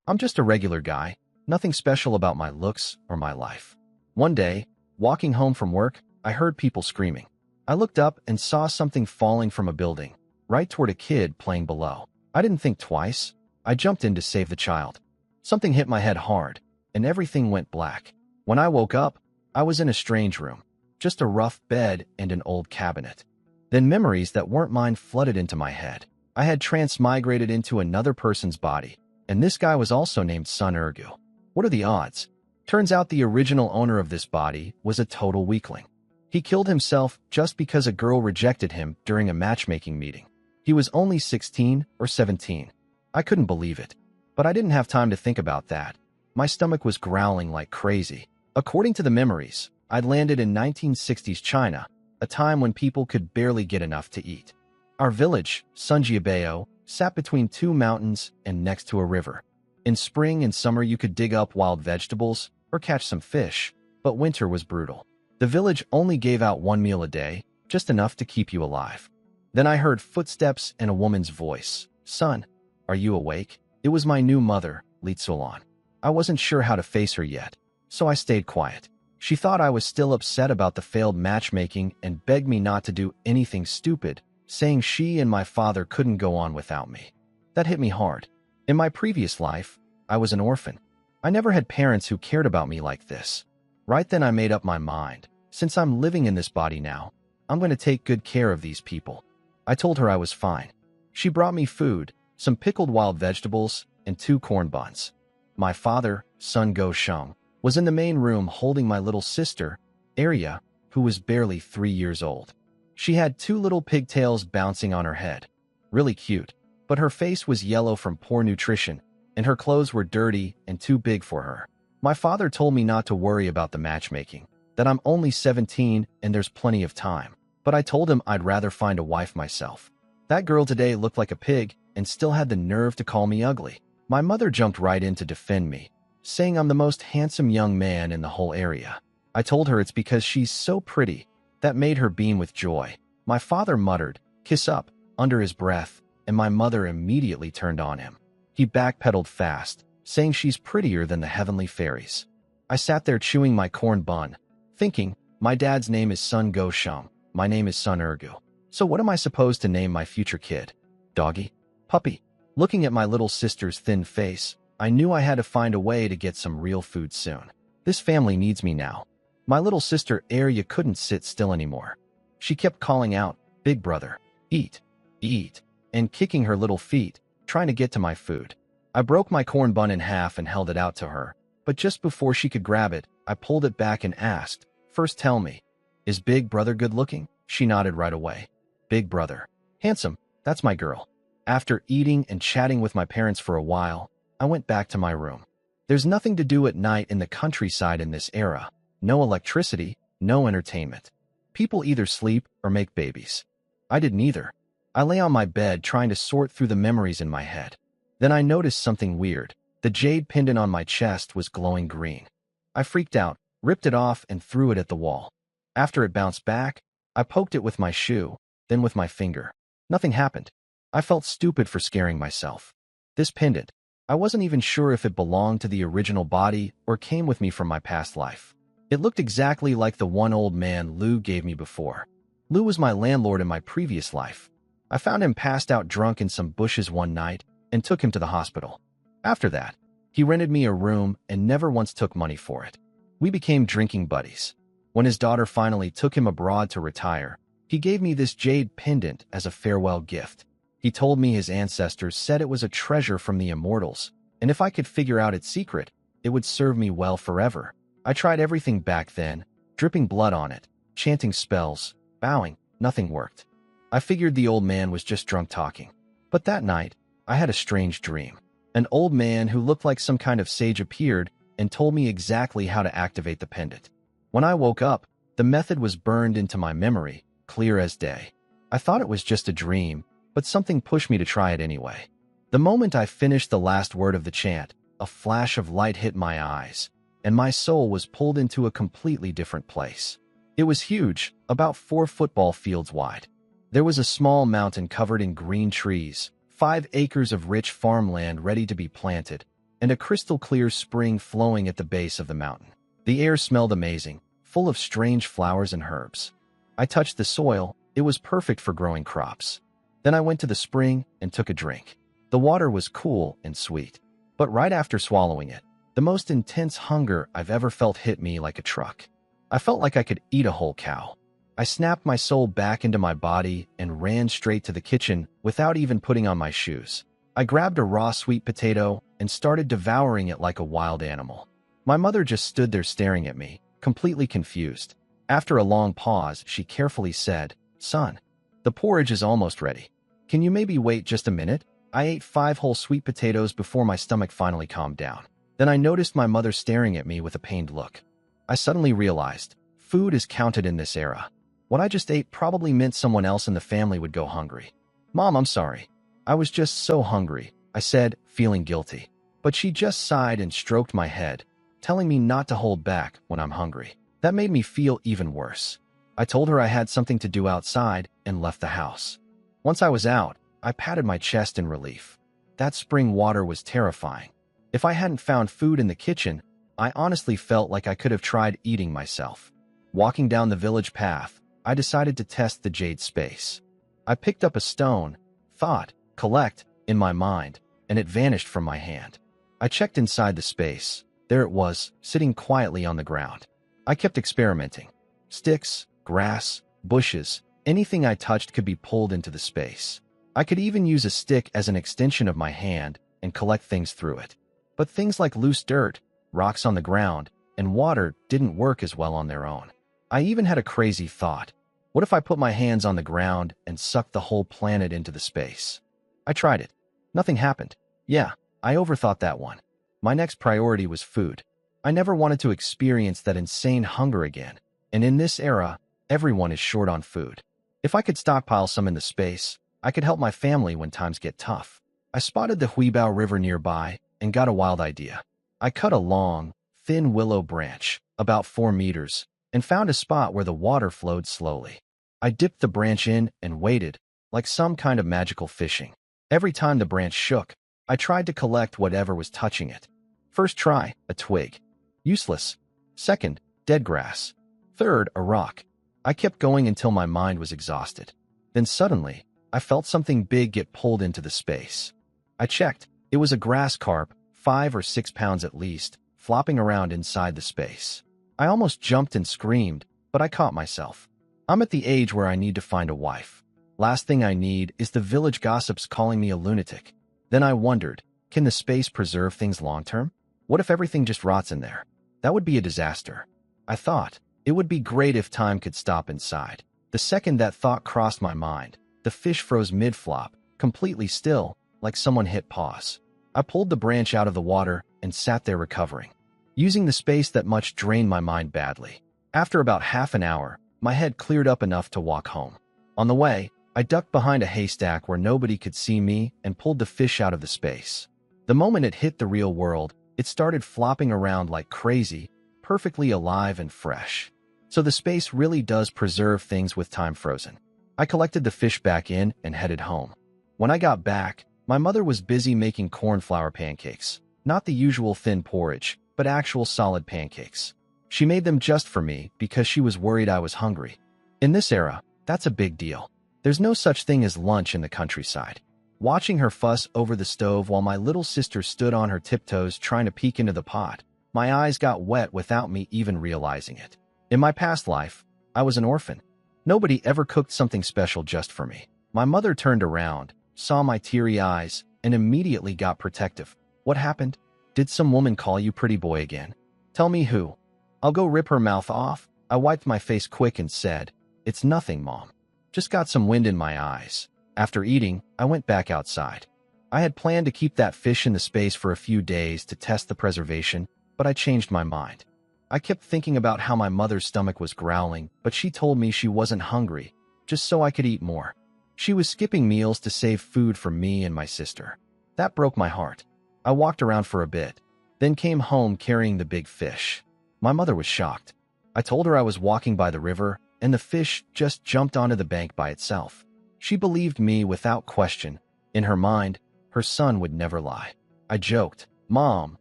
I'm just a regular guy, nothing special about my looks or my life. One day, walking home from work, I heard people screaming. I looked up and saw something falling from a building, right toward a kid playing below. I didn't think twice. I jumped in to save the child. Something hit my head hard, and everything went black. When I woke up, I was in a strange room, just a rough bed and an old cabinet. Then memories that weren't mine flooded into my head. I had transmigrated into another person's body, and this guy was also named Sun Urgu. What are the odds? Turns out the original owner of this body was a total weakling. He killed himself just because a girl rejected him during a matchmaking meeting. He was only 16 or 17. I couldn't believe it. But I didn't have time to think about that. My stomach was growling like crazy. According to the memories, I'd landed in 1960s China, a time when people could barely get enough to eat. Our village, Sunjiabeo, sat between two mountains and next to a river. In spring and summer you could dig up wild vegetables or catch some fish, but winter was brutal. The village only gave out one meal a day, just enough to keep you alive. Then I heard footsteps and a woman's voice. "Son, are you awake?" It was my new mother, Litsulan. I wasn't sure how to face her yet, so I stayed quiet. She thought I was still upset about the failed matchmaking and begged me not to do anything stupid, saying she and my father couldn't go on without me. That hit me hard. In my previous life, I was an orphan. I never had parents who cared about me like this. Right then I made up my mind. Since I'm living in this body now, I'm going to take good care of these people. I told her I was fine. She brought me food, some pickled wild vegetables, and 2 corn buns. My father, Sun Go Sheng, was in the main room holding my little sister, Arya, who was barely 3 years old. She had 2 little pigtails bouncing on her head. Really cute, but her face was yellow from poor nutrition, and her clothes were dirty and too big for her. My father told me not to worry about the matchmaking, that I'm only 17 and there's plenty of time. But I told him I'd rather find a wife myself. That girl today looked like a pig and still had the nerve to call me ugly. My mother jumped right in to defend me, saying I'm the most handsome young man in the whole area. I told her it's because she's so pretty. That made her beam with joy. My father muttered, "Kiss up," under his breath, and my mother immediately turned on him. He backpedaled fast, saying she's prettier than the heavenly fairies. I sat there chewing my corn bun, thinking, my dad's name is Sun Go Sheng, my name is Sun Urgu. So what am I supposed to name my future kid? Doggy? Puppy? Looking at my little sister's thin face, I knew I had to find a way to get some real food soon. This family needs me now. My little sister Arya couldn't sit still anymore. She kept calling out, "Big brother, eat, eat," and kicking her little feet, trying to get to my food. I broke my corn bun in half and held it out to her, but just before she could grab it, I pulled it back and asked, "First tell me, is Big Brother good looking?" She nodded right away. "Big Brother. Handsome, that's my girl." After eating and chatting with my parents for a while, I went back to my room. There's nothing to do at night in the countryside in this era. No electricity, no entertainment. People either sleep or make babies. I did neither. I lay on my bed trying to sort through the memories in my head. Then I noticed something weird. The jade pendant on my chest was glowing green. I freaked out, ripped it off, and threw it at the wall. After it bounced back, I poked it with my shoe, then with my finger. Nothing happened. I felt stupid for scaring myself. This pendant, I wasn't even sure if it belonged to the original body or came with me from my past life. It looked exactly like the one old man Lou gave me before. Lou was my landlord in my previous life. I found him passed out drunk in some bushes one night and took him to the hospital. After that, he rented me a room and never once took money for it. We became drinking buddies. When his daughter finally took him abroad to retire, he gave me this jade pendant as a farewell gift. He told me his ancestors said it was a treasure from the immortals, and if I could figure out its secret, it would serve me well forever. I tried everything back then, dripping blood on it, chanting spells, bowing, nothing worked. I figured the old man was just drunk talking. But that night, I had a strange dream. An old man who looked like some kind of sage appeared and told me exactly how to activate the pendant. When I woke up, the method was burned into my memory, clear as day. I thought it was just a dream, but something pushed me to try it anyway. The moment I finished the last word of the chant, a flash of light hit my eyes, and my soul was pulled into a completely different place. It was huge, about 4 football fields wide. There was a small mountain covered in green trees, 5 acres of rich farmland ready to be planted, and a crystal-clear spring flowing at the base of the mountain. The air smelled amazing, full of strange flowers and herbs. I touched the soil. It was perfect for growing crops. Then I went to the spring and took a drink. The water was cool and sweet. But right after swallowing it, the most intense hunger I've ever felt hit me like a truck. I felt like I could eat a whole cow. I snapped my soul back into my body and ran straight to the kitchen without even putting on my shoes. I grabbed a raw sweet potato and started devouring it like a wild animal. My mother just stood there staring at me, completely confused. After a long pause, she carefully said, "Son, the porridge is almost ready. Can you maybe wait just a minute?" I ate 5 whole sweet potatoes before my stomach finally calmed down. Then I noticed my mother staring at me with a pained look. I suddenly realized, food is counted in this era. What I just ate probably meant someone else in the family would go hungry. "Mom, I'm sorry. I was just so hungry," I said, feeling guilty. But she just sighed and stroked my head, telling me not to hold back when I'm hungry. That made me feel even worse. I told her I had something to do outside and left the house. Once I was out, I patted my chest in relief. That spring water was terrifying. If I hadn't found food in the kitchen, I honestly felt like I could have tried eating myself. Walking down the village path, I decided to test the jade space. I picked up a stone, thought, collect, in my mind, and it vanished from my hand. I checked inside the space. There it was, sitting quietly on the ground. I kept experimenting. Sticks, grass, bushes, anything I touched could be pulled into the space. I could even use a stick as an extension of my hand and collect things through it. But things like loose dirt, rocks on the ground, and water didn't work as well on their own. I even had a crazy thought. What if I put my hands on the ground and sucked the whole planet into the space? I tried it. Nothing happened. Yeah, I overthought that one. My next priority was food. I never wanted to experience that insane hunger again. And in this era, everyone is short on food. If I could stockpile some in the space, I could help my family when times get tough. I spotted the Huibao River nearby and got a wild idea. I cut a long, thin willow branch, about 4 meters, and found a spot where the water flowed slowly. I dipped the branch in and waited, like some kind of magical fishing. Every time the branch shook, I tried to collect whatever was touching it. First try, a twig. Useless. Second, dead grass. Third, a rock. I kept going until my mind was exhausted. Then suddenly, I felt something big get pulled into the space. I checked. It was a grass carp, 5 or 6 pounds at least, flopping around inside the space. I almost jumped and screamed, but I caught myself. I'm at the age where I need to find a wife. Last thing I need is the village gossips calling me a lunatic. Then I wondered, can the space preserve things long-term? What if everything just rots in there? That would be a disaster. I thought, it would be great if time could stop inside. The second that thought crossed my mind, the fish froze mid-flop, completely still, like someone hit pause. I pulled the branch out of the water and sat there recovering. Using the space that much drained my mind badly. After about half an hour, my head cleared up enough to walk home. On the way, I ducked behind a haystack where nobody could see me and pulled the fish out of the space. The moment it hit the real world, it started flopping around like crazy, perfectly alive and fresh. So the space really does preserve things with time frozen. I collected the fish back in and headed home. When I got back, my mother was busy making cornflour pancakes. Not the usual thin porridge, but actual solid pancakes. She made them just for me because she was worried I was hungry. In this era, that's a big deal. There's no such thing as lunch in the countryside. Watching her fuss over the stove while my little sister stood on her tiptoes trying to peek into the pot, my eyes got wet without me even realizing it. In my past life, I was an orphan. Nobody ever cooked something special just for me. My mother turned around, saw my teary eyes, and immediately got protective. What happened? Did some woman call you pretty boy again? Tell me who. I'll go rip her mouth off. I wiped my face quick and said, "It's nothing, Mom. Just got some wind in my eyes." After eating, I went back outside. I had planned to keep that fish in the space for a few days to test the preservation, but I changed my mind. I kept thinking about how my mother's stomach was growling, but she told me she wasn't hungry, just so I could eat more. She was skipping meals to save food for me and my sister. That broke my heart. I walked around for a bit, then came home carrying the big fish. My mother was shocked. I told her I was walking by the river, and the fish just jumped onto the bank by itself. She believed me without question. In her mind, her son would never lie. I joked, Mom,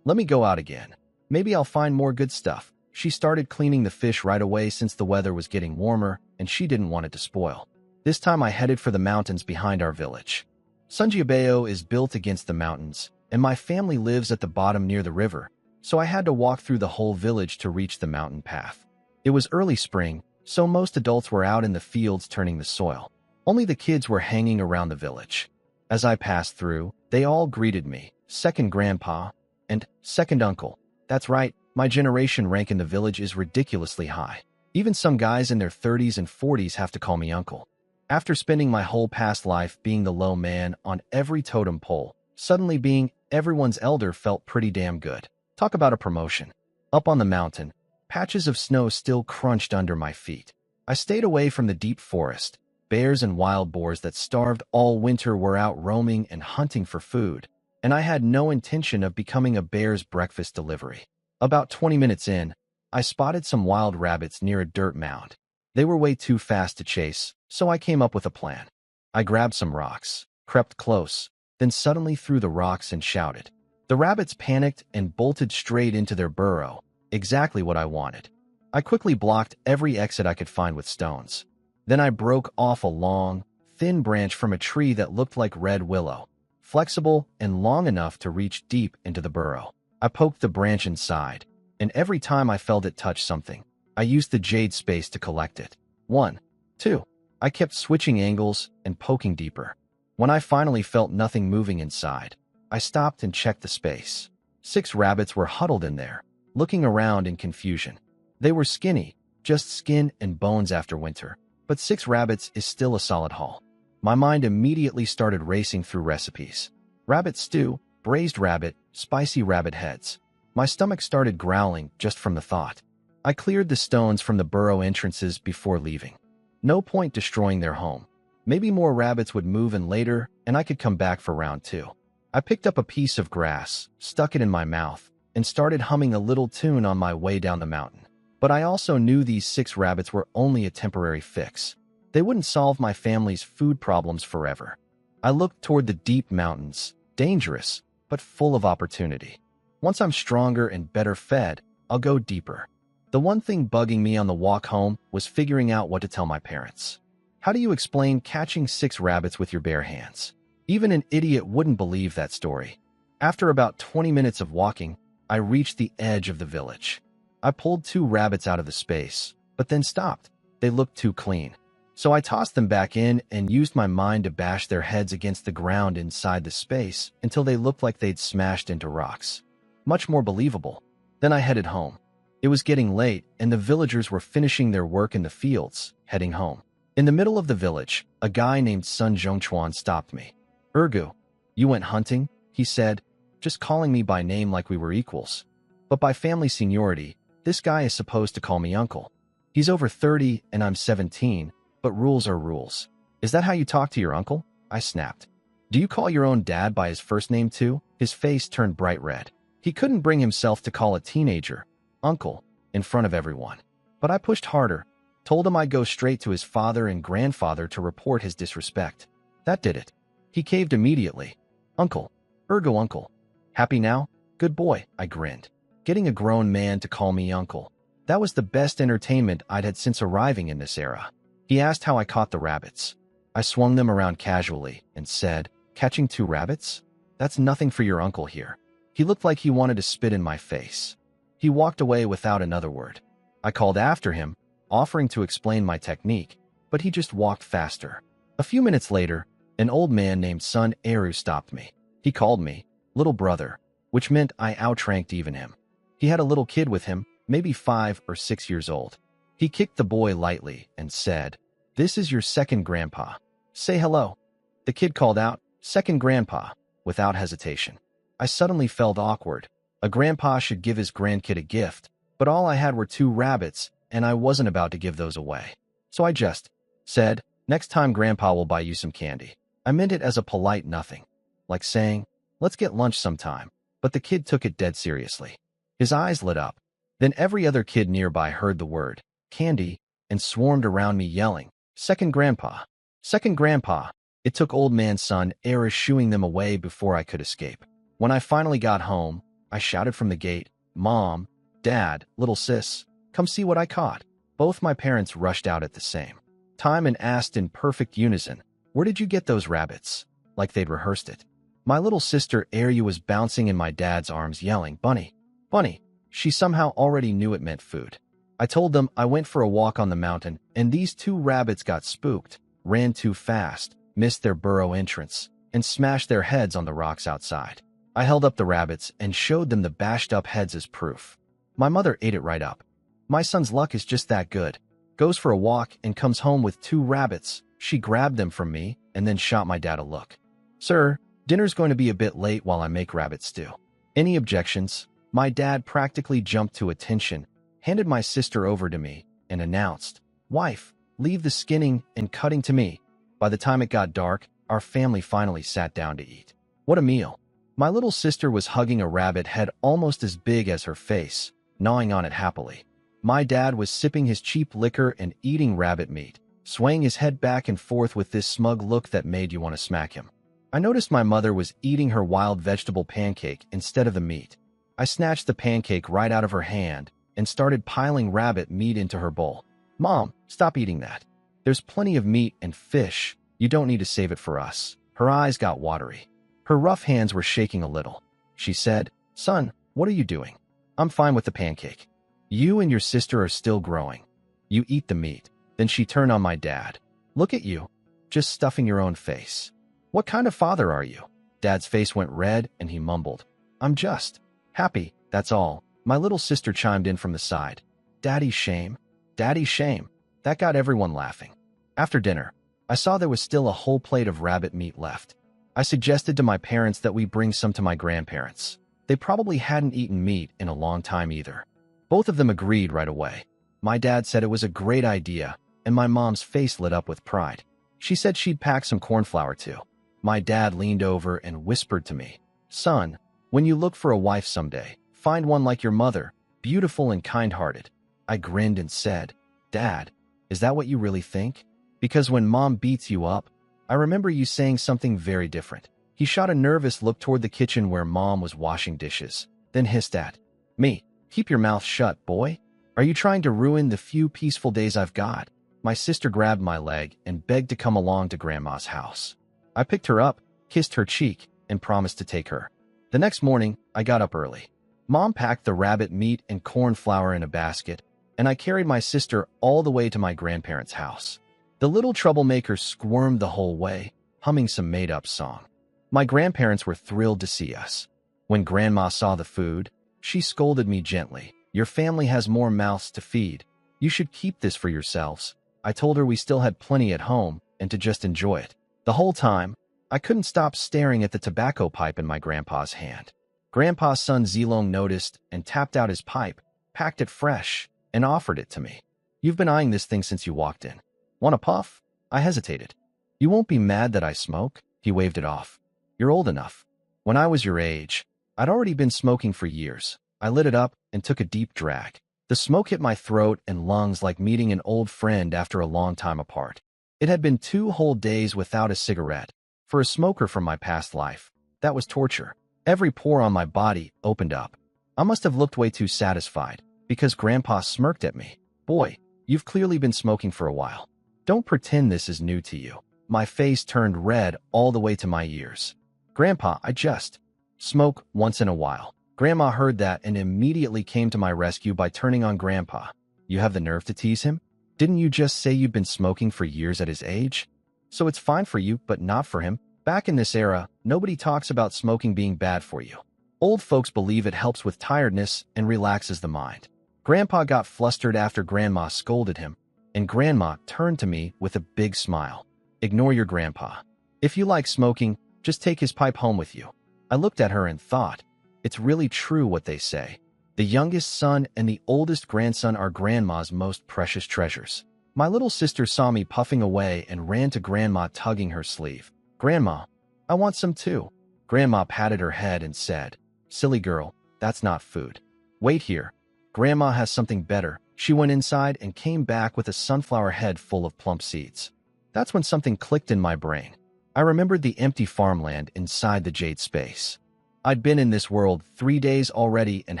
let me go out again. Maybe I'll find more good stuff. She started cleaning the fish right away since the weather was getting warmer and she didn't want it to spoil. This time I headed for the mountains behind our village. Sunjiabeo is built against the mountains, and my family lives at the bottom near the river, so I had to walk through the whole village to reach the mountain path. It was early spring, so most adults were out in the fields turning the soil. Only the kids were hanging around the village. As I passed through, they all greeted me, second grandpa, and second uncle. That's right, my generation rank in the village is ridiculously high. Even some guys in their 30s and 40s have to call me uncle. After spending my whole past life being the low man on every totem pole, suddenly being everyone's elder felt pretty damn good. Talk about a promotion. Up on the mountain, patches of snow still crunched under my feet. I stayed away from the deep forest. Bears and wild boars that starved all winter were out roaming and hunting for food, and I had no intention of becoming a bear's breakfast delivery. About 20 minutes in, I spotted some wild rabbits near a dirt mound. They were way too fast to chase, so I came up with a plan. I grabbed some rocks, crept close, then suddenly threw the rocks and shouted. The rabbits panicked and bolted straight into their burrow, exactly what I wanted. I quickly blocked every exit I could find with stones. Then I broke off a long, thin branch from a tree that looked like red willow, flexible and long enough to reach deep into the burrow. I poked the branch inside, and every time I felt it touch something, I used the jade space to collect it. 1, 2. I kept switching angles and poking deeper. When I finally felt nothing moving inside, I stopped and checked the space. 6 rabbits were huddled in there, looking around in confusion. They were skinny, just skin and bones after winter. But 6 rabbits is still a solid haul. My mind immediately started racing through recipes. Rabbit stew, braised rabbit, spicy rabbit heads. My stomach started growling just from the thought. I cleared the stones from the burrow entrances before leaving. No point destroying their home. Maybe more rabbits would move in later and I could come back for round 2. I picked up a piece of grass, stuck it in my mouth, and started humming a little tune on my way down the mountain. But I also knew these 6 rabbits were only a temporary fix. They wouldn't solve my family's food problems forever. I looked toward the deep mountains, dangerous, but full of opportunity. Once I'm stronger and better fed, I'll go deeper. The one thing bugging me on the walk home was figuring out what to tell my parents. How do you explain catching 6 rabbits with your bare hands? Even an idiot wouldn't believe that story. After about 20 minutes of walking, I reached the edge of the village. I pulled 2 rabbits out of the space, but then stopped. They looked too clean. So I tossed them back in and used my mind to bash their heads against the ground inside the space until they looked like they'd smashed into rocks. Much more believable. Then I headed home. It was getting late, and the villagers were finishing their work in the fields, heading home. In the middle of the village, a guy named Sun Zhongchuan stopped me. "Ergu, you went hunting?" he said, just calling me by name like we were equals. But by family seniority, this guy is supposed to call me uncle. He's over 30 and I'm 17, but rules are rules. "Is that how you talk to your uncle?" I snapped. "Do you call your own dad by his first name too?" His face turned bright red. He couldn't bring himself to call a teenager uncle in front of everyone. But I pushed harder, told him I'd go straight to his father and grandfather to report his disrespect. That did it. He caved immediately. "Uncle. Ergo uncle. Happy now? Good boy," I grinned. Getting a grown man to call me uncle. That was the best entertainment I'd had since arriving in this era. He asked how I caught the rabbits. I swung them around casually and said, "Catching 2 rabbits? That's nothing for your uncle here." He looked like he wanted to spit in my face. He walked away without another word. I called after him, offering to explain my technique, but he just walked faster. A few minutes later, an old man named Sun Eru stopped me. He called me little brother, which meant I outranked even him. He had a little kid with him, maybe 5 or 6 years old. He kicked the boy lightly and said, "This is your second grandpa. Say hello." The kid called out, "Second grandpa," without hesitation. I suddenly felt awkward. A grandpa should give his grandkid a gift, but all I had were 2 rabbits, and I wasn't about to give those away. So I just said, "Next time grandpa will buy you some candy." I meant it as a polite nothing, like saying, "Let's get lunch sometime," but the kid took it dead seriously. His eyes lit up. Then every other kid nearby heard the word, candy, and swarmed around me yelling, "Second grandpa! Second grandpa!" It took old man Sun Era shooing them away before I could escape. When I finally got home, I shouted from the gate, "Mom, Dad, little sis, come see what I caught." Both my parents rushed out at the same time and asked in perfect unison, "Where did you get those rabbits?" Like they'd rehearsed it. My little sister Arya was bouncing in my dad's arms yelling, "Bunny, Bunny." She somehow already knew it meant food. I told them I went for a walk on the mountain, and these two rabbits got spooked, ran too fast, missed their burrow entrance, and smashed their heads on the rocks outside. I held up the rabbits and showed them the bashed up heads as proof. My mother ate it right up. My son's luck is just that good. Goes for a walk and comes home with two rabbits. She grabbed them from me and then shot my dad a look. "Sir, dinner's going to be a bit late while I make rabbit stew. Any objections?" My dad practically jumped to attention, handed my sister over to me, and announced, "Wife, leave the skinning and cutting to me." By the time it got dark, our family finally sat down to eat. What a meal. My little sister was hugging a rabbit head almost as big as her face, gnawing on it happily. My dad was sipping his cheap liquor and eating rabbit meat, swaying his head back and forth with this smug look that made you want to smack him. I noticed my mother was eating her wild vegetable pancake instead of the meat. I snatched the pancake right out of her hand and started piling rabbit meat into her bowl. "Mom, stop eating that. There's plenty of meat and fish. You don't need to save it for us." Her eyes got watery. Her rough hands were shaking a little. She said, "Son, what are you doing? I'm fine with the pancake. You and your sister are still growing. You eat the meat." Then she turned on my dad. "Look at you, just stuffing your own face. What kind of father are you?" Dad's face went red and he mumbled, "I'm just happy, that's all." My little sister chimed in from the side. "Daddy's shame. Daddy's shame." That got everyone laughing. After dinner, I saw there was still a whole plate of rabbit meat left. I suggested to my parents that we bring some to my grandparents. They probably hadn't eaten meat in a long time either. Both of them agreed right away. My dad said it was a great idea, and my mom's face lit up with pride. She said she'd pack some corn flour too. My dad leaned over and whispered to me, "Son, when you look for a wife someday, find one like your mother, beautiful and kind-hearted." I grinned and said, "Dad, is that what you really think? Because when Mom beats you up, I remember you saying something very different." He shot a nervous look toward the kitchen where Mom was washing dishes, then hissed at me, "Keep your mouth shut, boy. Are you trying to ruin the few peaceful days I've got?" My sister grabbed my leg and begged to come along to Grandma's house. I picked her up, kissed her cheek, and promised to take her. The next morning, I got up early. Mom packed the rabbit meat and corn flour in a basket, and I carried my sister all the way to my grandparents' house. The little troublemaker squirmed the whole way, humming some made-up song. My grandparents were thrilled to see us. When Grandma saw the food, she scolded me gently. "Your family has more mouths to feed. You should keep this for yourselves." I told her we still had plenty at home and to just enjoy it. The whole time, I couldn't stop staring at the tobacco pipe in my grandpa's hand. Grandpa's son Zilong noticed and tapped out his pipe, packed it fresh, and offered it to me. "You've been eyeing this thing since you walked in. Want a puff?" I hesitated. "You won't be mad that I smoke?" He waved it off. "You're old enough. When I was your age, I'd already been smoking for years." I lit it up and took a deep drag. The smoke hit my throat and lungs like meeting an old friend after a long time apart. It had been 2 whole days without a cigarette. For a smoker from my past life, that was torture. Every pore on my body opened up. I must have looked way too satisfied, because Grandpa smirked at me. "Boy, you've clearly been smoking for a while. Don't pretend this is new to you." My face turned red all the way to my ears. "Grandpa, I just smoke once in a while." Grandma heard that and immediately came to my rescue by turning on Grandpa. "You have the nerve to tease him? Didn't you just say you'd been smoking for years at his age? So it's fine for you, but not for him." Back in this era, nobody talks about smoking being bad for you. Old folks believe it helps with tiredness and relaxes the mind. Grandpa got flustered after Grandma scolded him, and Grandma turned to me with a big smile. "Ignore your grandpa. If you like smoking, just take his pipe home with you." I looked at her and thought, it's really true what they say. The youngest son and the oldest grandson are Grandma's most precious treasures. My little sister saw me puffing away and ran to Grandma tugging her sleeve. "Grandma, I want some too." Grandma patted her head and said, "Silly girl, that's not food. Wait here. Grandma has something better." She went inside and came back with a sunflower head full of plump seeds. That's when something clicked in my brain. I remembered the empty farmland inside the jade space. I'd been in this world 3 days already and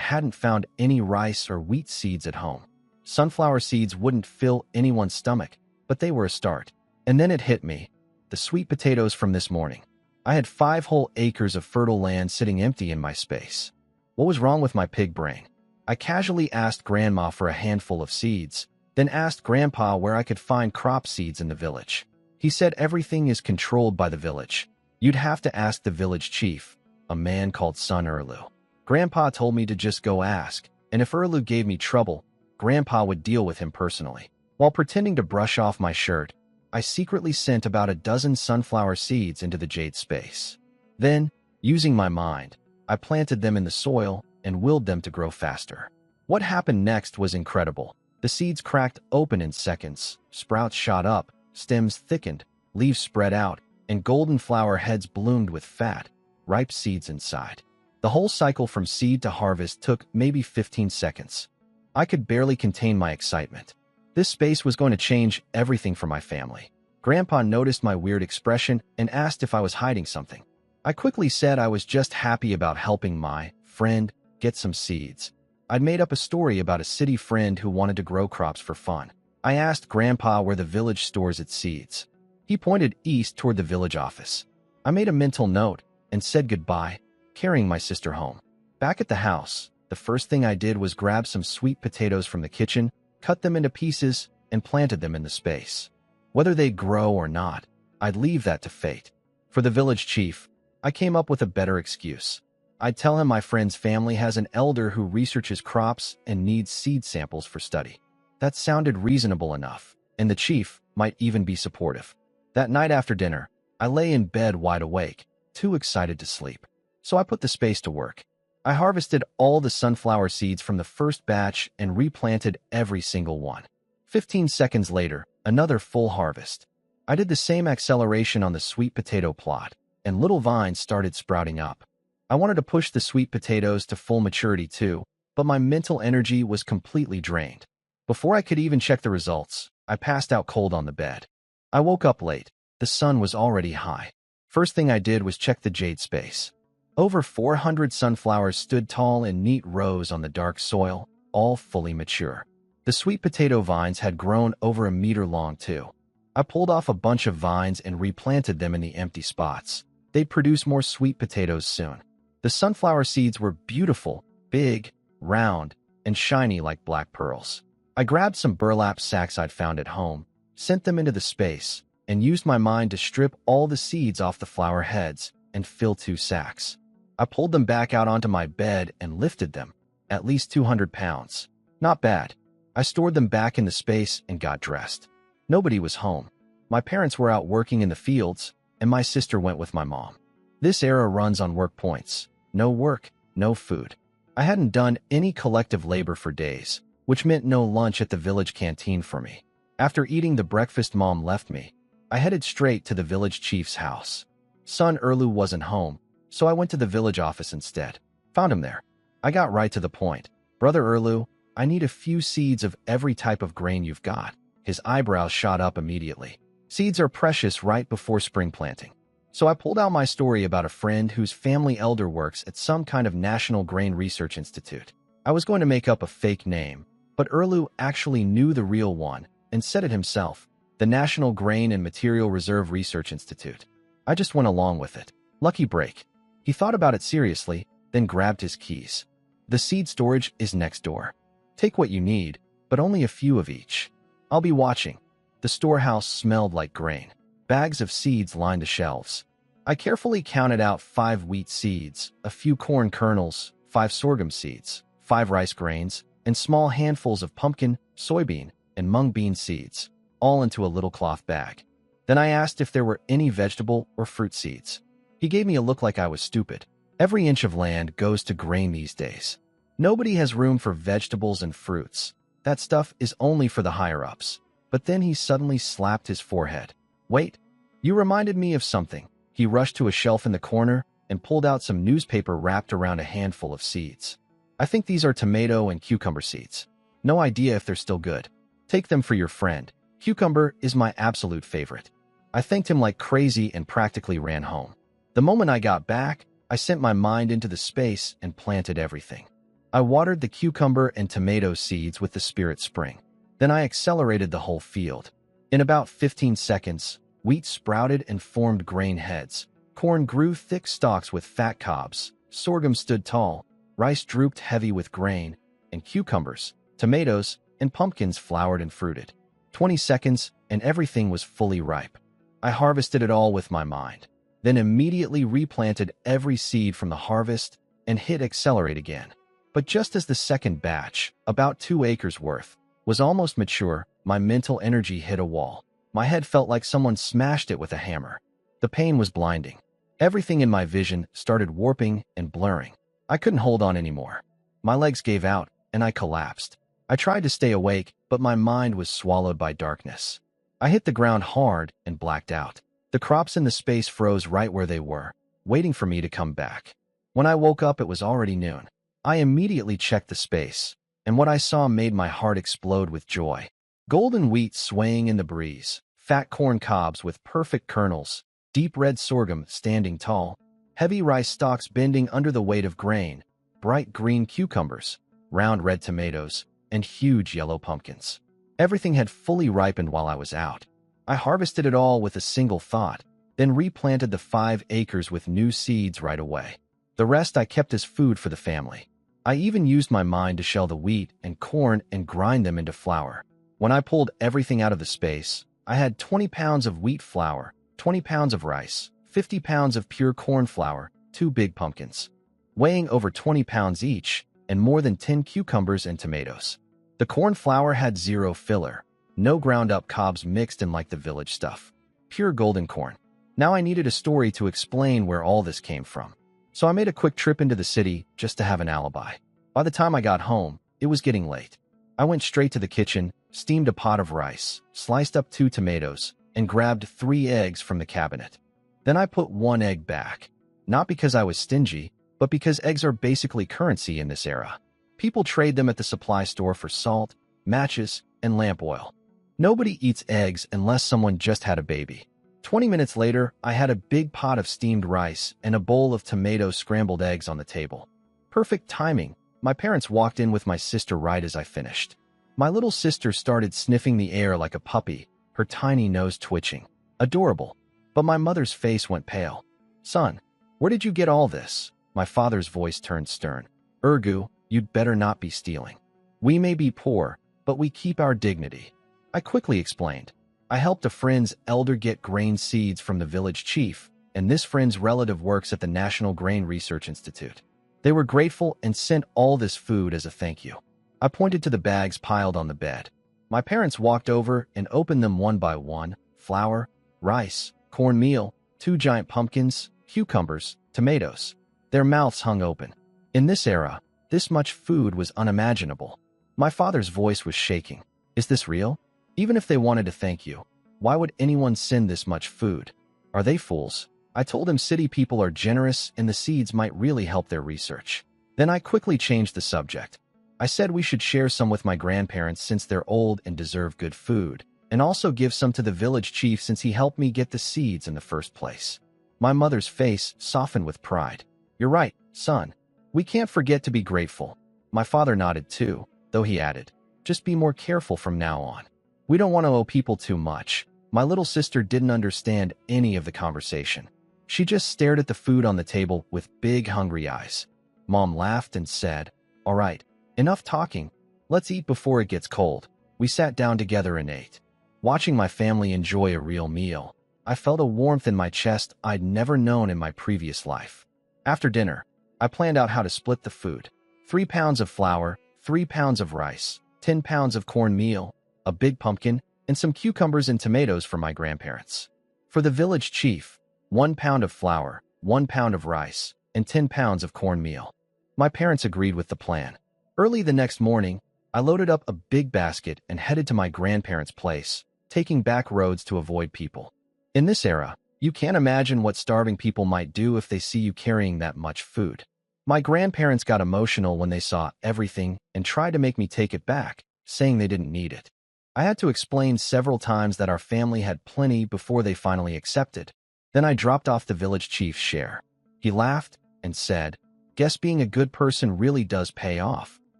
hadn't found any rice or wheat seeds at home. Sunflower seeds wouldn't fill anyone's stomach, but they were a start. And then it hit me. The sweet potatoes from this morning. I had 5 whole acres of fertile land sitting empty in my space. What was wrong with my pig brain? I casually asked Grandma for a handful of seeds, then asked Grandpa where I could find crop seeds in the village. He said everything is controlled by the village. You'd have to ask the village chief, a man called Son Erlu. Grandpa told me to just go ask, and if Erlu gave me trouble, Grandpa would deal with him personally. While pretending to brush off my shirt, I secretly sent about a dozen sunflower seeds into the jade space. Then, using my mind, I planted them in the soil and willed them to grow faster. What happened next was incredible. The seeds cracked open in seconds, sprouts shot up, stems thickened, leaves spread out, and golden flower heads bloomed with fat, ripe seeds inside. The whole cycle from seed to harvest took maybe 15 seconds. I could barely contain my excitement. This space was going to change everything for my family. Grandpa noticed my weird expression and asked if I was hiding something. I quickly said I was just happy about helping my friend get some seeds. I'd made up a story about a city friend who wanted to grow crops for fun. I asked Grandpa where the village stores its seeds. He pointed east toward the village office. I made a mental note and said goodbye, carrying my sister home. Back at the house, the first thing I did was grab some sweet potatoes from the kitchen, cut them into pieces, and planted them in the space. Whether they'd grow or not, I'd leave that to fate. For the village chief, I came up with a better excuse. I'd tell him my friend's family has an elder who researches crops and needs seed samples for study. That sounded reasonable enough, and the chief might even be supportive. That night after dinner, I lay in bed wide awake, too excited to sleep. So I put the space to work. I harvested all the sunflower seeds from the first batch and replanted every single one. 15 seconds later, another full harvest. I did the same acceleration on the sweet potato plot, and little vines started sprouting up. I wanted to push the sweet potatoes to full maturity too, but my mental energy was completely drained. Before I could even check the results, I passed out cold on the bed. I woke up late. The sun was already high. First thing I did was check the jade space. Over 400 sunflowers stood tall in neat rows on the dark soil, all fully mature. The sweet potato vines had grown over 1 meter long too. I pulled off a bunch of vines and replanted them in the empty spots. They'd produce more sweet potatoes soon. The sunflower seeds were beautiful, big, round, and shiny like black pearls. I grabbed some burlap sacks I'd found at home, sent them into the space, and used my mind to strip all the seeds off the flower heads and fill 2 sacks. I pulled them back out onto my bed and lifted them, at least 200 pounds. Not bad. I stored them back in the space and got dressed. Nobody was home. My parents were out working in the fields, and my sister went with my mom. This era runs on work points. No work, no food. I hadn't done any collective labor for days, which meant no lunch at the village canteen for me. After eating the breakfast Mom left me, I headed straight to the village chief's house. Son Erlu wasn't home, so I went to the village office instead. Found him there. I got right to the point. Brother Erlu, I need a few seeds of every type of grain you've got. His eyebrows shot up immediately. Seeds are precious right before spring planting. So I pulled out my story about a friend whose family elder works at some kind of National Grain Research Institute. I was going to make up a fake name, but Erlu actually knew the real one and said it himself, the National Grain and Material Reserve Research Institute. I just went along with it. Lucky break. He thought about it seriously, then grabbed his keys. The seed storage is next door. Take what you need, but only a few of each. I'll be watching. The storehouse smelled like grain. Bags of seeds lined the shelves. I carefully counted out 5 wheat seeds, a few corn kernels, 5 sorghum seeds, 5 rice grains, and small handfuls of pumpkin, soybean, and mung bean seeds, all into a little cloth bag. Then I asked if there were any vegetable or fruit seeds. He gave me a look like I was stupid. Every inch of land goes to grain these days. Nobody has room for vegetables and fruits. That stuff is only for the higher-ups. But then he suddenly slapped his forehead. Wait, you reminded me of something. He rushed to a shelf in the corner and pulled out some newspaper wrapped around a handful of seeds. I think these are tomato and cucumber seeds. No idea if they're still good. Take them for your friend. Cucumber is my absolute favorite. I thanked him like crazy and practically ran home. The moment I got back, I sent my mind into the space and planted everything. I watered the cucumber and tomato seeds with the spirit spring. Then I accelerated the whole field. In about 15 seconds, wheat sprouted and formed grain heads. Corn grew thick stalks with fat cobs. Sorghum stood tall. Rice drooped heavy with grain. And cucumbers, tomatoes, and pumpkins flowered and fruited. 20 seconds, and everything was fully ripe. I harvested it all with my mind, then immediately replanted every seed from the harvest and hit accelerate again. But just as the second batch, about 2 acres worth, was almost mature, my mental energy hit a wall. My head felt like someone smashed it with a hammer. The pain was blinding. Everything in my vision started warping and blurring. I couldn't hold on anymore. My legs gave out, and I collapsed. I tried to stay awake, but my mind was swallowed by darkness. I hit the ground hard and blacked out. The crops in the space froze right where they were, waiting for me to come back. When I woke up, it was already noon. I immediately checked the space, and what I saw made my heart explode with joy. Golden wheat swaying in the breeze, fat corn cobs with perfect kernels, deep red sorghum standing tall, heavy rice stalks bending under the weight of grain, bright green cucumbers, round red tomatoes, and huge yellow pumpkins. Everything had fully ripened while I was out. I harvested it all with a single thought, then replanted the 5 acres with new seeds right away. The rest I kept as food for the family. I even used my mind to shell the wheat and corn and grind them into flour. When I pulled everything out of the space, I had 20 pounds of wheat flour, 20 pounds of rice, 50 pounds of pure corn flour, 2 big pumpkins, weighing over 20 pounds each, and more than 10 cucumbers and tomatoes. The corn flour had 0 filler, no ground-up cobs mixed in like the village stuff. Pure golden corn. Now I needed a story to explain where all this came from. So I made a quick trip into the city just to have an alibi. By the time I got home, it was getting late. I went straight to the kitchen, steamed a pot of rice, sliced up 2 tomatoes, and grabbed 3 eggs from the cabinet. Then I put 1 egg back. Not because I was stingy, but because eggs are basically currency in this era. People trade them at the supply store for salt, matches, and lamp oil. Nobody eats eggs unless someone just had a baby. 20 minutes later, I had a big pot of steamed rice and a bowl of tomato scrambled eggs on the table. Perfect timing. My parents walked in with my sister right as I finished. My little sister started sniffing the air like a puppy, her tiny nose twitching. Adorable. But my mother's face went pale. "Son, where did you get all this?" My father's voice turned stern. "Ergu, you'd better not be stealing. We may be poor, but we keep our dignity." I quickly explained. I helped a friend's elder get grain seeds from the village chief, and this friend's relative works at the National Grain Research Institute. They were grateful and sent all this food as a thank you. I pointed to the bags piled on the bed. My parents walked over and opened them one by one: flour, rice, cornmeal, 2 giant pumpkins, cucumbers, tomatoes. Their mouths hung open. In this era, this much food was unimaginable. My father's voice was shaking. "Is this real? Even if they wanted to thank you, why would anyone send this much food? Are they fools?" I told him city people are generous and the seeds might really help their research. Then I quickly changed the subject. I said we should share some with my grandparents since they're old and deserve good food, and also give some to the village chief since he helped me get the seeds in the first place. My mother's face softened with pride. "You're right, son. We can't forget to be grateful." My father nodded too, though he added, "Just be more careful from now on. We don't want to owe people too much." My little sister didn't understand any of the conversation. She just stared at the food on the table with big, hungry eyes. Mom laughed and said, "All right, enough talking. Let's eat before it gets cold." We sat down together and ate. Watching my family enjoy a real meal, I felt a warmth in my chest I'd never known in my previous life. After dinner, I planned out how to split the food. 3 pounds of flour, 3 pounds of rice, 10 pounds of cornmeal, a big pumpkin, and some cucumbers and tomatoes for my grandparents. For the village chief, 1 pound of flour, 1 pound of rice, and 10 pounds of cornmeal. My parents agreed with the plan. Early the next morning, I loaded up a big basket and headed to my grandparents' place, taking back roads to avoid people. In this era, you can't imagine what starving people might do if they see you carrying that much food. My grandparents got emotional when they saw everything and tried to make me take it back, saying they didn't need it. I had to explain several times that our family had plenty before they finally accepted. Then I dropped off the village chief's share. He laughed, and said, "Guess being a good person really does pay off."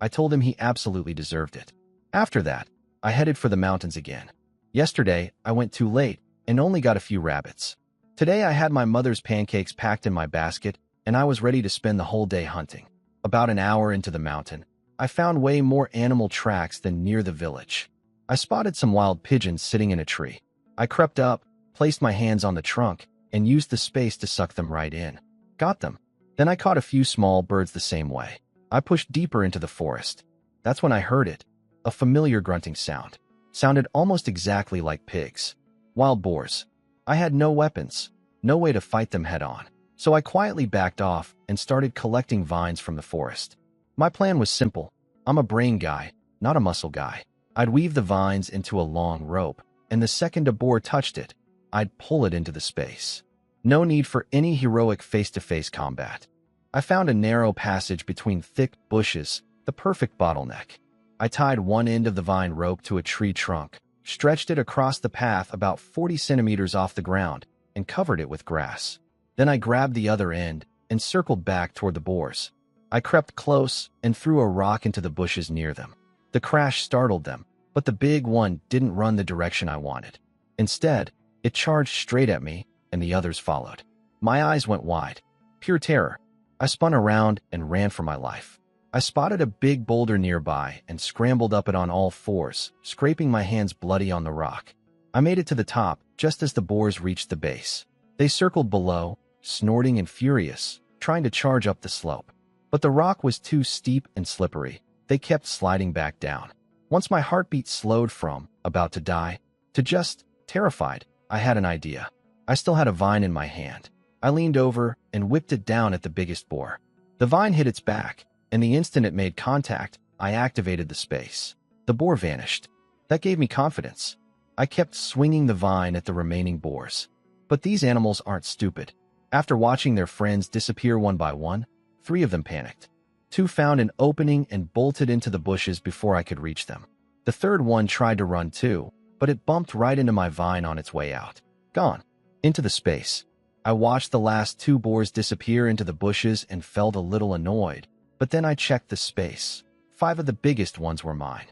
I told him he absolutely deserved it. After that, I headed for the mountains again. Yesterday, I went too late and only got a few rabbits. Today, I had my mother's pancakes packed in my basket, and I was ready to spend the whole day hunting. About an hour into the mountain, I found way more animal tracks than near the village. I spotted some wild pigeons sitting in a tree. I crept up, placed my hands on the trunk, and used the space to suck them right in. Got them. Then I caught a few small birds the same way. I pushed deeper into the forest. That's when I heard it. A familiar grunting sound. Sounded almost exactly like pigs. Wild boars. I had no weapons, no way to fight them head on. So I quietly backed off and started collecting vines from the forest. My plan was simple. I'm a brain guy, not a muscle guy. I'd weave the vines into a long rope, and the second a boar touched it, I'd pull it into the space. No need for any heroic face-to-face combat. I found a narrow passage between thick bushes, the perfect bottleneck. I tied one end of the vine rope to a tree trunk, stretched it across the path about 40 centimeters off the ground, and covered it with grass. Then I grabbed the other end and circled back toward the boars. I crept close and threw a rock into the bushes near them. The crash startled them, but the big one didn't run the direction I wanted. Instead, it charged straight at me, and the others followed. My eyes went wide. Pure terror. I spun around and ran for my life. I spotted a big boulder nearby and scrambled up it on all fours, scraping my hands bloody on the rock. I made it to the top just as the boars reached the base. They circled below, snorting and furious, trying to charge up the slope. But the rock was too steep and slippery. They kept sliding back down. Once my heartbeat slowed from about to die to just terrified, I had an idea. I still had a vine in my hand. I leaned over and whipped it down at the biggest boar. The vine hit its back, and the instant it made contact, I activated the space. The boar vanished. That gave me confidence. I kept swinging the vine at the remaining boars. But these animals aren't stupid. After watching their friends disappear one by one, 3 of them panicked. 2 found an opening and bolted into the bushes before I could reach them. The third one tried to run too, but it bumped right into my vine on its way out. Gone. Into the space. I watched the last 2 boars disappear into the bushes and felt a little annoyed, but then I checked the space. 5 of the biggest ones were mine.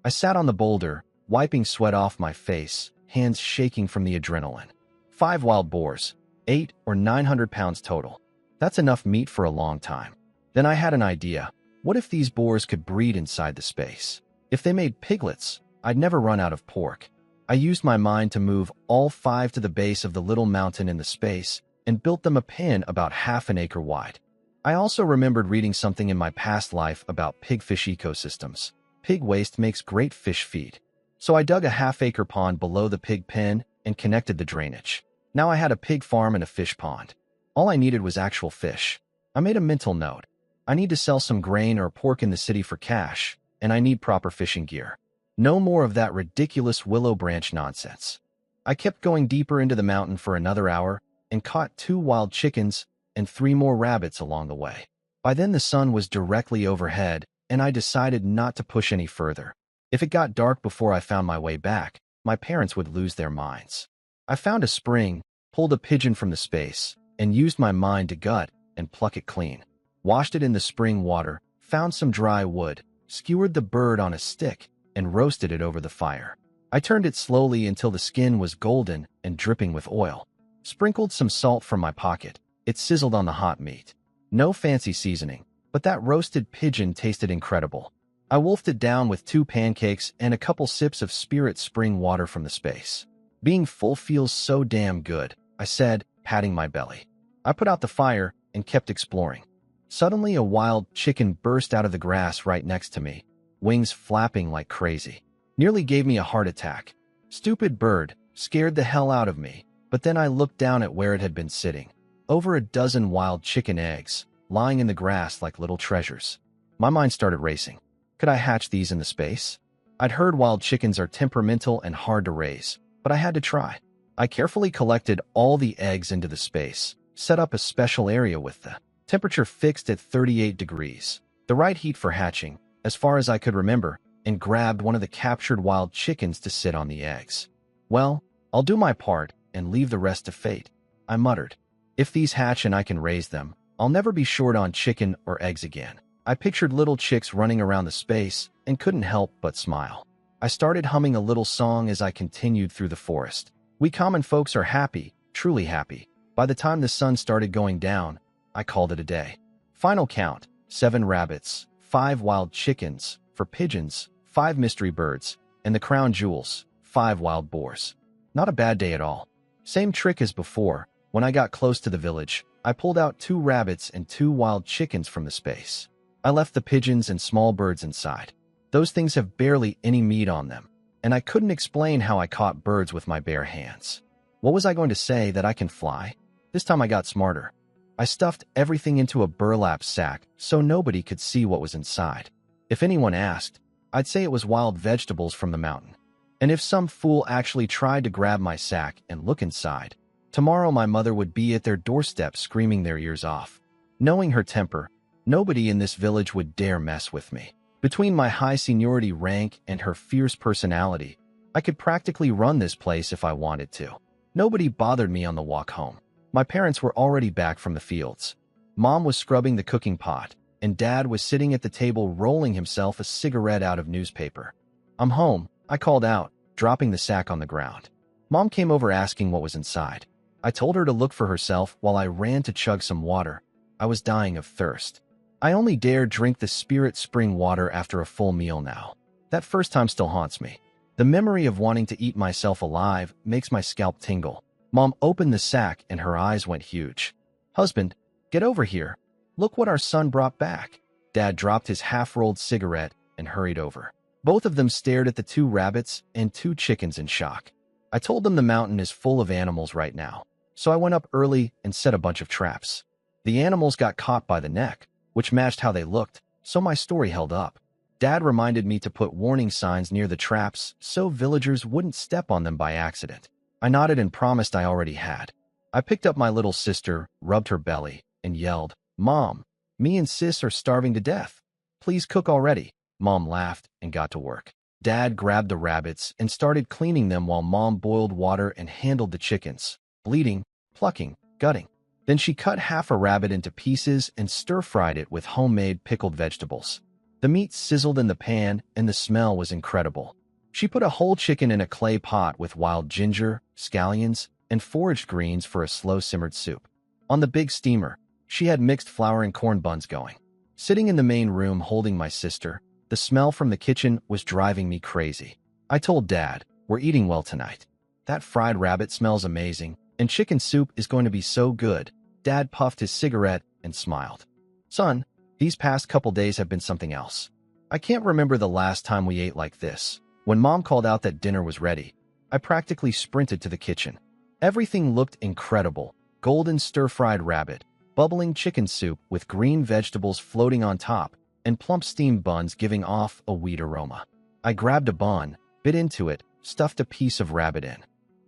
I sat on the boulder, wiping sweat off my face, hands shaking from the adrenaline. 5 wild boars, 8 or 900 pounds total. That's enough meat for a long time. Then I had an idea. What if these boars could breed inside the space? If they made piglets, I'd never run out of pork. I used my mind to move all 5 to the base of the little mountain in the space and built them a pen about half an acre wide. I also remembered reading something in my past life about pigfish ecosystems. Pig waste makes great fish feed. So I dug a half-acre pond below the pig pen and connected the drainage. Now I had a pig farm and a fish pond. All I needed was actual fish. I made a mental note. I need to sell some grain or pork in the city for cash, and I need proper fishing gear. No more of that ridiculous willow branch nonsense. I kept going deeper into the mountain for another hour and caught 2 wild chickens and 3 more rabbits along the way. By then the sun was directly overhead, and I decided not to push any further. If it got dark before I found my way back, my parents would lose their minds. I found a spring, pulled a pigeon from the space, and used my mind to gut and pluck it clean. Washed it in the spring water, found some dry wood, skewered the bird on a stick, and roasted it over the fire. I turned it slowly until the skin was golden and dripping with oil. Sprinkled some salt from my pocket. It sizzled on the hot meat. No fancy seasoning, but that roasted pigeon tasted incredible. I wolfed it down with 2 pancakes and a couple sips of spirit spring water from the space. Being full feels so damn good, I said, patting my belly. I put out the fire and kept exploring. Suddenly, a wild chicken burst out of the grass right next to me, wings flapping like crazy. Nearly gave me a heart attack. Stupid bird, scared the hell out of me, but then I looked down at where it had been sitting. Over a dozen wild chicken eggs, lying in the grass like little treasures. My mind started racing. Could I hatch these in the space? I'd heard wild chickens are temperamental and hard to raise, but I had to try. I carefully collected all the eggs into the space, set up a special area with the temperature fixed at 38 degrees, the right heat for hatching, as far as I could remember, and grabbed one of the captured wild chickens to sit on the eggs. Well, I'll do my part and leave the rest to fate, I muttered. If these hatch and I can raise them, I'll never be short on chicken or eggs again. I pictured little chicks running around the space and couldn't help but smile. I started humming a little song as I continued through the forest. We common folks are happy, truly happy. By the time the sun started going down, I called it a day. Final count: 7 rabbits, 5 wild chickens, 4 pigeons, 5 mystery birds, and the crown jewels, 5 wild boars. Not a bad day at all. Same trick as before. When I got close to the village, I pulled out 2 rabbits and 2 wild chickens from the space. I left the pigeons and small birds inside. Those things have barely any meat on them, and I couldn't explain how I caught birds with my bare hands. What was I going to say, that I can fly? This time I got smarter. I stuffed everything into a burlap sack so nobody could see what was inside. If anyone asked, I'd say it was wild vegetables from the mountain. And if some fool actually tried to grab my sack and look inside, tomorrow my mother would be at their doorstep screaming their ears off. Knowing her temper, nobody in this village would dare mess with me. Between my high seniority rank and her fierce personality, I could practically run this place if I wanted to. Nobody bothered me on the walk home. My parents were already back from the fields. Mom was scrubbing the cooking pot, and Dad was sitting at the table rolling himself a cigarette out of newspaper. "I'm home," I called out, dropping the sack on the ground. Mom came over asking what was inside. I told her to look for herself while I ran to chug some water. I was dying of thirst. I only dare drink the Spirit spring water after a full meal now. That first time still haunts me. The memory of wanting to eat myself alive makes my scalp tingle. Mom opened the sack and her eyes went huge. "Husband, get over here. Look what our son brought back." Dad dropped his half-rolled cigarette and hurried over. Both of them stared at the 2 rabbits and 2 chickens in shock. I told them the mountain is full of animals right now, so I went up early and set a bunch of traps. The animals got caught by the neck, which matched how they looked, so my story held up. Dad reminded me to put warning signs near the traps so villagers wouldn't step on them by accident. I nodded and promised I already had. I picked up my little sister, rubbed her belly, and yelled, "Mom, me and Sis are starving to death. Please cook already." Mom laughed and got to work. Dad grabbed the rabbits and started cleaning them while Mom boiled water and handled the chickens, bleeding, plucking, gutting. Then she cut half a rabbit into pieces and stir-fried it with homemade pickled vegetables. The meat sizzled in the pan and the smell was incredible. She put a whole chicken in a clay pot with wild ginger, scallions, and foraged greens for a slow-simmered soup. On the big steamer, she had mixed flour and corn buns going. Sitting in the main room holding my sister, the smell from the kitchen was driving me crazy. I told Dad, "We're eating well tonight. That fried rabbit smells amazing, and chicken soup is going to be so good." Dad puffed his cigarette and smiled. "Son, these past couple days have been something else. I can't remember the last time we ate like this." When Mom called out that dinner was ready, I practically sprinted to the kitchen. Everything looked incredible: golden stir-fried rabbit, bubbling chicken soup with green vegetables floating on top, and plump steamed buns giving off a wheat aroma. I grabbed a bun, bit into it, stuffed a piece of rabbit in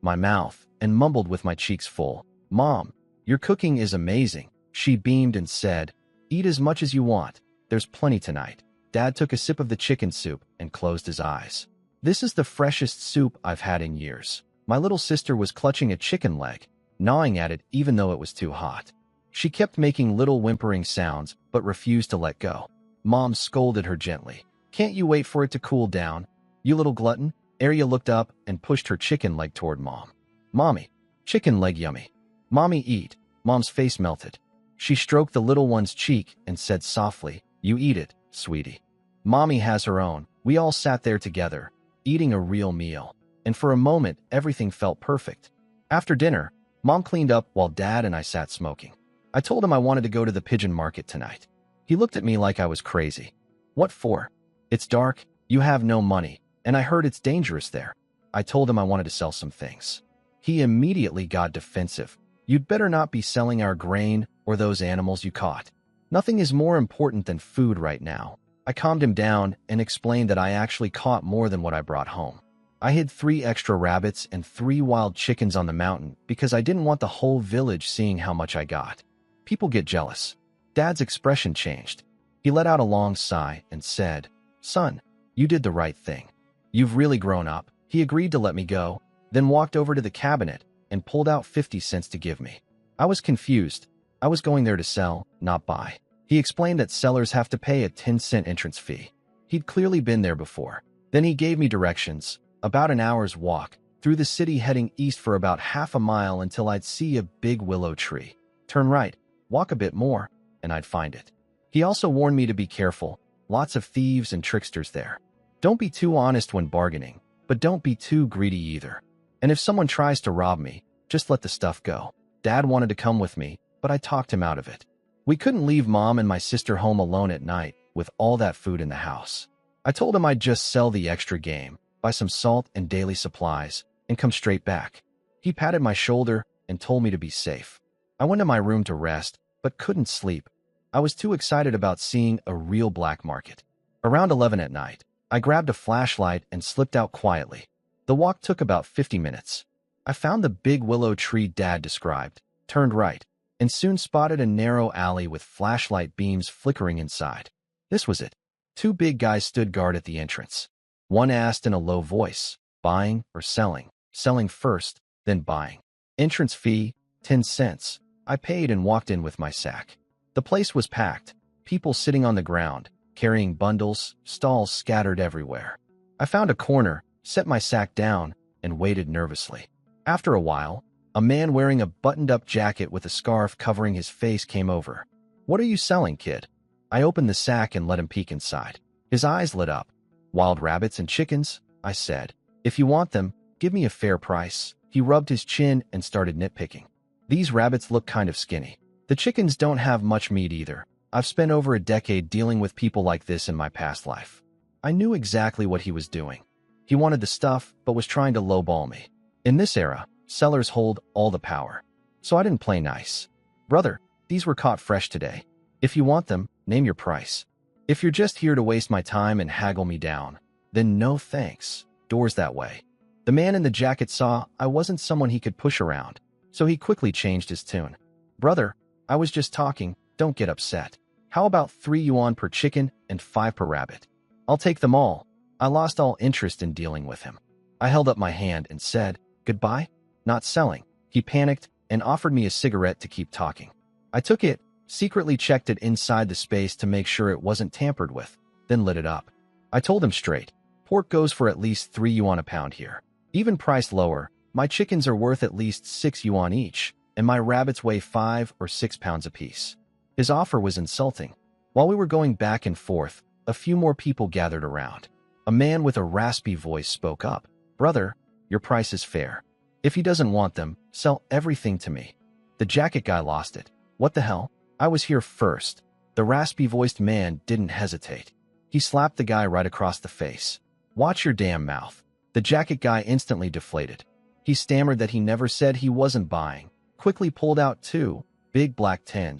my mouth, and mumbled with my cheeks full, "Mom, your cooking is amazing." She beamed and said, "Eat as much as you want. There's plenty tonight." Dad took a sip of the chicken soup and closed his eyes. "This is the freshest soup I've had in years." My little sister was clutching a chicken leg, gnawing at it even though it was too hot. She kept making little whimpering sounds, but refused to let go. Mom scolded her gently. "Can't you wait for it to cool down, you little glutton?" Arya looked up and pushed her chicken leg toward Mom. "Mommy, chicken leg yummy. Mommy, eat." Mom's face melted. She stroked the little one's cheek and said softly, "You eat it, sweetie. Mommy has her own." We all sat there together, eating a real meal, and for a moment everything felt perfect. After dinner, Mom cleaned up while Dad and I sat smoking. I told him I wanted to go to the pigeon market tonight. He looked at me like I was crazy. "What for?" "It's dark, you have no money, and I heard it's dangerous there." I told him I wanted to sell some things. He immediately got defensive. "You'd better not be selling our grain or those animals you caught. Nothing is more important than food right now." I calmed him down and explained that I actually caught more than what I brought home. I hid 3 extra rabbits and 3 wild chickens on the mountain because I didn't want the whole village seeing how much I got. People get jealous. Dad's expression changed. He let out a long sigh and said, "Son, you did the right thing. You've really grown up." He agreed to let me go, then walked over to the cabinet and pulled out 50 cents to give me. I was confused. I was going there to sell, not buy. He explained that sellers have to pay a 10-cent entrance fee. He'd clearly been there before. Then he gave me directions, about an hour's walk, through the city heading east for about half a mile until I'd see a big willow tree. Turn right, walk a bit more, and I'd find it. He also warned me to be careful, lots of thieves and tricksters there. Don't be too honest when bargaining, but don't be too greedy either. And if someone tries to rob me, just let the stuff go. Dad wanted to come with me, but I talked him out of it. We couldn't leave Mom and my sister home alone at night with all that food in the house. I told him I'd just sell the extra game, buy some salt and daily supplies, and come straight back. He patted my shoulder and told me to be safe. I went to my room to rest, but couldn't sleep. I was too excited about seeing a real black market. Around 11 at night, I grabbed a flashlight and slipped out quietly. The walk took about 50 minutes. I found the big willow tree Dad described, turned right, and soon spotted a narrow alley with flashlight beams flickering inside. This was it. Two big guys stood guard at the entrance. One asked in a low voice, buying or selling? Selling first, then buying. Entrance fee, 10 cents. I paid and walked in with my sack. The place was packed, people sitting on the ground, carrying bundles, stalls scattered everywhere. I found a corner, set my sack down, and waited nervously. After a while, a man wearing a buttoned-up jacket with a scarf covering his face came over. "What are you selling, kid?" I opened the sack and let him peek inside. His eyes lit up. "Wild rabbits and chickens," I said. "If you want them, give me a fair price." He rubbed his chin and started nitpicking. "These rabbits look kind of skinny. The chickens don't have much meat either. I've spent over a decade dealing with people like this in my past life." I knew exactly what he was doing. He wanted the stuff, but was trying to lowball me. In this era, sellers hold all the power. So I didn't play nice. "Brother, these were caught fresh today. If you want them, name your price. If you're just here to waste my time and haggle me down, then no thanks. Doors that way." The man in the jacket saw I wasn't someone he could push around, so he quickly changed his tune. "Brother, I was just talking, don't get upset. How about 3 yuan per chicken and 5 per rabbit? I'll take them all." I lost all interest in dealing with him. I held up my hand and said, "Goodbye? Not selling." He panicked and offered me a cigarette to keep talking. I took it, secretly checked it inside the space to make sure it wasn't tampered with, then lit it up. I told him straight, "Pork goes for at least 3 yuan a pound here. Even priced lower, my chickens are worth at least 6 yuan each, and my rabbits weigh 5 or 6 pounds apiece." His offer was insulting. While we were going back and forth, a few more people gathered around. A man with a raspy voice spoke up. "Brother, your price is fair. If he doesn't want them, sell everything to me." The jacket guy lost it. "What the hell? I was here first." The raspy-voiced man didn't hesitate. He slapped the guy right across the face. "Watch your damn mouth." The jacket guy instantly deflated. He stammered that he never said he wasn't buying, quickly pulled out 2 big black 10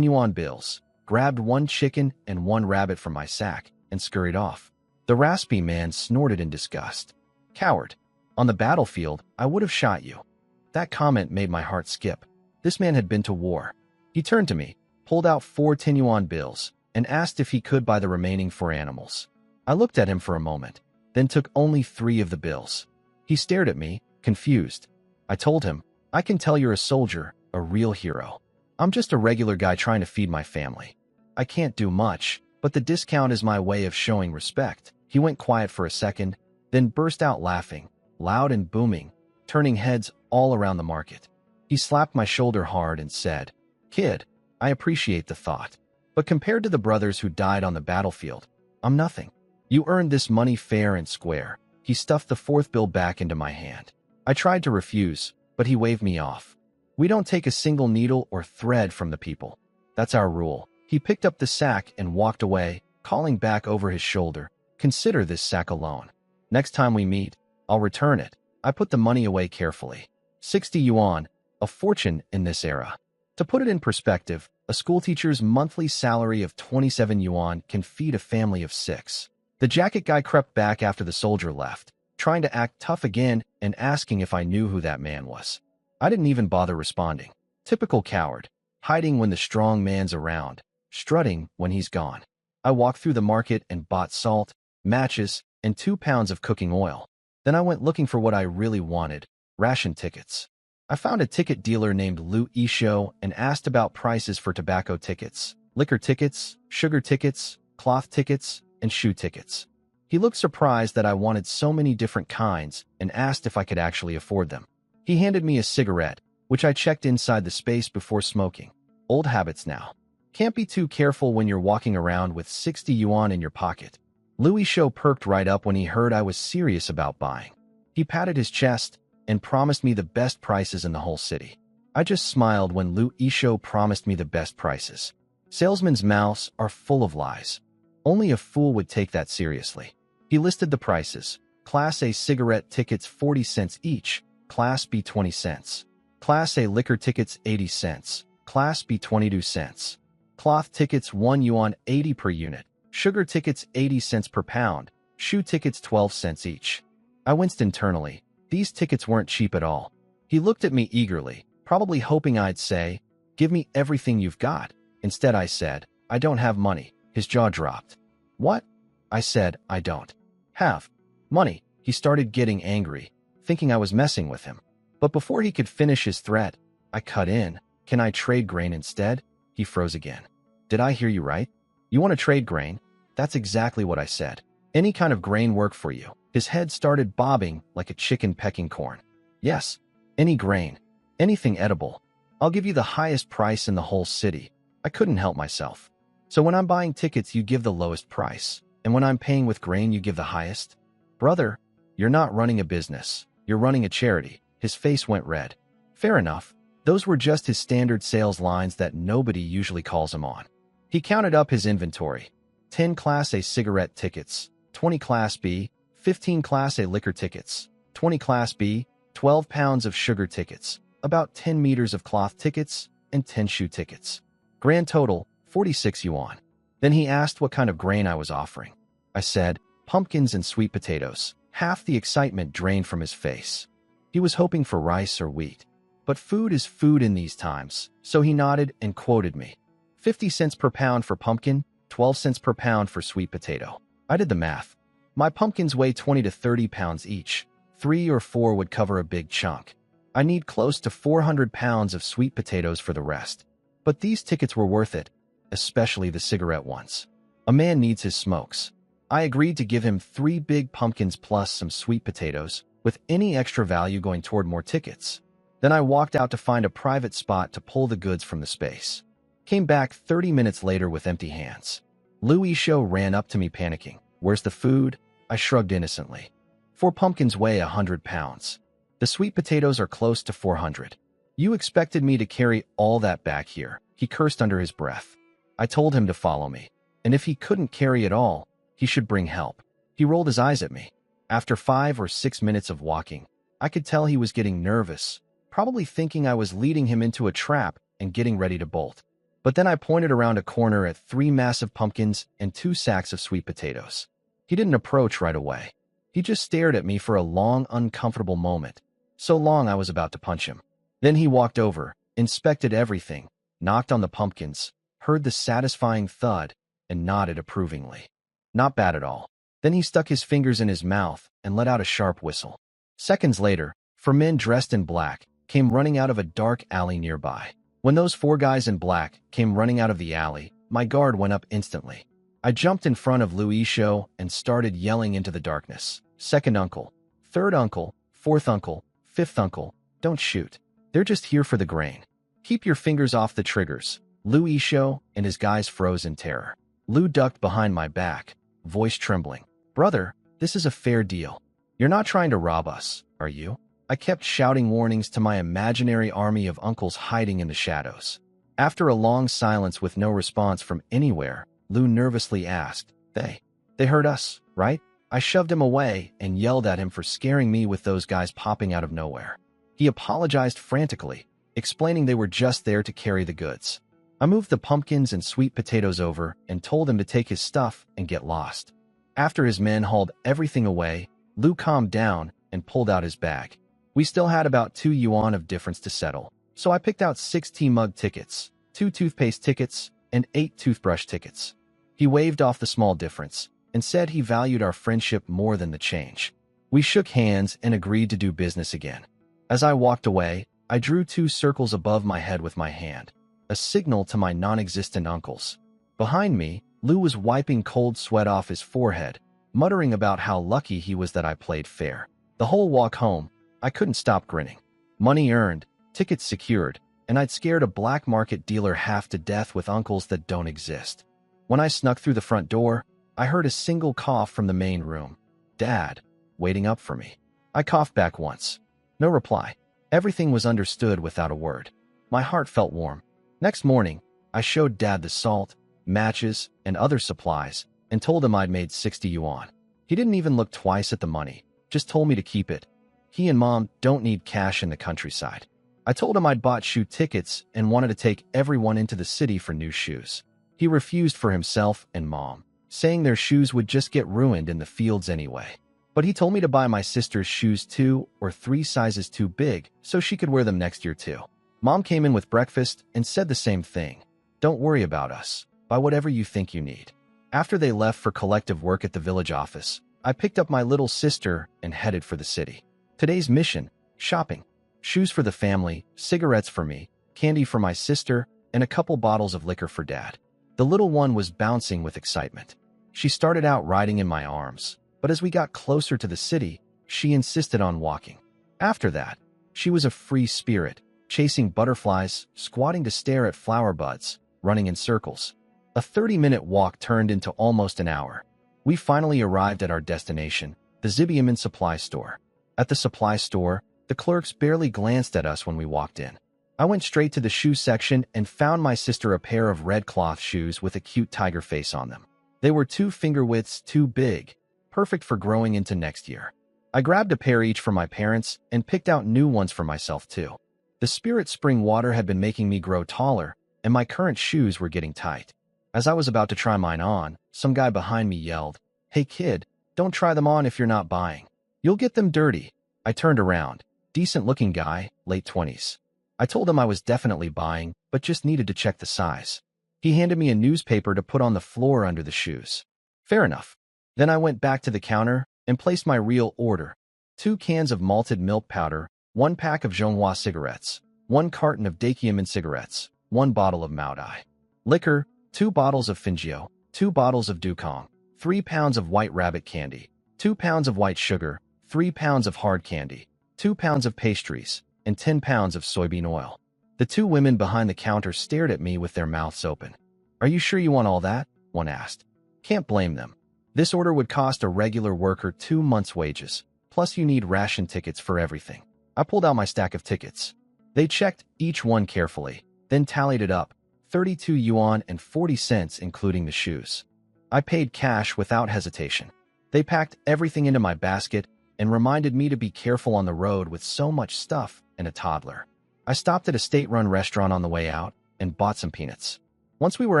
yuan bills, grabbed 1 chicken and 1 rabbit from my sack, and scurried off. The raspy man snorted in disgust. "Coward. On the battlefield, I would have shot you." That comment made my heart skip. This man had been to war. He turned to me, pulled out 4 10-yuan bills, and asked if he could buy the remaining 4 animals. I looked at him for a moment, then took only 3 of the bills. He stared at me, confused. I told him, "I can tell you're a soldier, a real hero. I'm just a regular guy trying to feed my family. I can't do much, but the discount is my way of showing respect." He went quiet for a second, then burst out laughing, loud and booming, turning heads all around the market. He slapped my shoulder hard and said, "Kid, I appreciate the thought, but compared to the brothers who died on the battlefield, I'm nothing. You earned this money fair and square." He stuffed the 4th bill back into my hand. I tried to refuse, but he waved me off. "We don't take a single needle or thread from the people. That's our rule." He picked up the sack and walked away, calling back over his shoulder, "Consider this sack alone. Next time we meet, I'll return it." I put the money away carefully. 60 yuan, a fortune in this era. To put it in perspective, a schoolteacher's monthly salary of 27 yuan can feed a family of 6. The jacket guy crept back after the soldier left, trying to act tough again and asking if I knew who that man was. I didn't even bother responding. Typical coward, hiding when the strong man's around, strutting when he's gone. I walked through the market and bought salt, matches, and 2 pounds of cooking oil. Then I went looking for what I really wanted, ration tickets. I found a ticket dealer named Lu Isho and asked about prices for tobacco tickets, liquor tickets, sugar tickets, cloth tickets, and shoe tickets. He looked surprised that I wanted so many different kinds and asked if I could actually afford them. He handed me a cigarette, which I checked inside the space before smoking. Old habits now. Can't be too careful when you're walking around with 60 yuan in your pocket. Lu Isho perked right up when he heard I was serious about buying. He patted his chest and promised me the best prices in the whole city. I just smiled when Lu Isho promised me the best prices. Salesmen's mouths are full of lies. Only a fool would take that seriously. He listed the prices. Class A cigarette tickets 40 cents each, Class B 20 cents. Class A liquor tickets 80 cents, Class B 22 cents. Cloth tickets 1 yuan 80 per unit. Sugar tickets 80 cents per pound. Shoe tickets 12 cents each. I winced internally. These tickets weren't cheap at all. He looked at me eagerly, probably hoping I'd say, "Give me everything you've got." Instead I said, "I don't have money." His jaw dropped. "What?" I said, "I don't have money." He started getting angry, thinking I was messing with him. But before he could finish his threat, I cut in. "Can I trade grain instead?" He froze again. "Did I hear you right? You want to trade grain?" "That's exactly what I said. Any kind of grain work for you." His head started bobbing like a chicken pecking corn. "Yes, any grain. Anything edible. I'll give you the highest price in the whole city." I couldn't help myself. "So when I'm buying tickets, you give the lowest price, and when I'm paying with grain, you give the highest?" "Brother, you're not running a business. You're running a charity." His face went red. Fair enough. Those were just his standard sales lines that nobody usually calls him on. He counted up his inventory. 10 Class A cigarette tickets, 20 Class B, 15 Class A liquor tickets, 20 Class B, 12 pounds of sugar tickets, about 10 meters of cloth tickets, and 10 shoe tickets. Grand total, 46 yuan. Then he asked what kind of grain I was offering. I said, pumpkins and sweet potatoes. Half the excitement drained from his face. He was hoping for rice or wheat. But food is food in these times, so he nodded and quoted me. 50 cents per pound for pumpkin, 12 cents per pound for sweet potato. I did the math. My pumpkins weigh 20 to 30 pounds each. 3 or 4 would cover a big chunk. I need close to 400 pounds of sweet potatoes for the rest. But these tickets were worth it, especially the cigarette ones. A man needs his smokes. I agreed to give him 3 big pumpkins plus some sweet potatoes, with any extra value going toward more tickets. Then I walked out to find a private spot to pull the goods from the space. Came back 30 minutes later with empty hands. Lu Isho ran up to me panicking. "Where's the food?" I shrugged innocently. 4 pumpkins weigh 100 pounds. The sweet potatoes are close to 400. "You expected me to carry all that back here," he cursed under his breath. I told him to follow me, and if he couldn't carry it all, he should bring help. He rolled his eyes at me. After 5 or 6 minutes of walking, I could tell he was getting nervous, probably thinking I was leading him into a trap and getting ready to bolt. But then I pointed around a corner at 3 massive pumpkins and 2 sacks of sweet potatoes. He didn't approach right away. He just stared at me for a long, uncomfortable moment, so long I was about to punch him. Then he walked over, inspected everything, knocked on the pumpkins, heard the satisfying thud, and nodded approvingly. Not bad at all. Then he stuck his fingers in his mouth and let out a sharp whistle. Seconds later, 4 men dressed in black came running out of a dark alley nearby. When those 4 guys in black came running out of the alley, my guard went up instantly. I jumped in front of Lu Isho and started yelling into the darkness. "Second uncle, third uncle, fourth uncle, fifth uncle, don't shoot. They're just here for the grain. Keep your fingers off the triggers." Lu Isho and his guys froze in terror. Lu ducked behind my back, voice trembling. "Brother, this is a fair deal. You're not trying to rob us, are you?" I kept shouting warnings to my imaginary army of uncles hiding in the shadows. After a long silence with no response from anywhere, Lu nervously asked, They heard us, right?" I shoved him away and yelled at him for scaring me with those guys popping out of nowhere. He apologized frantically, explaining they were just there to carry the goods. I moved the pumpkins and sweet potatoes over and told him to take his stuff and get lost. After his men hauled everything away, Lu calmed down and pulled out his bag. We still had about 2 yuan of difference to settle, so I picked out 6 tea mug tickets, 2 toothpaste tickets, and 8 toothbrush tickets. He waved off the small difference and said he valued our friendship more than the change. We shook hands and agreed to do business again. As I walked away, I drew 2 circles above my head with my hand, a signal to my non-existent uncles. Behind me, Lou was wiping cold sweat off his forehead, muttering about how lucky he was that I played fair. The whole walk home, I couldn't stop grinning. Money earned, tickets secured, and I'd scared a black market dealer half to death with uncles that don't exist. When I snuck through the front door, I heard a single cough from the main room. Dad, waiting up for me. I coughed back once. No reply. Everything was understood without a word. My heart felt warm. Next morning, I showed Dad the salt, matches, and other supplies, and told him I'd made 60 yuan. He didn't even look twice at the money, just told me to keep it. He and Mom don't need cash in the countryside. I told him I'd bought shoe tickets and wanted to take everyone into the city for new shoes. He refused for himself and Mom, saying their shoes would just get ruined in the fields anyway. But he told me to buy my sister's shoes 2 or 3 sizes too big so she could wear them next year too. Mom came in with breakfast and said the same thing. Don't worry about us. Buy whatever you think you need. After they left for collective work at the village office, I picked up my little sister and headed for the city. Today's mission: shopping. Shoes for the family, cigarettes for me, candy for my sister, and a couple bottles of liquor for Dad. The little one was bouncing with excitement. She started out riding in my arms, but as we got closer to the city, she insisted on walking. After that, she was a free spirit, chasing butterflies, squatting to stare at flower buds, running in circles. A 30-minute walk turned into almost an hour. We finally arrived at our destination, the Zibiaman supply store. At the supply store, the clerks barely glanced at us when we walked in. I went straight to the shoe section and found my sister a pair of red cloth shoes with a cute tiger face on them. They were 2 finger widths too big, perfect for growing into next year. I grabbed a pair each for my parents and picked out new ones for myself too. The Spirit Spring water had been making me grow taller, and my current shoes were getting tight. As I was about to try mine on, some guy behind me yelled, "Hey kid, don't try them on if you're not buying. You'll get them dirty." I turned around. Decent-looking guy, late 20s. I told him I was definitely buying, but just needed to check the size. He handed me a newspaper to put on the floor under the shoes. Fair enough. Then I went back to the counter and placed my real order: 2 cans of malted milk powder, 1 pack of Zhonghua cigarettes, 1 carton of Dakiaman cigarettes, 1 bottle of Maodai. Liquor, 2 bottles of Fingio, 2 bottles of Dukong, 3 pounds of white rabbit candy, 2 pounds of white sugar, 3 pounds of hard candy, 2 pounds of pastries, and 10 pounds of soybean oil. The 2 women behind the counter stared at me with their mouths open. "Are you sure you want all that?" one asked. Can't blame them. This order would cost a regular worker 2 months' wages, plus you need ration tickets for everything. I pulled out my stack of tickets. They checked each one carefully, then tallied it up: 32 yuan and 40 cents including the shoes. I paid cash without hesitation. They packed everything into my basket and reminded me to be careful on the road with so much stuff and a toddler. I stopped at a state-run restaurant on the way out and bought some peanuts. Once we were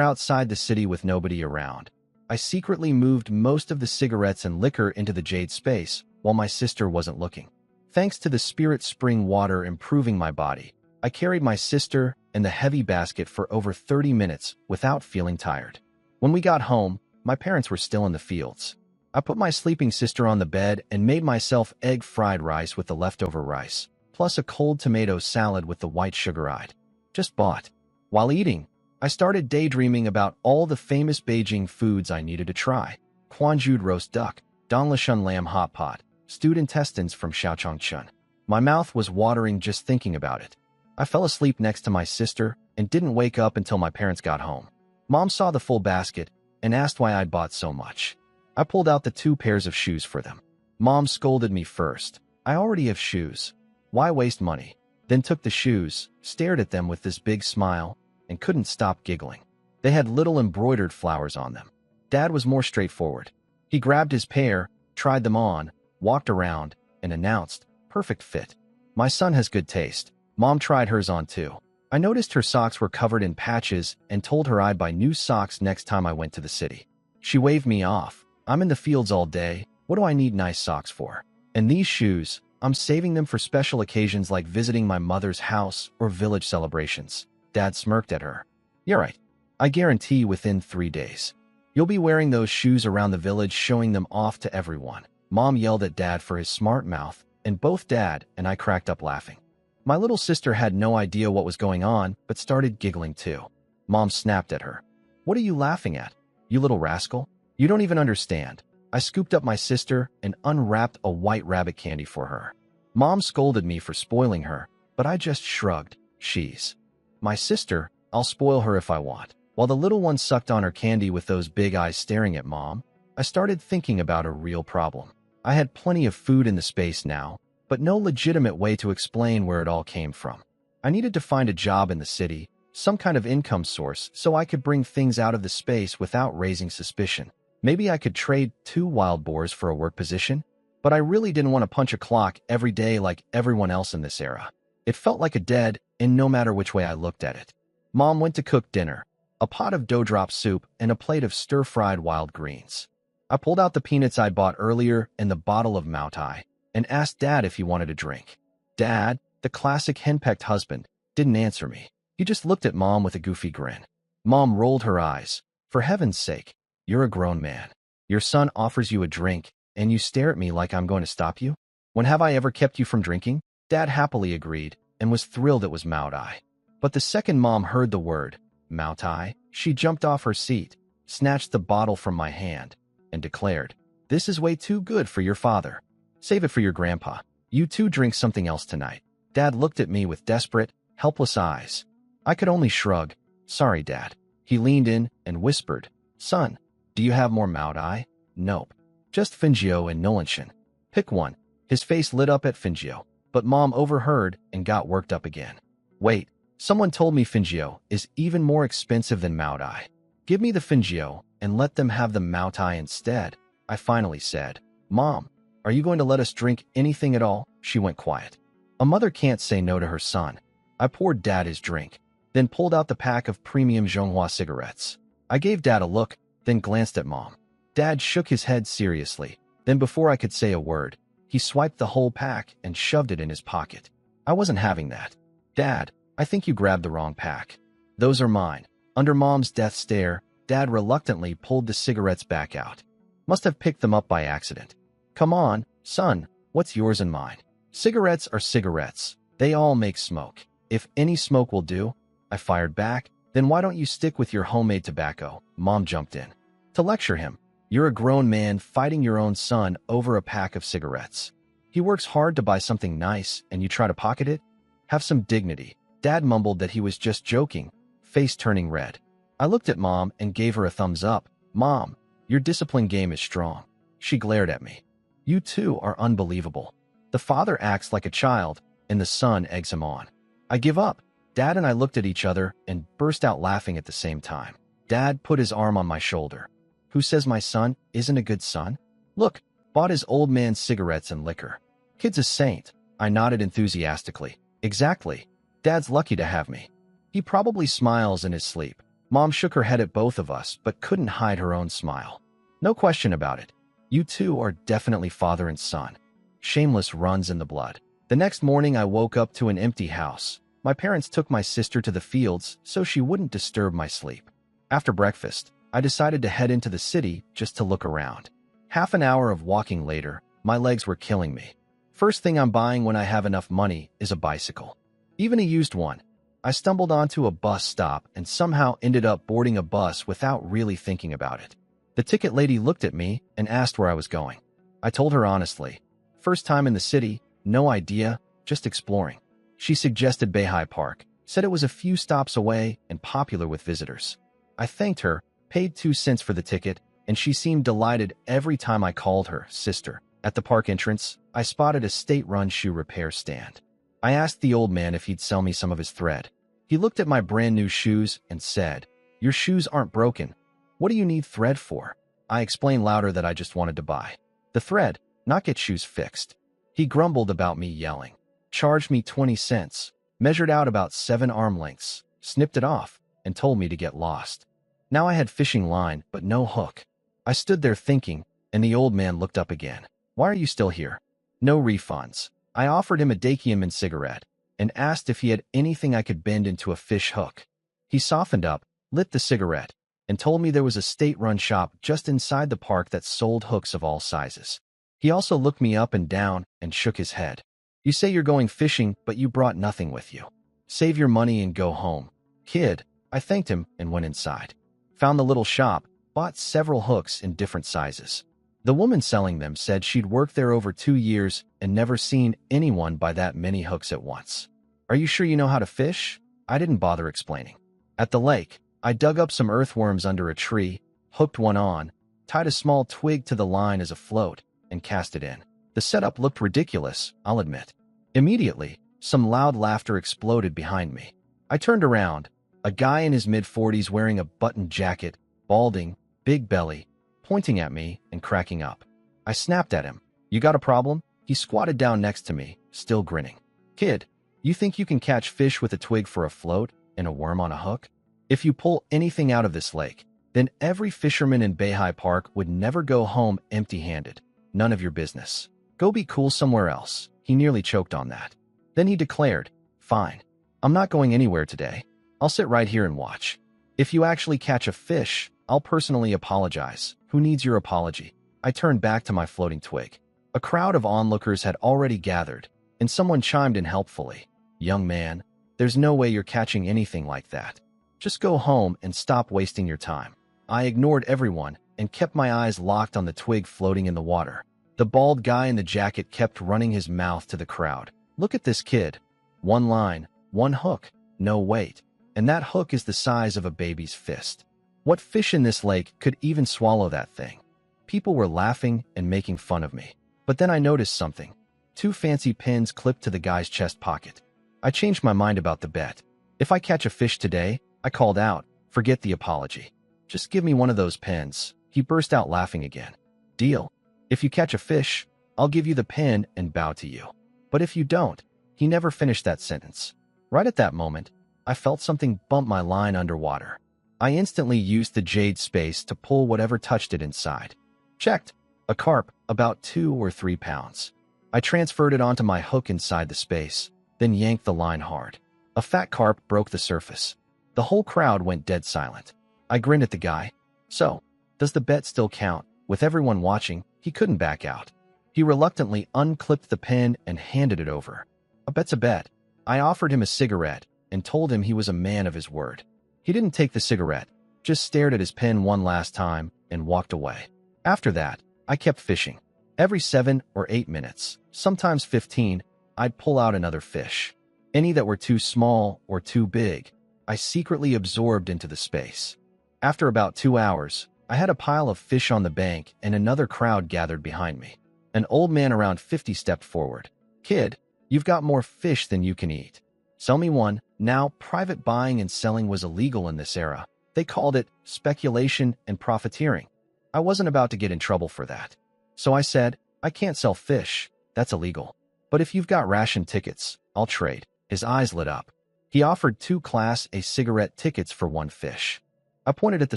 outside the city with nobody around, I secretly moved most of the cigarettes and liquor into the jade space while my sister wasn't looking. Thanks to the Spirit Spring water improving my body, I carried my sister and the heavy basket for over 30 minutes without feeling tired. When we got home, my parents were still in the fields. I put my sleeping sister on the bed and made myself egg fried rice with the leftover rice, plus a cold tomato salad with the white sugar I'd just bought. While eating, I started daydreaming about all the famous Beijing foods I needed to try: Quanjued roast duck, Donglishun lamb hot pot, stewed intestines from Shaochongchun. My mouth was watering just thinking about it. I fell asleep next to my sister and didn't wake up until my parents got home. Mom saw the full basket and asked why I'd bought so much. I pulled out the 2 pairs of shoes for them. Mom scolded me first. I already have shoes. Why waste money? Then took the shoes, stared at them with this big smile, and couldn't stop giggling. They had little embroidered flowers on them. Dad was more straightforward. He grabbed his pair, tried them on, walked around, and announced, "Perfect fit." My son has good taste. Mom tried hers on too. I noticed her socks were covered in patches and told her I'd buy new socks next time I went to the city. She waved me off. I'm in the fields all day. What do I need nice socks for? And these shoes, I'm saving them for special occasions like visiting my mother's house or village celebrations. Dad smirked at her. You're right. I guarantee within 3 days, you'll be wearing those shoes around the village, showing them off to everyone. Mom yelled at Dad for his smart mouth, and both Dad and I cracked up laughing. My little sister had no idea what was going on, but started giggling too. Mom snapped at her. What are you laughing at, you little rascal? You don't even understand. I scooped up my sister and unwrapped a white rabbit candy for her. Mom scolded me for spoiling her, but I just shrugged. She's my sister, I'll spoil her if I want. While the little one sucked on her candy with those big eyes staring at Mom, I started thinking about a real problem. I had plenty of food in the space now, but no legitimate way to explain where it all came from. I needed to find a job in the city, some kind of income source, so I could bring things out of the space without raising suspicion. Maybe I could trade 2 wild boars for a work position, but I really didn't want to punch a clock every day like everyone else in this era. It felt like a dead end no matter which way I looked at it. Mom went to cook dinner, a pot of dough drop soup and a plate of stir-fried wild greens. I pulled out the peanuts I'd bought earlier and the bottle of Mao Tai, and asked Dad if he wanted a drink. Dad, the classic henpecked husband, didn't answer me. He just looked at Mom with a goofy grin. Mom rolled her eyes. For heaven's sake, you're a grown man. Your son offers you a drink, and you stare at me like I'm going to stop you? When have I ever kept you from drinking? Dad happily agreed, and was thrilled it was Mao Tai. But the second Mom heard the word, Mao Tai, she jumped off her seat, snatched the bottle from my hand, and declared, "This is way too good for your father. Save it for your grandpa. You two drink something else tonight." Dad looked at me with desperate, helpless eyes. I could only shrug. Sorry, Dad. He leaned in and whispered, "Son, do you have more Mao Tai?" "Nope. Just Fingio and Nolanshin. Pick one." His face lit up at Fingio, but Mom overheard and got worked up again. "Wait, someone told me Fingio is even more expensive than Mao Tai. Give me the Fingio and let them have the Mao Tai instead," I finally said. "Mom, are you going to let us drink anything at all?" She went quiet. A mother can't say no to her son. I poured Dad his drink, then pulled out the pack of premium Zhonghua cigarettes. I gave Dad a look, then glanced at Mom. Dad shook his head seriously. Then before I could say a word, he swiped the whole pack and shoved it in his pocket. I wasn't having that. "Dad, I think you grabbed the wrong pack. Those are mine." Under Mom's death stare, Dad reluctantly pulled the cigarettes back out. Must have picked them up by accident. "Come on, son, what's yours and mine? Cigarettes are cigarettes. They all make smoke. If any smoke will do," I fired back. "Then why don't you stick with your homemade tobacco?" Mom jumped in. To lecture him. "You're a grown man fighting your own son over a pack of cigarettes. He works hard to buy something nice and you try to pocket it? Have some dignity." Dad mumbled that he was just joking, face turning red. I looked at Mom and gave her a thumbs up. "Mom, your discipline game is strong." She glared at me. "You two are unbelievable. The father acts like a child, and the son eggs him on." I give up. Dad and I looked at each other and burst out laughing at the same time. Dad put his arm on my shoulder. "Who says my son isn't a good son? Look, bought his old man cigarettes and liquor. Kid's a saint." I nodded enthusiastically. "Exactly. Dad's lucky to have me. He probably smiles in his sleep." Mom shook her head at both of us, but couldn't hide her own smile. "No question about it. You two are definitely father and son. Shameless runs in the blood." The next morning I woke up to an empty house. My parents took my sister to the fields so she wouldn't disturb my sleep. After breakfast, I decided to head into the city just to look around. Half an hour of walking later, my legs were killing me. First thing I'm buying when I have enough money is a bicycle. Even a used one. I stumbled onto a bus stop and somehow ended up boarding a bus without really thinking about it. The ticket lady looked at me and asked where I was going. I told her honestly. First time in the city, no idea, just exploring. She suggested Beihai Park, said it was a few stops away and popular with visitors. I thanked her, paid 2 cents for the ticket, and she seemed delighted every time I called her sister. At the park entrance, I spotted a state-run shoe repair stand. I asked the old man if he'd sell me some of his thread. He looked at my brand new shoes and said, "Your shoes aren't broken. What do you need thread for?" I explained louder that I just wanted to buy the thread, not get shoes fixed. He grumbled about me yelling, charged me 20 cents, measured out about 7 arm lengths, snipped it off, and told me to get lost. Now I had fishing line, but no hook. I stood there thinking, and the old man looked up again. "Why are you still here?" "No refunds." I offered him a Dakiaman cigarette and asked if he had anything I could bend into a fish hook. He softened up, lit the cigarette, and told me there was a state-run shop just inside the park that sold hooks of all sizes. He also looked me up and down and shook his head. You say you're going fishing, but you brought nothing with you. Save your money and go home. Kid, I thanked him and went inside. Found the little shop, bought several hooks in different sizes. The woman selling them said she'd worked there over 2 years and never seen anyone buy that many hooks at once. Are you sure you know how to fish? I didn't bother explaining. At the lake, I dug up some earthworms under a tree, hooked one on, tied a small twig to the line as a float, and cast it in. The setup looked ridiculous, I'll admit. Immediately, some loud laughter exploded behind me. I turned around. A guy in his mid-40s wearing a buttoned jacket, balding, big belly, pointing at me and cracking up. I snapped at him. You got a problem? He squatted down next to me, still grinning. Kid, you think you can catch fish with a twig for a float and a worm on a hook? If you pull anything out of this lake, then every fisherman in Beihai Park would never go home empty-handed. None of your business. Go be cool somewhere else. He nearly choked on that. Then he declared, fine. I'm not going anywhere today. I'll sit right here and watch. If you actually catch a fish, I'll personally apologize. Who needs your apology? I turned back to my floating twig. A crowd of onlookers had already gathered, and someone chimed in helpfully. Young man, there's no way you're catching anything like that. Just go home and stop wasting your time. I ignored everyone and kept my eyes locked on the twig floating in the water. The bald guy in the jacket kept running his mouth to the crowd. Look at this kid. One line, one hook, no weight. And that hook is the size of a baby's fist. What fish in this lake could even swallow that thing? People were laughing and making fun of me. But then I noticed something. 2 fancy pins clipped to the guy's chest pocket. I changed my mind about the bet. If I catch a fish today, I called out, forget the apology. Just give me one of those pins. He burst out laughing again. Deal. If you catch a fish, I'll give you the pin and bow to you. But if you don't, he never finished that sentence. Right at that moment, I felt something bump my line underwater. I instantly used the jade space to pull whatever touched it inside. Checked. A carp, about 2 or 3 pounds. I transferred it onto my hook inside the space, then yanked the line hard. A fat carp broke the surface. The whole crowd went dead silent. I grinned at the guy. So, does the bet still count? With everyone watching, he couldn't back out. He reluctantly unclipped the pin and handed it over. A bet's a bet. I offered him a cigarette and told him he was a man of his word. He didn't take the cigarette, just stared at his pen one last time and walked away. After that, I kept fishing. Every 7 or 8 minutes, sometimes 15, I'd pull out another fish. Any that were too small or too big, I secretly absorbed into the space. After about 2 hours, I had a pile of fish on the bank and another crowd gathered behind me. An old man around 50 stepped forward. Kid, you've got more fish than you can eat. Sell me one. Now, private buying and selling was illegal in this era. They called it speculation and profiteering. I wasn't about to get in trouble for that. So I said, I can't sell fish. That's illegal. But if you've got ration tickets, I'll trade. His eyes lit up. He offered 2 Class A cigarette tickets for 1 fish. I pointed at the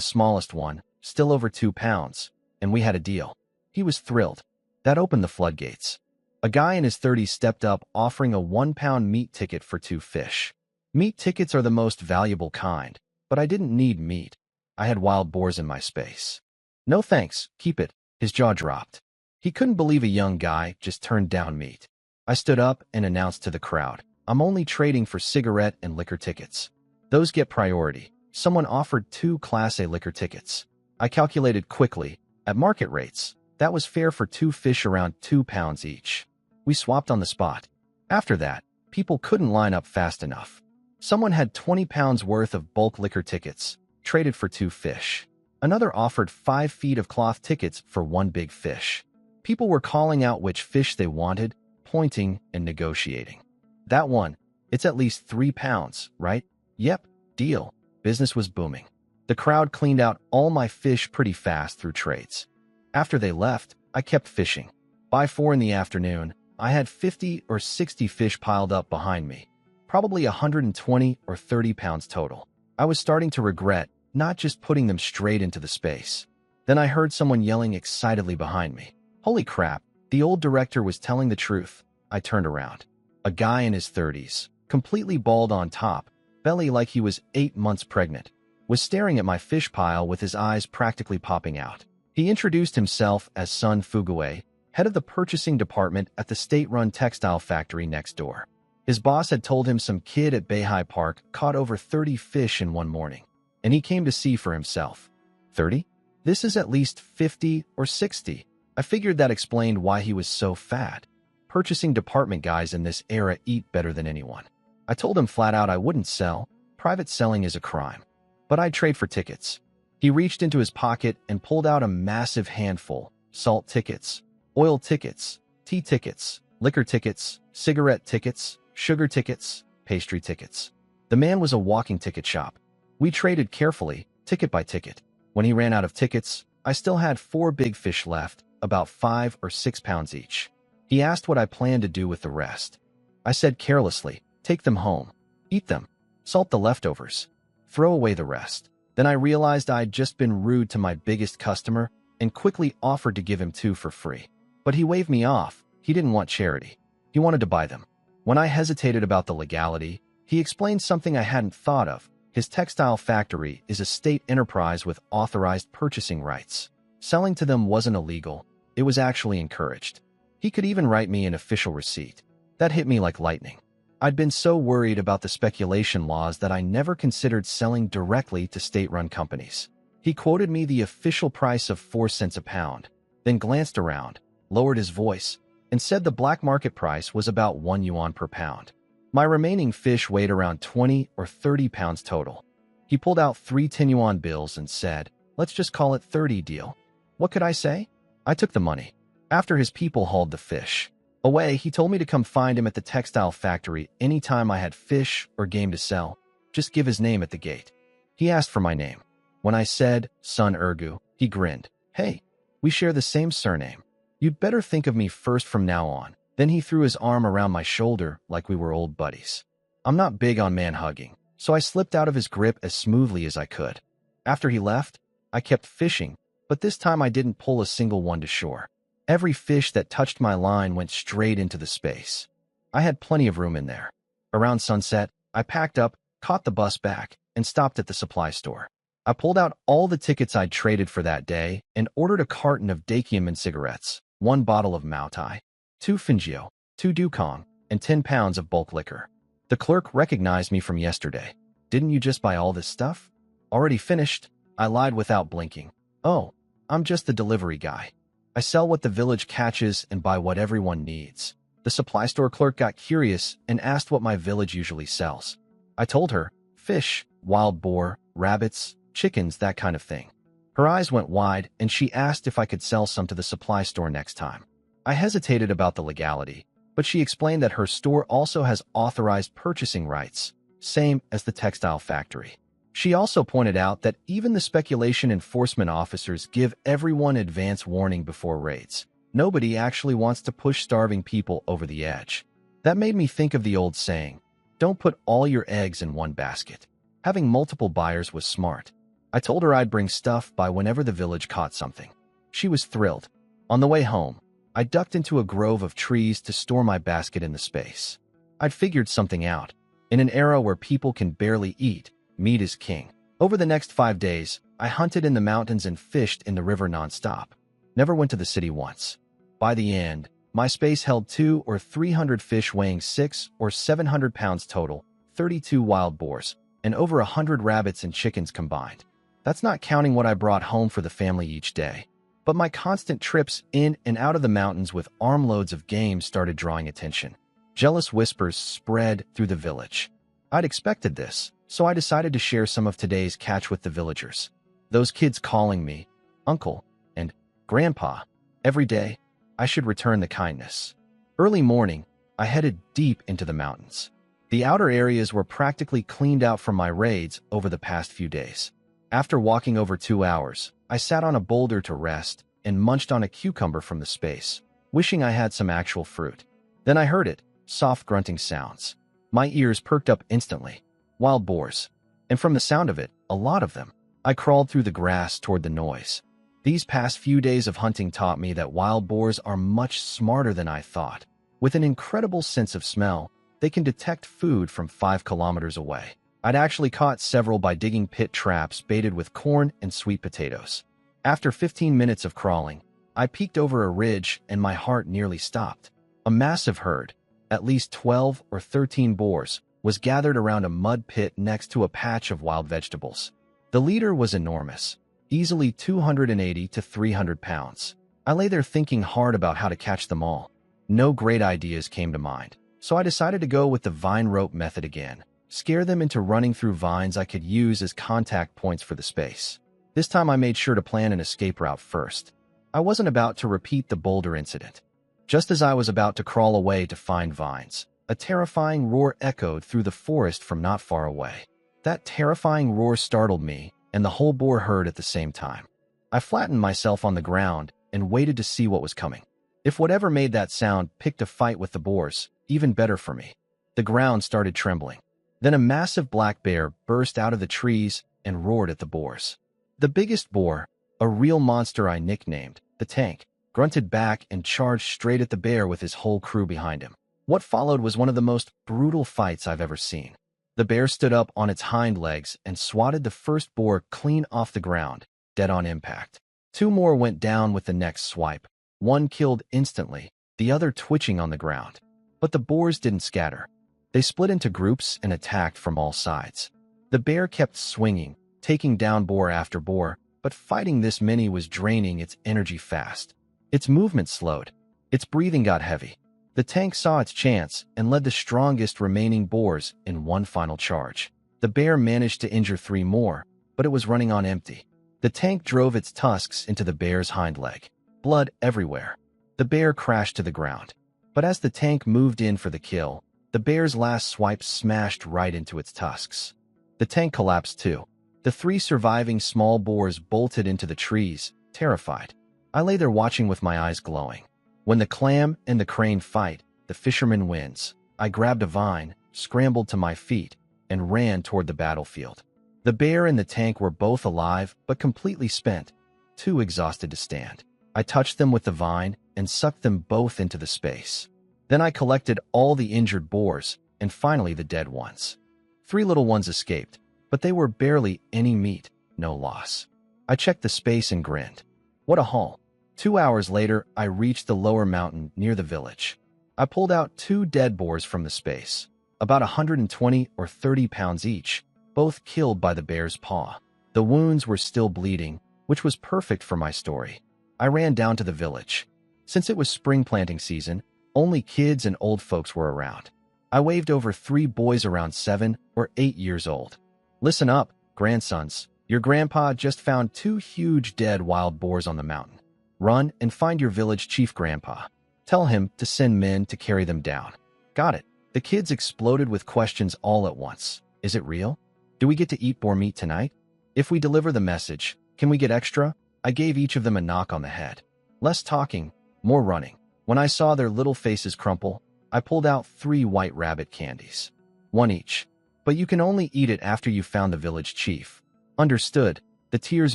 smallest one, still over 2 pounds, and we had a deal. He was thrilled. That opened the floodgates. A guy in his 30s stepped up offering a 1-pound meat ticket for 2 fish. Meat tickets are the most valuable kind, but I didn't need meat. I had wild boars in my space. No thanks, keep it. His jaw dropped. He couldn't believe a young guy just turned down meat. I stood up and announced to the crowd, I'm only trading for cigarette and liquor tickets. Those get priority. Someone offered 2 Class A liquor tickets. I calculated quickly. At market rates, that was fair for 2 fish around 2 pounds each. We swapped on the spot. After that, people couldn't line up fast enough. Someone had 20 pounds worth of bulk liquor tickets, traded for 2 fish. Another offered 5 feet of cloth tickets for 1 big fish. People were calling out which fish they wanted, pointing and negotiating. That one, it's at least 3 pounds, right? Yep, deal. Business was booming. The crowd cleaned out all my fish pretty fast through trades. After they left, I kept fishing. By 4 in the afternoon, I had 50 or 60 fish piled up behind me, probably 120 or 30 pounds total. I was starting to regret not just putting them straight into the space. Then I heard someone yelling excitedly behind me. Holy crap, the old director was telling the truth. I turned around. A guy in his 30s, completely bald on top, belly like he was 8 months pregnant, was staring at my fish pile with his eyes practically popping out. He introduced himself as Sun Fuguei, head of the purchasing department at the state-run textile factory next door. His boss had told him some kid at Beihai Park caught over 30 fish in one morning, and he came to see for himself. 30? This is at least 50 or 60. I figured that explained why he was so fat. Purchasing department guys in this era eat better than anyone. I told him flat out I wouldn't sell. Private selling is a crime. But I'd trade for tickets. He reached into his pocket and pulled out a massive handful. Salt tickets, oil tickets, tea tickets, liquor tickets, cigarette tickets, sugar tickets, pastry tickets. The man was a walking ticket shop. We traded carefully, ticket by ticket. When he ran out of tickets, I still had 4 big fish left, about 5 or 6 pounds each. He asked what I planned to do with the rest. I said carelessly, take them home, eat them, salt the leftovers, throw away the rest. Then I realized I'd just been rude to my biggest customer and quickly offered to give him 2 for free. But he waved me off. He didn't want charity. He wanted to buy them. When I hesitated about the legality, he explained something I hadn't thought of. His textile factory is a state enterprise with authorized purchasing rights. Selling to them wasn't illegal. It was actually encouraged. He could even write me an official receipt. That hit me like lightning. I'd been so worried about the speculation laws that I never considered selling directly to state-run companies. He quoted me the official price of 4 cents a pound, then glanced around, lowered his voice, and said the black market price was about 1 yuan per pound. My remaining fish weighed around 20 or 30 pounds total. He pulled out 3 10-yuan bills and said, let's just call it 30 deal. What could I say? I took the money. After his people hauled the fish away, he told me to come find him at the textile factory anytime I had fish or game to sell. Just give his name at the gate. He asked for my name. When I said, Sun Ergu, he grinned. Hey, we share the same surname. You'd better think of me first from now on. Then he threw his arm around my shoulder like we were old buddies. I'm not big on man-hugging, so I slipped out of his grip as smoothly as I could. After he left, I kept fishing, but this time I didn't pull a single one to shore. Every fish that touched my line went straight into the space. I had plenty of room in there. Around sunset, I packed up, caught the bus back, and stopped at the supply store. I pulled out all the tickets I'd traded for that day and ordered a carton of Dakium and cigarettes, 1 bottle of Maotai, 2 Fingio, 2 Dukong, and 10 pounds of bulk liquor. The clerk recognized me from yesterday. Didn't you just buy all this stuff? Already finished, I lied without blinking. Oh, I'm just the delivery guy. I sell what the village catches and buy what everyone needs. The supply store clerk got curious and asked what my village usually sells. I told her, fish, wild boar, rabbits, chickens, that kind of thing. Her eyes went wide and she asked if I could sell some to the supply store next time. I hesitated about the legality, but she explained that her store also has authorized purchasing rights, same as the textile factory. She also pointed out that even the speculation enforcement officers give everyone advance warning before raids. Nobody actually wants to push starving people over the edge. That made me think of the old saying, don't put all your eggs in one basket. Having multiple buyers was smart. I told her I'd bring stuff by whenever the village caught something. She was thrilled. On the way home, I ducked into a grove of trees to store my basket in the space. I'd figured something out. In an era where people can barely eat, meat is king. Over the next 5 days, I hunted in the mountains and fished in the river nonstop. Never went to the city once. By the end, my space held 200 or 300 fish weighing 600 or 700 pounds total, 32 wild boars, and over 100 rabbits and chickens combined. That's not counting what I brought home for the family each day. But my constant trips in and out of the mountains with armloads of game started drawing attention. Jealous whispers spread through the village. I'd expected this, so I decided to share some of today's catch with the villagers. Those kids calling me Uncle and Grandpa every day. I should return the kindness. Early morning, I headed deep into the mountains. The outer areas were practically cleaned out from my raids over the past few days. After walking over 2 hours, I sat on a boulder to rest and munched on a cucumber from the space, wishing I had some actual fruit. Then I heard it, soft grunting sounds. My ears perked up instantly. Wild boars. And from the sound of it, a lot of them. I crawled through the grass toward the noise. These past few days of hunting taught me that wild boars are much smarter than I thought. With an incredible sense of smell, they can detect food from 5 kilometers away. I'd actually caught several by digging pit traps baited with corn and sweet potatoes. After 15 minutes of crawling, I peeked over a ridge and my heart nearly stopped. A massive herd, at least 12 or 13 boars, was gathered around a mud pit next to a patch of wild vegetables. The leader was enormous, easily 280 to 300 pounds. I lay there thinking hard about how to catch them all. No great ideas came to mind, so I decided to go with the vine rope method again. Scare them into running through vines I could use as contact points for the space. This time I made sure to plan an escape route first. I wasn't about to repeat the boulder incident. Just as I was about to crawl away to find vines, a terrifying roar echoed through the forest from not far away. That terrifying roar startled me and the whole boar herd at the same time. I flattened myself on the ground and waited to see what was coming. If whatever made that sound picked a fight with the boars, even better for me. The ground started trembling. Then a massive black bear burst out of the trees and roared at the boars. The biggest boar, a real monster I nicknamed the Tank, grunted back and charged straight at the bear with his whole crew behind him. What followed was one of the most brutal fights I've ever seen. The bear stood up on its hind legs and swatted the first boar clean off the ground, dead on impact. Two more went down with the next swipe, one killed instantly, the other twitching on the ground. But the boars didn't scatter. They split into groups and attacked from all sides. The bear kept swinging, taking down boar after boar, but fighting this many was draining its energy fast. Its movement slowed. Its breathing got heavy. The Tank saw its chance and led the strongest remaining boars in one final charge. The bear managed to injure 3 more, but it was running on empty. The Tank drove its tusks into the bear's hind leg. Blood everywhere. The bear crashed to the ground. But as the Tank moved in for the kill, the bear's last swipe smashed right into its tusks. The Tank collapsed too. The 3 surviving small boars bolted into the trees, terrified. I lay there watching with my eyes glowing. When the clam and the crane fight, the fisherman wins. I grabbed a vine, scrambled to my feet, and ran toward the battlefield. The bear and the Tank were both alive, but completely spent, too exhausted to stand. I touched them with the vine and sucked them both into the space. Then I collected all the injured boars and finally the dead ones. 3 little ones escaped, but they were barely any meat, no loss. I checked the space and grinned. What a haul. 2 hours later, I reached the lower mountain near the village. I pulled out 2 dead boars from the space, about 120 or 30 pounds each, both killed by the bear's paw. The wounds were still bleeding, which was perfect for my story. I ran down to the village. Since it was spring planting season, only kids and old folks were around. I waved over 3 boys around 7 or 8 years old. Listen up, grandsons. Your grandpa just found 2 huge dead wild boars on the mountain. Run and find your village chief grandpa. Tell him to send men to carry them down. Got it. The kids exploded with questions all at once. Is it real? Do we get to eat boar meat tonight? If we deliver the message, can we get extra? I gave each of them a knock on the head. Less talking, more running. When I saw their little faces crumple, I pulled out 3 white rabbit candies. 1 each. But you can only eat it after you found the village chief. Understood. The tears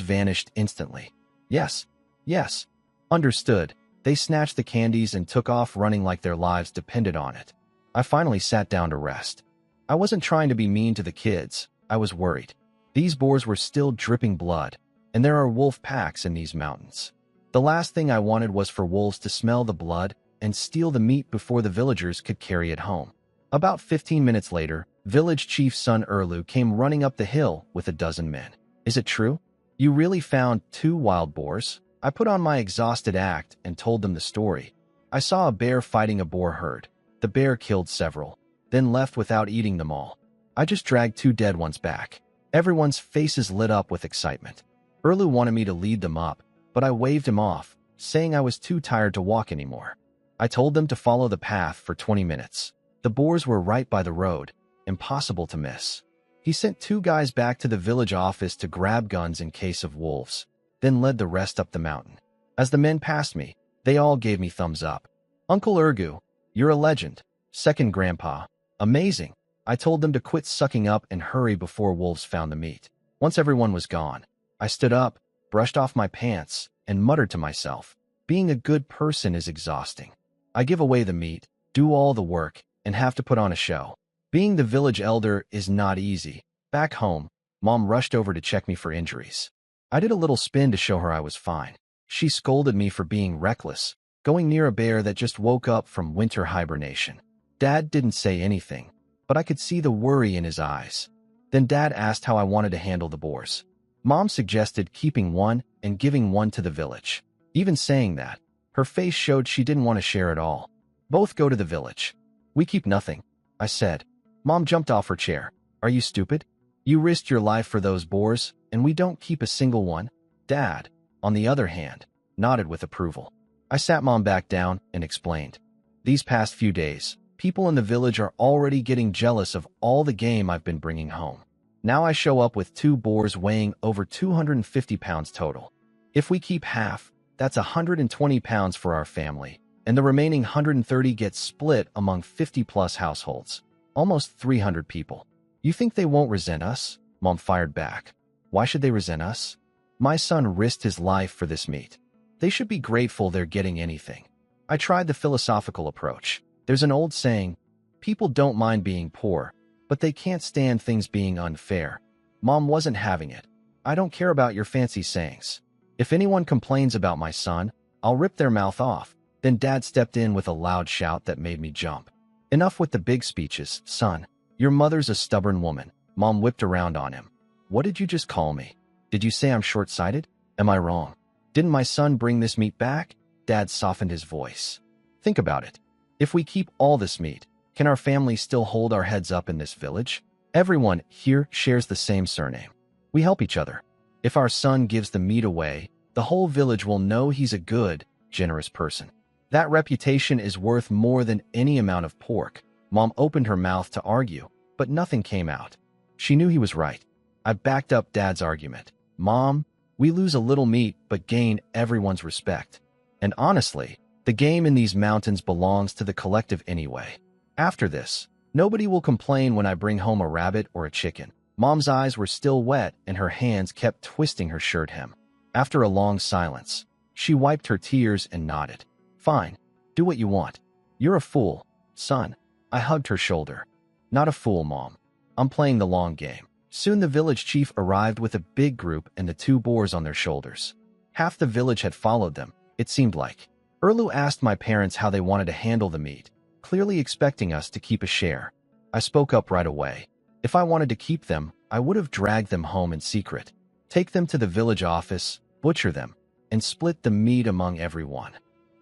vanished instantly. Yes. Yes. Understood. They snatched the candies and took off running like their lives depended on it. I finally sat down to rest. I wasn't trying to be mean to the kids. I was worried. These boars were still dripping blood, and there are wolf packs in these mountains. The last thing I wanted was for wolves to smell the blood and steal the meat before the villagers could carry it home. About 15 minutes later, village chief's son Erlu came running up the hill with a dozen men. Is it true? You really found 2 wild boars? I put on my exhausted act and told them the story. I saw a bear fighting a boar herd. The bear killed several, then left without eating them all. I just dragged 2 dead ones back. Everyone's faces lit up with excitement. Erlu wanted me to lead them up, but I waved him off, saying I was too tired to walk anymore. I told them to follow the path for 20 minutes. The boars were right by the road, impossible to miss. He sent 2 guys back to the village office to grab guns in case of wolves, then led the rest up the mountain. As the men passed me, they all gave me thumbs up. Uncle Ergu, you're a legend. Second grandpa, amazing. I told them to quit sucking up and hurry before wolves found the meat. Once everyone was gone, I stood up, brushed off my pants, and muttered to myself, being a good person is exhausting. I give away the meat, do all the work, and have to put on a show. Being the village elder is not easy. Back home, Mom rushed over to check me for injuries. I did a little spin to show her I was fine. She scolded me for being reckless, going near a bear that just woke up from winter hibernation. Dad didn't say anything, but I could see the worry in his eyes. Then Dad asked how I wanted to handle the boars. Mom suggested keeping one and giving one to the village. Even saying that, her face showed she didn't want to share it all. Both go to the village. We keep nothing, I said. Mom jumped off her chair. Are you stupid? You risked your life for those boars, and we don't keep a single one? Dad, on the other hand, nodded with approval. I sat Mom back down and explained. These past few days, people in the village are already getting jealous of all the game I've been bringing home. Now I show up with 2 boars weighing over 250 pounds total. If we keep half, that's 120 pounds for our family, and the remaining 130 gets split among 50-plus households. Almost 300 people. You think they won't resent us? Mom fired back. Why should they resent us? My son risked his life for this meat. They should be grateful they're getting anything. I tried the philosophical approach. There's an old saying, people don't mind being poor, but they can't stand things being unfair. Mom wasn't having it. I don't care about your fancy sayings. If anyone complains about my son, I'll rip their mouth off. Then Dad stepped in with a loud shout that made me jump. Enough with the big speeches, son. Your mother's a stubborn woman. Mom whipped around on him. What did you just call me? Did you say I'm short-sighted? Am I wrong? Didn't my son bring this meat back? Dad softened his voice. Think about it. If we keep all this meat, can our family still hold our heads up in this village? Everyone here shares the same surname. We help each other. If our son gives the meat away, the whole village will know he's a good, generous person. That reputation is worth more than any amount of pork. Mom opened her mouth to argue, but nothing came out. She knew he was right. I backed up Dad's argument. Mom, we lose a little meat but gain everyone's respect. And honestly, the game in these mountains belongs to the collective anyway. After this, nobody will complain when I bring home a rabbit or a chicken. Mom's eyes were still wet and her hands kept twisting her shirt hem. After a long silence, she wiped her tears and nodded. Fine, do what you want. You're a fool, son. I hugged her shoulder. Not a fool, Mom. I'm playing the long game. Soon the village chief arrived with a big group and the 2 boars on their shoulders. Half the village had followed them, it seemed like. Erlu asked my parents how they wanted to handle the meat, clearly expecting us to keep a share. I spoke up right away. If I wanted to keep them, I would have dragged them home in secret, take them to the village office, butcher them, and split the meat among everyone.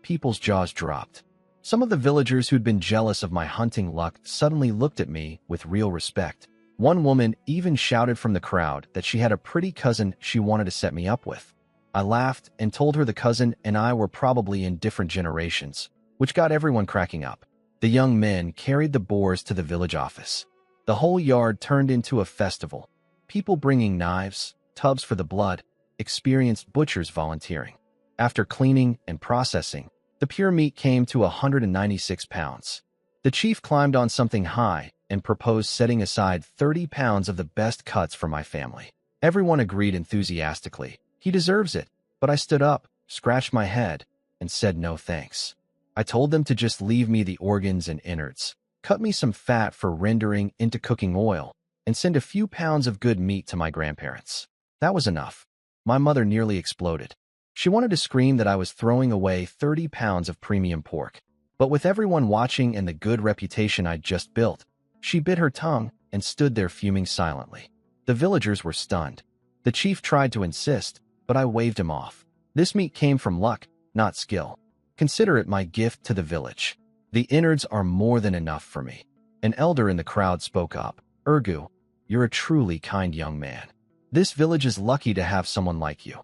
People's jaws dropped. Some of the villagers who'd been jealous of my hunting luck suddenly looked at me with real respect. One woman even shouted from the crowd that she had a pretty cousin she wanted to set me up with. I laughed and told her the cousin and I were probably in different generations, which got everyone cracking up. The young men carried the boars to the village office. The whole yard turned into a festival. People bringing knives, tubs for the blood, experienced butchers volunteering. After cleaning and processing, the pure meat came to 196 pounds. The chief climbed on something high and proposed setting aside 30 pounds of the best cuts for my family. Everyone agreed enthusiastically. He deserves it, but I stood up, scratched my head, and said no thanks. I told them to just leave me the organs and innards, cut me some fat for rendering into cooking oil, and send a few pounds of good meat to my grandparents. That was enough. My mother nearly exploded. She wanted to scream that I was throwing away 30 pounds of premium pork. But with everyone watching and the good reputation I'd just built, she bit her tongue and stood there fuming silently. The villagers were stunned. The chief tried to insist, but I waved him off. This meat came from luck, not skill. Consider it my gift to the village. The innards are more than enough for me. An elder in the crowd spoke up. Ergu, you're a truly kind young man. This village is lucky to have someone like you.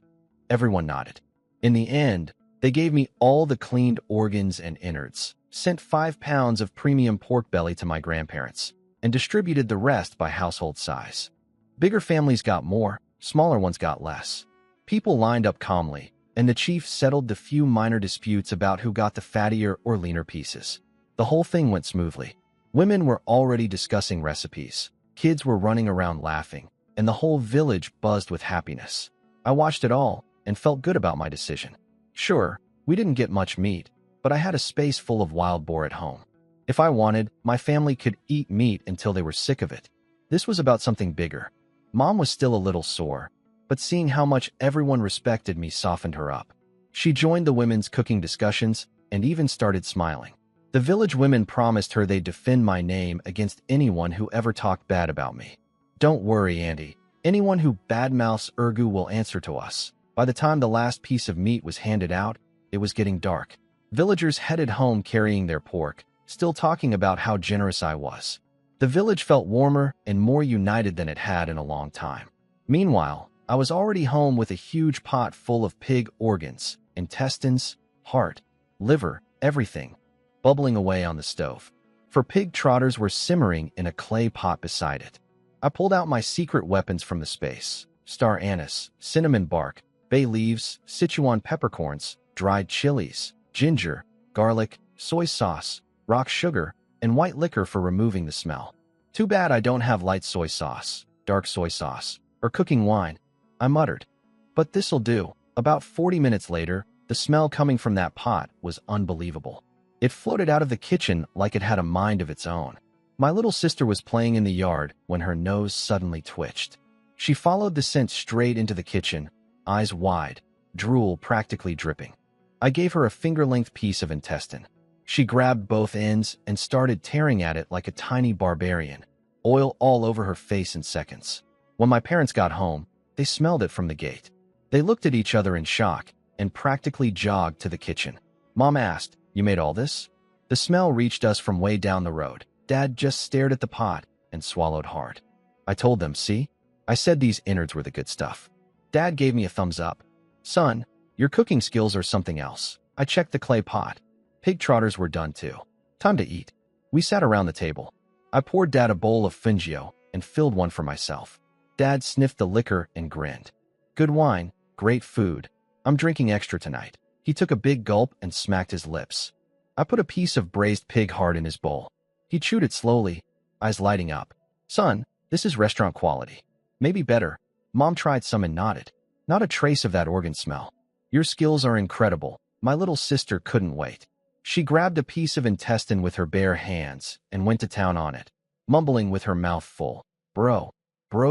Everyone nodded. In the end, they gave me all the cleaned organs and innards, sent 5 pounds of premium pork belly to my grandparents, and distributed the rest by household size. Bigger families got more, smaller ones got less. People lined up calmly, and the chief settled the few minor disputes about who got the fattier or leaner pieces. The whole thing went smoothly. Women were already discussing recipes, kids were running around laughing, and the whole village buzzed with happiness. I watched it all and felt good about my decision. Sure, we didn't get much meat, but I had a space full of wild boar at home. If I wanted, my family could eat meat until they were sick of it. This was about something bigger. Mom was still a little sore, but seeing how much everyone respected me softened her up. She joined the women's cooking discussions and even started smiling. The village women promised her they'd defend my name against anyone who ever talked bad about me. Don't worry, Andy. Anyone who badmouths Urgu will answer to us. By the time the last piece of meat was handed out, it was getting dark. Villagers headed home carrying their pork, still talking about how generous I was. The village felt warmer and more united than it had in a long time. Meanwhile, I was already home with a huge pot full of pig organs, intestines, heart, liver, everything, bubbling away on the stove. For pig trotters were simmering in a clay pot beside it. I pulled out my secret weapons from the space: star anise, cinnamon bark, bay leaves, Sichuan peppercorns, dried chilies, ginger, garlic, soy sauce, rock sugar, and white liquor for removing the smell. Too bad I don't have light soy sauce, dark soy sauce, or cooking wine, I muttered. But this'll do. About 40 minutes later, the smell coming from that pot was unbelievable. It floated out of the kitchen like it had a mind of its own. My little sister was playing in the yard when her nose suddenly twitched. She followed the scent straight into the kitchen, eyes wide, drool practically dripping. I gave her a finger-length piece of intestine. She grabbed both ends and started tearing at it like a tiny barbarian, oil all over her face in seconds. When my parents got home, they smelled it from the gate. They looked at each other in shock and practically jogged to the kitchen. Mom asked, "You made all this?" The smell reached us from way down the road. Dad just stared at the pot and swallowed hard. I told them, "See? I said these innards were the good stuff." Dad gave me a thumbs up. "Son, your cooking skills are something else." I checked the clay pot. Pig trotters were done too. Time to eat. We sat around the table. I poured Dad a bowl of fungio and filled one for myself. Dad sniffed the liquor and grinned. "Good wine, great food. I'm drinking extra tonight." He took a big gulp and smacked his lips. I put a piece of braised pig heart in his bowl. He chewed it slowly, eyes lighting up. "Son, this is restaurant quality. Maybe better." Mom tried some and nodded. "Not a trace of that organ smell." "Your skills are incredible." My little sister couldn't wait. She grabbed a piece of intestine with her bare hands and went to town on it, mumbling with her mouth full. Bro,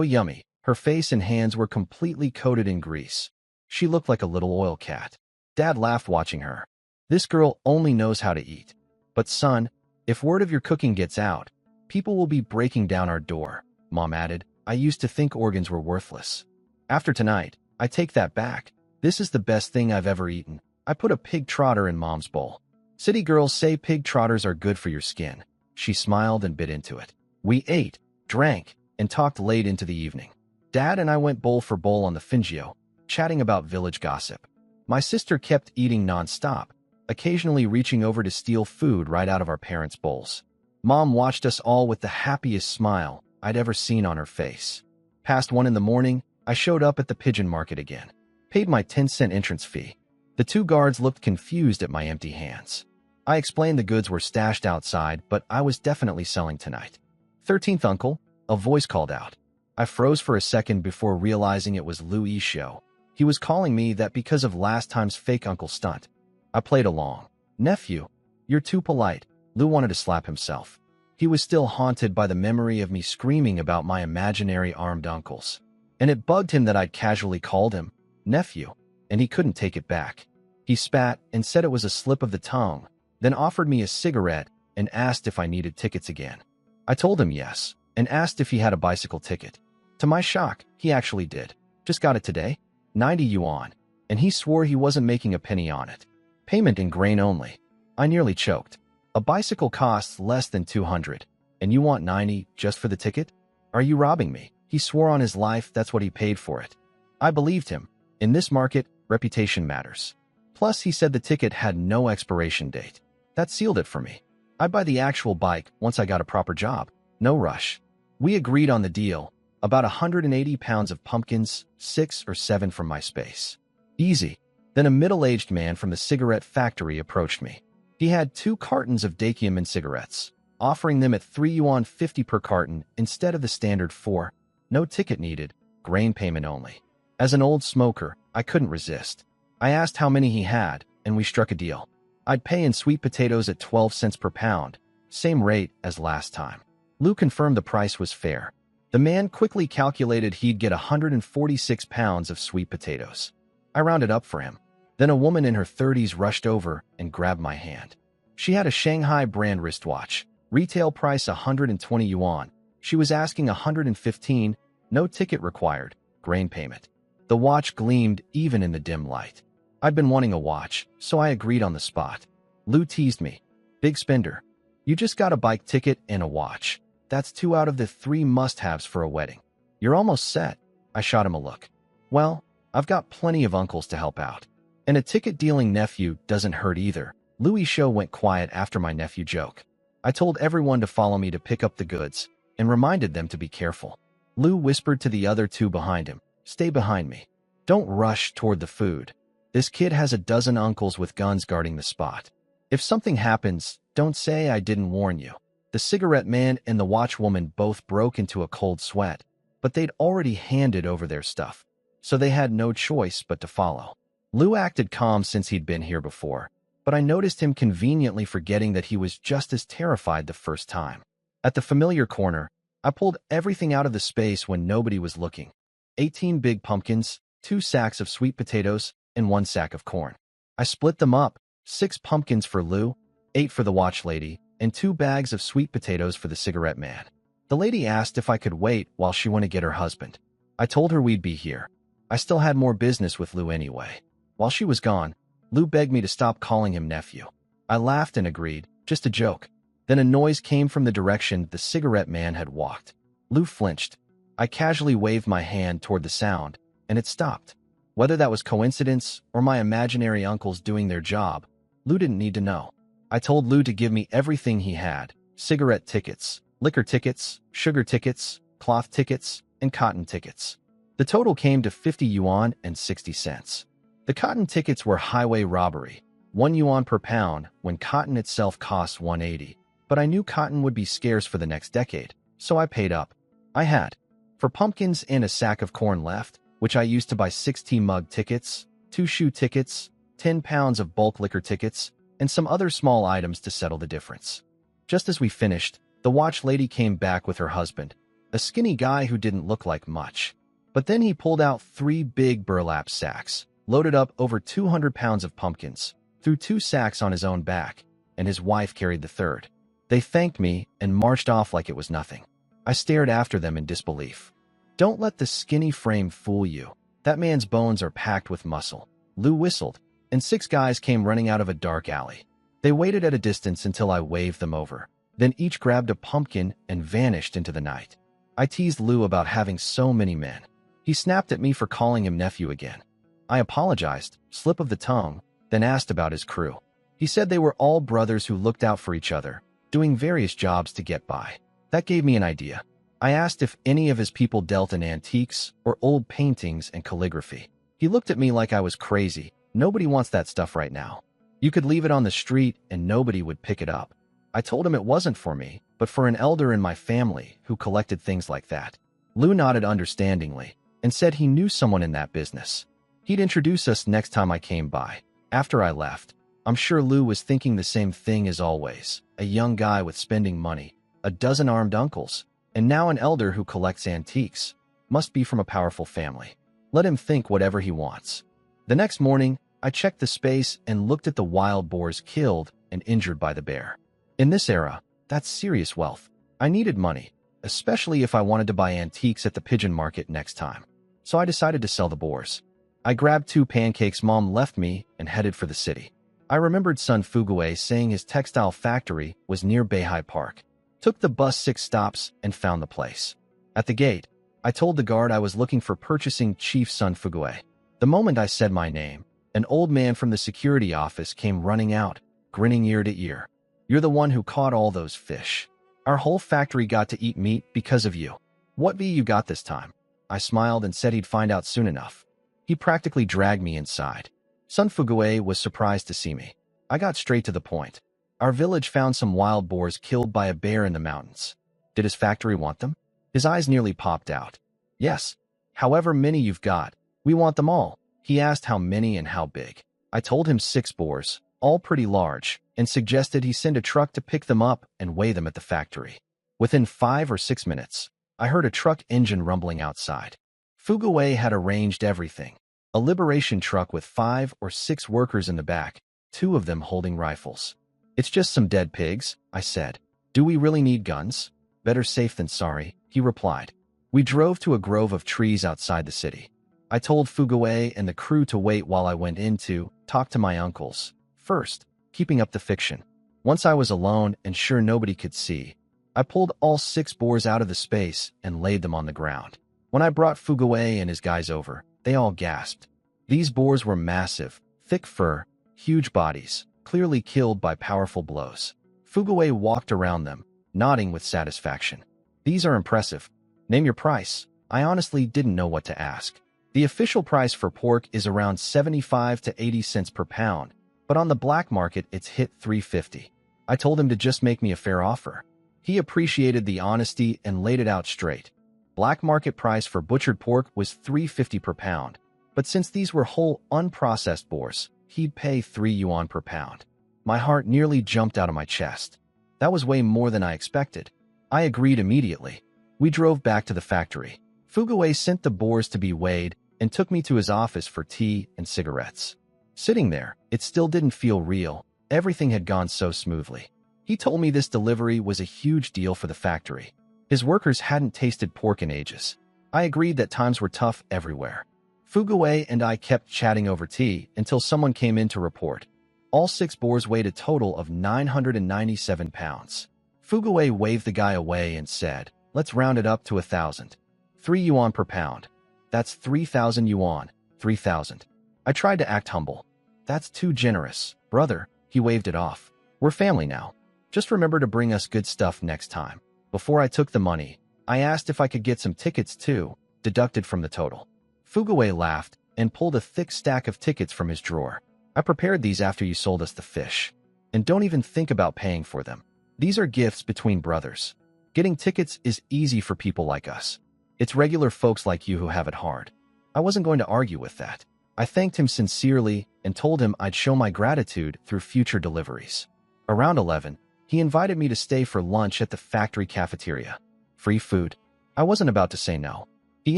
yummy." Her face and hands were completely coated in grease. She looked like a little oil cat. Dad laughed watching her. "This girl only knows how to eat. But son, if word of your cooking gets out, people will be breaking down our door." Mom added, "I used to think organs were worthless. After tonight, I take that back. This is the best thing I've ever eaten." I put a pig trotter in Mom's bowl. "City girls say pig trotters are good for your skin." She smiled and bit into it. We ate, drank, and talked late into the evening. Dad and I went bowl for bowl on the fungio, chatting about village gossip. My sister kept eating nonstop, occasionally reaching over to steal food right out of our parents' bowls. Mom watched us all with the happiest smile I'd ever seen on her face. Past 1 in the morning, I showed up at the pigeon market again. Paid my 10-cent entrance fee. The 2 guards looked confused at my empty hands. I explained the goods were stashed outside, but I was definitely selling tonight. 13th uncle, a voice called out. I froze for a second before realizing it was Louis' show. He was calling me that because of last time's fake uncle stunt. I played along. "Nephew, you're too polite." Lou wanted to slap himself. He was still haunted by the memory of me screaming about my imaginary armed uncles. And it bugged him that I'd casually called him nephew, and he couldn't take it back. He spat and said it was a slip of the tongue, then offered me a cigarette and asked if I needed tickets again. I told him yes, and asked if he had a bicycle ticket. To my shock, he actually did. "Just got it today? 90 yuan, and he swore he wasn't making a penny on it. Payment in grain only." I nearly choked. "A bicycle costs less than 200, and you want 90 just for the ticket? Are you robbing me?" He swore on his life that's what he paid for it. I believed him. In this market, reputation matters. Plus, he said the ticket had no expiration date. That sealed it for me. I'd buy the actual bike once I got a proper job. No rush. We agreed on the deal. About 180 pounds of pumpkins, 6 or 7 from my space. Easy. Then a middle-aged man from the cigarette factory approached me. He had 2 cartons of Dakiaman cigarettes, offering them at 3 yuan 50 per carton instead of the standard 4. No ticket needed, grain payment only. As an old smoker, I couldn't resist. I asked how many he had, and we struck a deal. I'd pay in sweet potatoes at 12 cents per pound, same rate as last time. Lou confirmed the price was fair. The man quickly calculated he'd get 146 pounds of sweet potatoes. I rounded up for him. Then Then a woman in her 30s rushed over and grabbed my hand. She had a Shanghai brand wristwatch, retail price 120 yuan. She was asking 115, no ticket required, grain payment. The watch gleamed even in the dim light. I'd been wanting a watch, so I agreed on the spot. Lu teased me. Big spender. You just got a bike ticket and a watch. That's 2 out of the 3 must-haves for a wedding. You're almost set. I shot him a look. Well, I've got plenty of uncles to help out. And a ticket-dealing nephew doesn't hurt either. Louis' show went quiet after my nephew joke. I told everyone to follow me to pick up the goods and reminded them to be careful. Lou whispered to the other 2 behind him, "Stay behind me. Don't rush toward the food. This kid has a dozen uncles with guns guarding the spot. If something happens, don't say I didn't warn you." The cigarette man and the watchwoman both broke into a cold sweat, but they'd already handed over their stuff, so they had no choice but to follow. Lou acted calm since he'd been here before, but I noticed him conveniently forgetting that he was just as terrified the first time. At the familiar corner, I pulled everything out of the space when nobody was looking. 18 big pumpkins, 2 sacks of sweet potatoes, and 1 sack of corn. I split them up, 6 pumpkins for Lou, 8 for the watch lady, and 2 bags of sweet potatoes for the cigarette man. The lady asked if I could wait while she went to get her husband. I told her we'd be here. I still had more business with Lou anyway. While she was gone, Lou begged me to stop calling him nephew. I laughed and agreed, just a joke. Then a noise came from the direction the cigarette man had walked. Lou flinched. I casually waved my hand toward the sound, and it stopped. Whether that was coincidence or my imaginary uncles doing their job, Lou didn't need to know. I told Lou to give me everything he had: cigarette tickets, liquor tickets, sugar tickets, cloth tickets, and cotton tickets. The total came to 50 yuan and 60 cents. The cotton tickets were highway robbery, 1 yuan per pound when cotton itself costs 180. But I knew cotton would be scarce for the next decade, so I paid up. I had, for pumpkins and a sack of corn left, which I used to buy 6 tea mug tickets, 2 shoe tickets, 10 pounds of bulk liquor tickets, and some other small items to settle the difference. Just as we finished, the watch lady came back with her husband, a skinny guy who didn't look like much. But then he pulled out 3 big burlap sacks, loaded up over 200 pounds of pumpkins, threw 2 sacks on his own back, and his wife carried the third. They thanked me and marched off like it was nothing. I stared after them in disbelief. Don't let the skinny frame fool you. That man's bones are packed with muscle. Lou whistled, and 6 guys came running out of a dark alley. They waited at a distance until I waved them over. Then each grabbed a pumpkin and vanished into the night. I teased Lou about having so many men. He snapped at me for calling him nephew again. I apologized, slip of the tongue, then asked about his crew. He said they were all brothers who looked out for each other, doing various jobs to get by. That gave me an idea. I asked if any of his people dealt in antiques or old paintings and calligraphy. He looked at me like I was crazy. Nobody wants that stuff right now. You could leave it on the street and nobody would pick it up. I told him it wasn't for me, but for an elder in my family who collected things like that. Lou nodded understandingly and said he knew someone in that business. He'd introduce us next time I came by. After I left, I'm sure Lou was thinking the same thing as always. A young guy with spending money, a dozen armed uncles, and now an elder who collects antiques. Must be from a powerful family. Let him think whatever he wants. The next morning, I checked the space and looked at the wild boars killed and injured by the bear. In this era, that's serious wealth. I needed money, especially if I wanted to buy antiques at the pigeon market next time. So I decided to sell the boars. I grabbed 2 pancakes Mom left me and headed for the city. I remembered Sun Fuguei saying his textile factory was near Beihai Park. Took the bus 6 stops and found the place. At the gate, I told the guard I was looking for purchasing Chief Sun Fuguei. The moment I said my name, an old man from the security office came running out, grinning ear to ear. You're the one who caught all those fish. Our whole factory got to eat meat because of you. What V you got this time? I smiled and said he'd find out soon enough. He practically dragged me inside. Sun Fuguei was surprised to see me. I got straight to the point. Our village found some wild boars killed by a bear in the mountains. Did his factory want them? His eyes nearly popped out. Yes. However many you've got, we want them all. He asked how many and how big. I told him 6 boars, all pretty large, and suggested he send a truck to pick them up and weigh them at the factory. Within 5 or 6 minutes, I heard a truck engine rumbling outside. Fuguei had arranged everything. A liberation truck with 5 or 6 workers in the back, 2 of them holding rifles. It's just some dead pigs, I said. Do we really need guns? Better safe than sorry, he replied. We drove to a grove of trees outside the city. I told Fugaway and the crew to wait while I went in to talk to my uncles. First, keeping up the fiction. Once I was alone and sure nobody could see, I pulled all 6 boars out of the space and laid them on the ground. When I brought Fugaway and his guys over, they all gasped. These boars were massive, thick fur, huge bodies, clearly killed by powerful blows. Fugaway walked around them, nodding with satisfaction. These are impressive. Name your price. I honestly didn't know what to ask. The official price for pork is around 75 to 80 cents per pound, but on the black market it's hit $3.50. I told him to just make me a fair offer. He appreciated the honesty and laid it out straight. Black market price for butchered pork was $3.50 per pound, but since these were whole, unprocessed boars, he'd pay 3 yuan per pound. My heart nearly jumped out of my chest. That was way more than I expected. I agreed immediately. We drove back to the factory. Fugaway sent the boars to be weighed and took me to his office for tea and cigarettes. Sitting there, it still didn't feel real. Everything had gone so smoothly. He told me this delivery was a huge deal for the factory. His workers hadn't tasted pork in ages. I agreed that times were tough everywhere. Fugaway and I kept chatting over tea until someone came in to report. All 6 boars weighed a total of 997 pounds. Fugaway waved the guy away and said, "Let's round it up to 1,000. 3 yuan per pound. That's 3,000 yuan, 3,000. I tried to act humble. That's too generous, brother. He waved it off. We're family now. Just remember to bring us good stuff next time. Before I took the money, I asked if I could get some tickets too, deducted from the total. Fugaway laughed and pulled a thick stack of tickets from his drawer. I prepared these after you sold us the fish. And don't even think about paying for them. These are gifts between brothers. Getting tickets is easy for people like us. It's regular folks like you who have it hard. I wasn't going to argue with that. I thanked him sincerely and told him I'd show my gratitude through future deliveries. Around 11, he invited me to stay for lunch at the factory cafeteria. Free food. I wasn't about to say no. He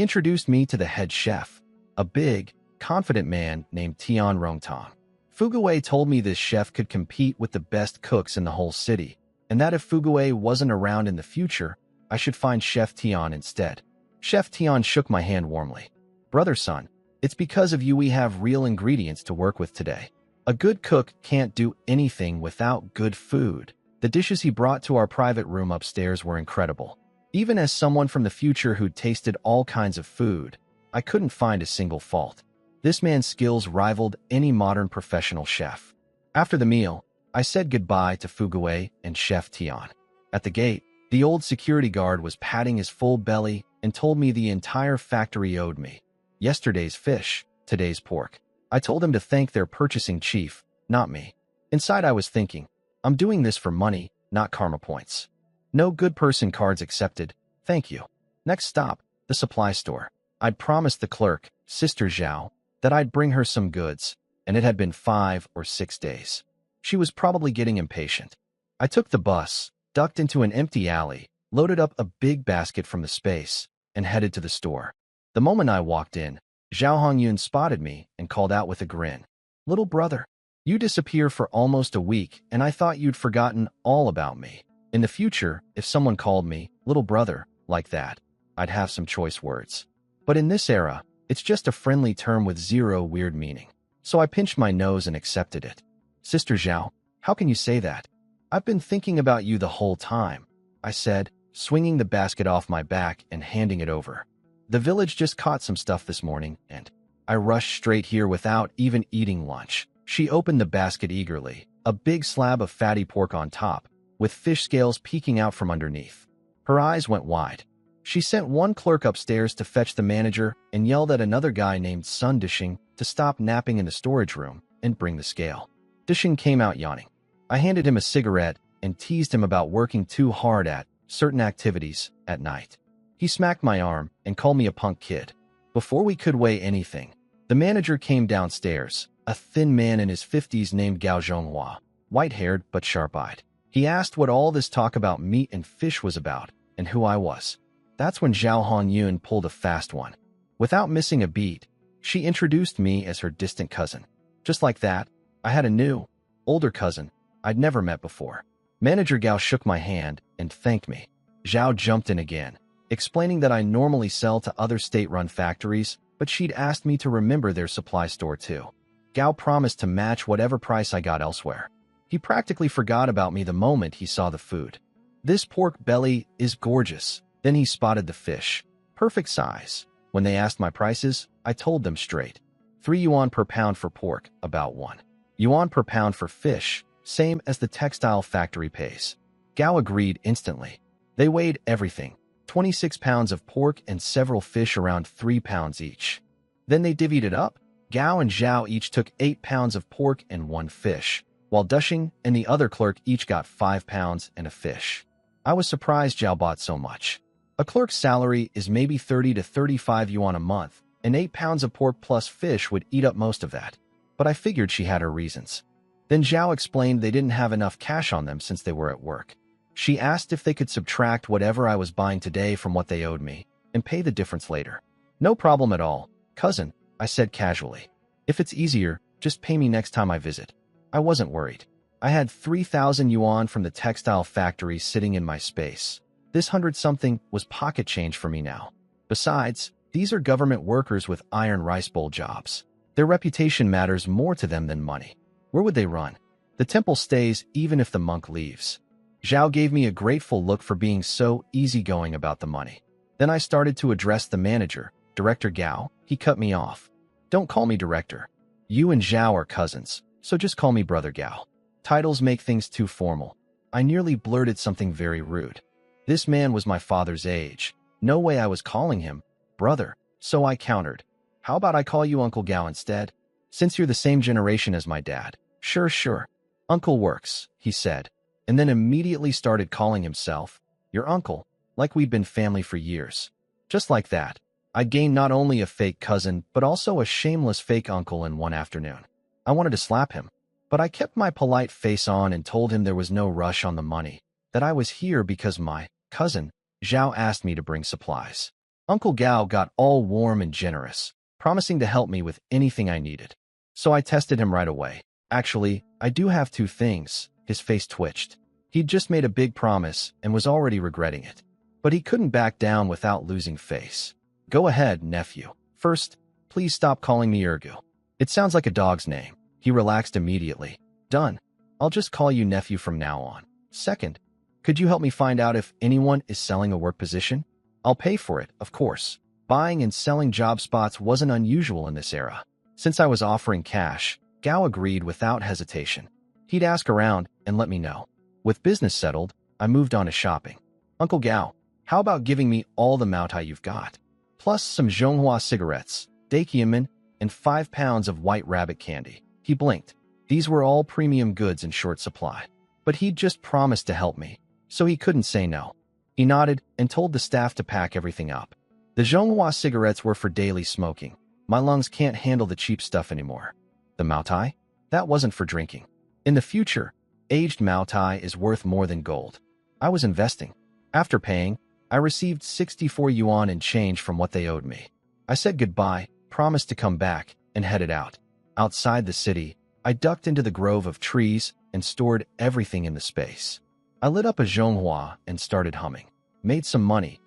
introduced me to the head chef, a big, confident man named Tian Rongtong. Fugaway told me this chef could compete with the best cooks in the whole city, and that if Fugaway wasn't around in the future, I should find Chef Tian instead. Chef Tian shook my hand warmly. Brother son, it's because of you we have real ingredients to work with today. A good cook can't do anything without good food. The dishes he brought to our private room upstairs were incredible. Even as someone from the future who'd tasted all kinds of food, I couldn't find a single fault. This man's skills rivaled any modern professional chef. After the meal, I said goodbye to Fugaway and Chef Tian. At the gate, the old security guard was patting his full belly and told me the entire factory owed me. Yesterday's fish, today's pork. I told him to thank their purchasing chief, not me. Inside I was thinking, I'm doing this for money, not karma points. No good person cards accepted, thank you. Next stop, the supply store. I'd promised the clerk, Sister Zhao, that I'd bring her some goods, and it had been 5 or 6 days. She was probably getting impatient. I took the bus, ducked into an empty alley, loaded up a big basket from the space, and headed to the store. The moment I walked in, Zhao Hongyun spotted me and called out with a grin. Little brother, you disappear for almost a week, and I thought you'd forgotten all about me. In the future, if someone called me little brother like that, I'd have some choice words. But in this era, it's just a friendly term with zero weird meaning. So I pinched my nose and accepted it. Sister Zhao, how can you say that? I've been thinking about you the whole time, I said, swinging the basket off my back and handing it over. The village just caught some stuff this morning, and I rushed straight here without even eating lunch. She opened the basket eagerly, a big slab of fatty pork on top, with fish scales peeking out from underneath. Her eyes went wide. She sent one clerk upstairs to fetch the manager and yelled at another guy named Sun Dishing to stop napping in the storage room and bring the scale. Dishing came out yawning. I handed him a cigarette and teased him about working too hard at certain activities at night. He smacked my arm and called me a punk kid. Before we could weigh anything, the manager came downstairs, a thin man in his 50s named Gao Zhonghua, white-haired but sharp-eyed. He asked what all this talk about meat and fish was about and who I was. That's when Zhao Hongyun pulled a fast one. Without missing a beat, She introduced me as her distant cousin. Just like that, I had a new, older cousin I'd never met before. Manager Gao shook my hand and thanked me. Zhao jumped in again, explaining that I normally sell to other state-run factories, but she'd asked me to remember their supply store too. Gao promised to match whatever price I got elsewhere. He practically forgot about me the moment he saw the food. This pork belly is gorgeous. Then he spotted the fish. Perfect size. When they asked my prices, I told them straight. 3 yuan per pound for pork, about 1 yuan per pound for fish, same as the textile factory pays. Gao agreed instantly. They weighed everything, 26 pounds of pork and several fish around 3 pounds each. Then they divvied it up. Gao and Zhao each took 8 pounds of pork and 1 fish, while Dushing and the other clerk each got 5 pounds and a fish. I was surprised Zhao bought so much. A clerk's salary is maybe 30 to 35 yuan a month, and 8 pounds of pork plus fish would eat up most of that. But I figured she had her reasons. Then Zhao explained they didn't have enough cash on them since they were at work. She asked if they could subtract whatever I was buying today from what they owed me, and pay the difference later. No problem at all, cousin, I said casually. If it's easier, just pay me next time I visit. I wasn't worried. I had 3,000 yuan from the textile factory sitting in my space. This 100-something was pocket change for me now. Besides, these are government workers with iron rice bowl jobs. Their reputation matters more to them than money. Where would they run? The temple stays even if the monk leaves. Zhao gave me a grateful look for being so easygoing about the money. Then I started to address the manager, Director Gao. He cut me off. Don't call me director. You and Zhao are cousins, so just call me Brother Gao. Titles make things too formal. I nearly blurted something very rude. This man was my father's age. No way I was calling him brother, so I countered. How about I call you Uncle Gao instead? Since you're the same generation as my dad. Sure. Uncle works, he said, and then immediately started calling himself your uncle, like we'd been family for years. Just like that, I gained not only a fake cousin, but also a shameless fake uncle in one afternoon. I wanted to slap him, but I kept my polite face on and told him there was no rush on the money, that I was here because my cousin, Zhao, asked me to bring supplies. Uncle Gao got all warm and generous, promising to help me with anything I needed. So I tested him right away. Actually, I do have 2 things. His face twitched. He'd just made a big promise and was already regretting it. But he couldn't back down without losing face. Go ahead, nephew. First, please stop calling me Ergu. It sounds like a dog's name. He relaxed immediately. Done. I'll just call you nephew from now on. Second, could you help me find out if anyone is selling a work position? I'll pay for it, of course. Buying and selling job spots wasn't unusual in this era. Since I was offering cash, Gao agreed without hesitation. He'd ask around and let me know. With business settled, I moved on to shopping. Uncle Gao, how about giving me all the Mao Tai you've got? Plus some Zhonghua cigarettes, Dakiamin, and 5 pounds of white rabbit candy. He blinked. These were all premium goods in short supply. But he'd just promised to help me, so he couldn't say no. He nodded and told the staff to pack everything up. The Zhonghua cigarettes were for daily smoking. My lungs can't handle the cheap stuff anymore. The Mao Tai? That wasn't for drinking. In the future, aged Mao Tai is worth more than gold. I was investing. After paying, I received 64 yuan in change from what they owed me. I said goodbye, promised to come back, and headed out. Outside the city, I ducked into the grove of trees and stored everything in the space. I lit up a Zhonghua and started humming. Made some money.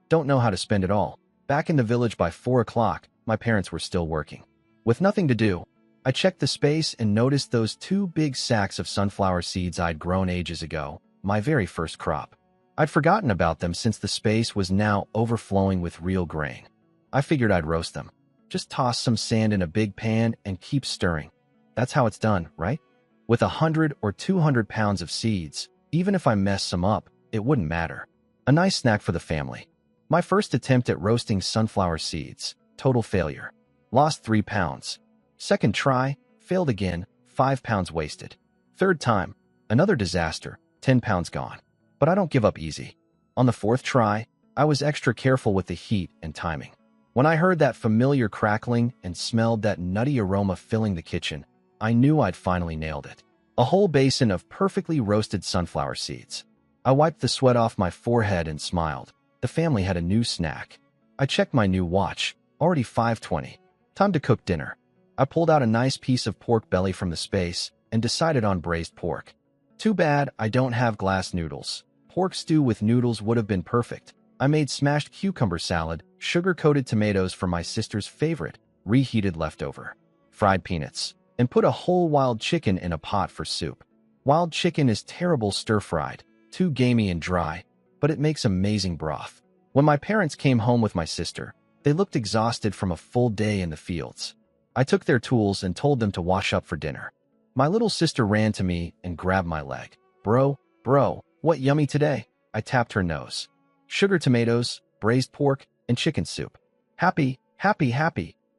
Don't know how to spend it all. Back in the village by 4 o'clock, my parents were still working. With nothing to do, I checked the space and noticed those 2 big sacks of sunflower seeds I'd grown ages ago, my very first crop. I'd forgotten about them since the space was now overflowing with real grain. I figured I'd roast them. Just toss some sand in a big pan and keep stirring. That's how it's done, right? With 100 or 200 pounds of seeds, even if I mess some up, it wouldn't matter. A nice snack for the family. My first attempt at roasting sunflower seeds, total failure. Lost 3 pounds. Second try, failed again, 5 pounds wasted. Third time, another disaster, 10 pounds gone. But I don't give up easy. On the 4th try, I was extra careful with the heat and timing. When I heard that familiar crackling and smelled that nutty aroma filling the kitchen, I knew I'd finally nailed it. A whole basin of perfectly roasted sunflower seeds. I wiped the sweat off my forehead and smiled. The family had a new snack. I checked my new watch. Already 5:20. Time to cook dinner. I pulled out a nice piece of pork belly from the space and decided on braised pork. Too bad I don't have glass noodles. Pork stew with noodles would have been perfect. I made smashed cucumber salad, sugar-coated tomatoes for my sister's favorite, reheated leftover, fried peanuts, and put a whole wild chicken in a pot for soup. Wild chicken is terrible stir-fried, too gamey and dry, but it makes amazing broth. When my parents came home with my sister, they looked exhausted from a full day in the fields. I took their tools and told them to wash up for dinner. My little sister ran to me and grabbed my leg. Bro, what yummy today? I tapped her nose. Sugar tomatoes, braised pork, and chicken soup. Happy.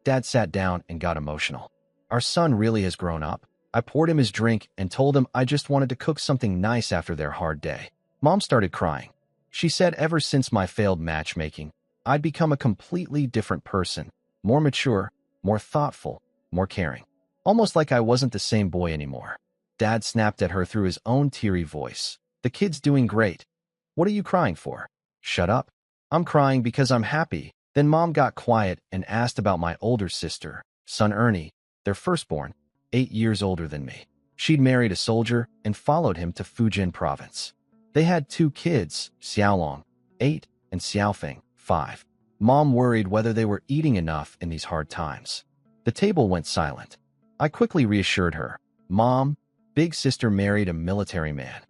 Dad sat down and got emotional. Our son really has grown up. I poured him his drink and told him I just wanted to cook something nice after their hard day. Mom started crying. She said ever since my failed matchmaking, I'd become a completely different person. More mature, more thoughtful, more caring. Almost like I wasn't the same boy anymore. Dad snapped at her through his own teary voice. The kid's doing great. What are you crying for? Shut up. I'm crying because I'm happy. Then Mom got quiet and asked about my older sister, son Ernie, their firstborn, 8 years older than me. She'd married a soldier and followed him to Fujian province. They had 2 kids, Xiaolong, 8, and Xiaofeng, 5. Mom worried whether they were eating enough in these hard times. The table went silent. I quickly reassured her. Mom, big sister married a military man.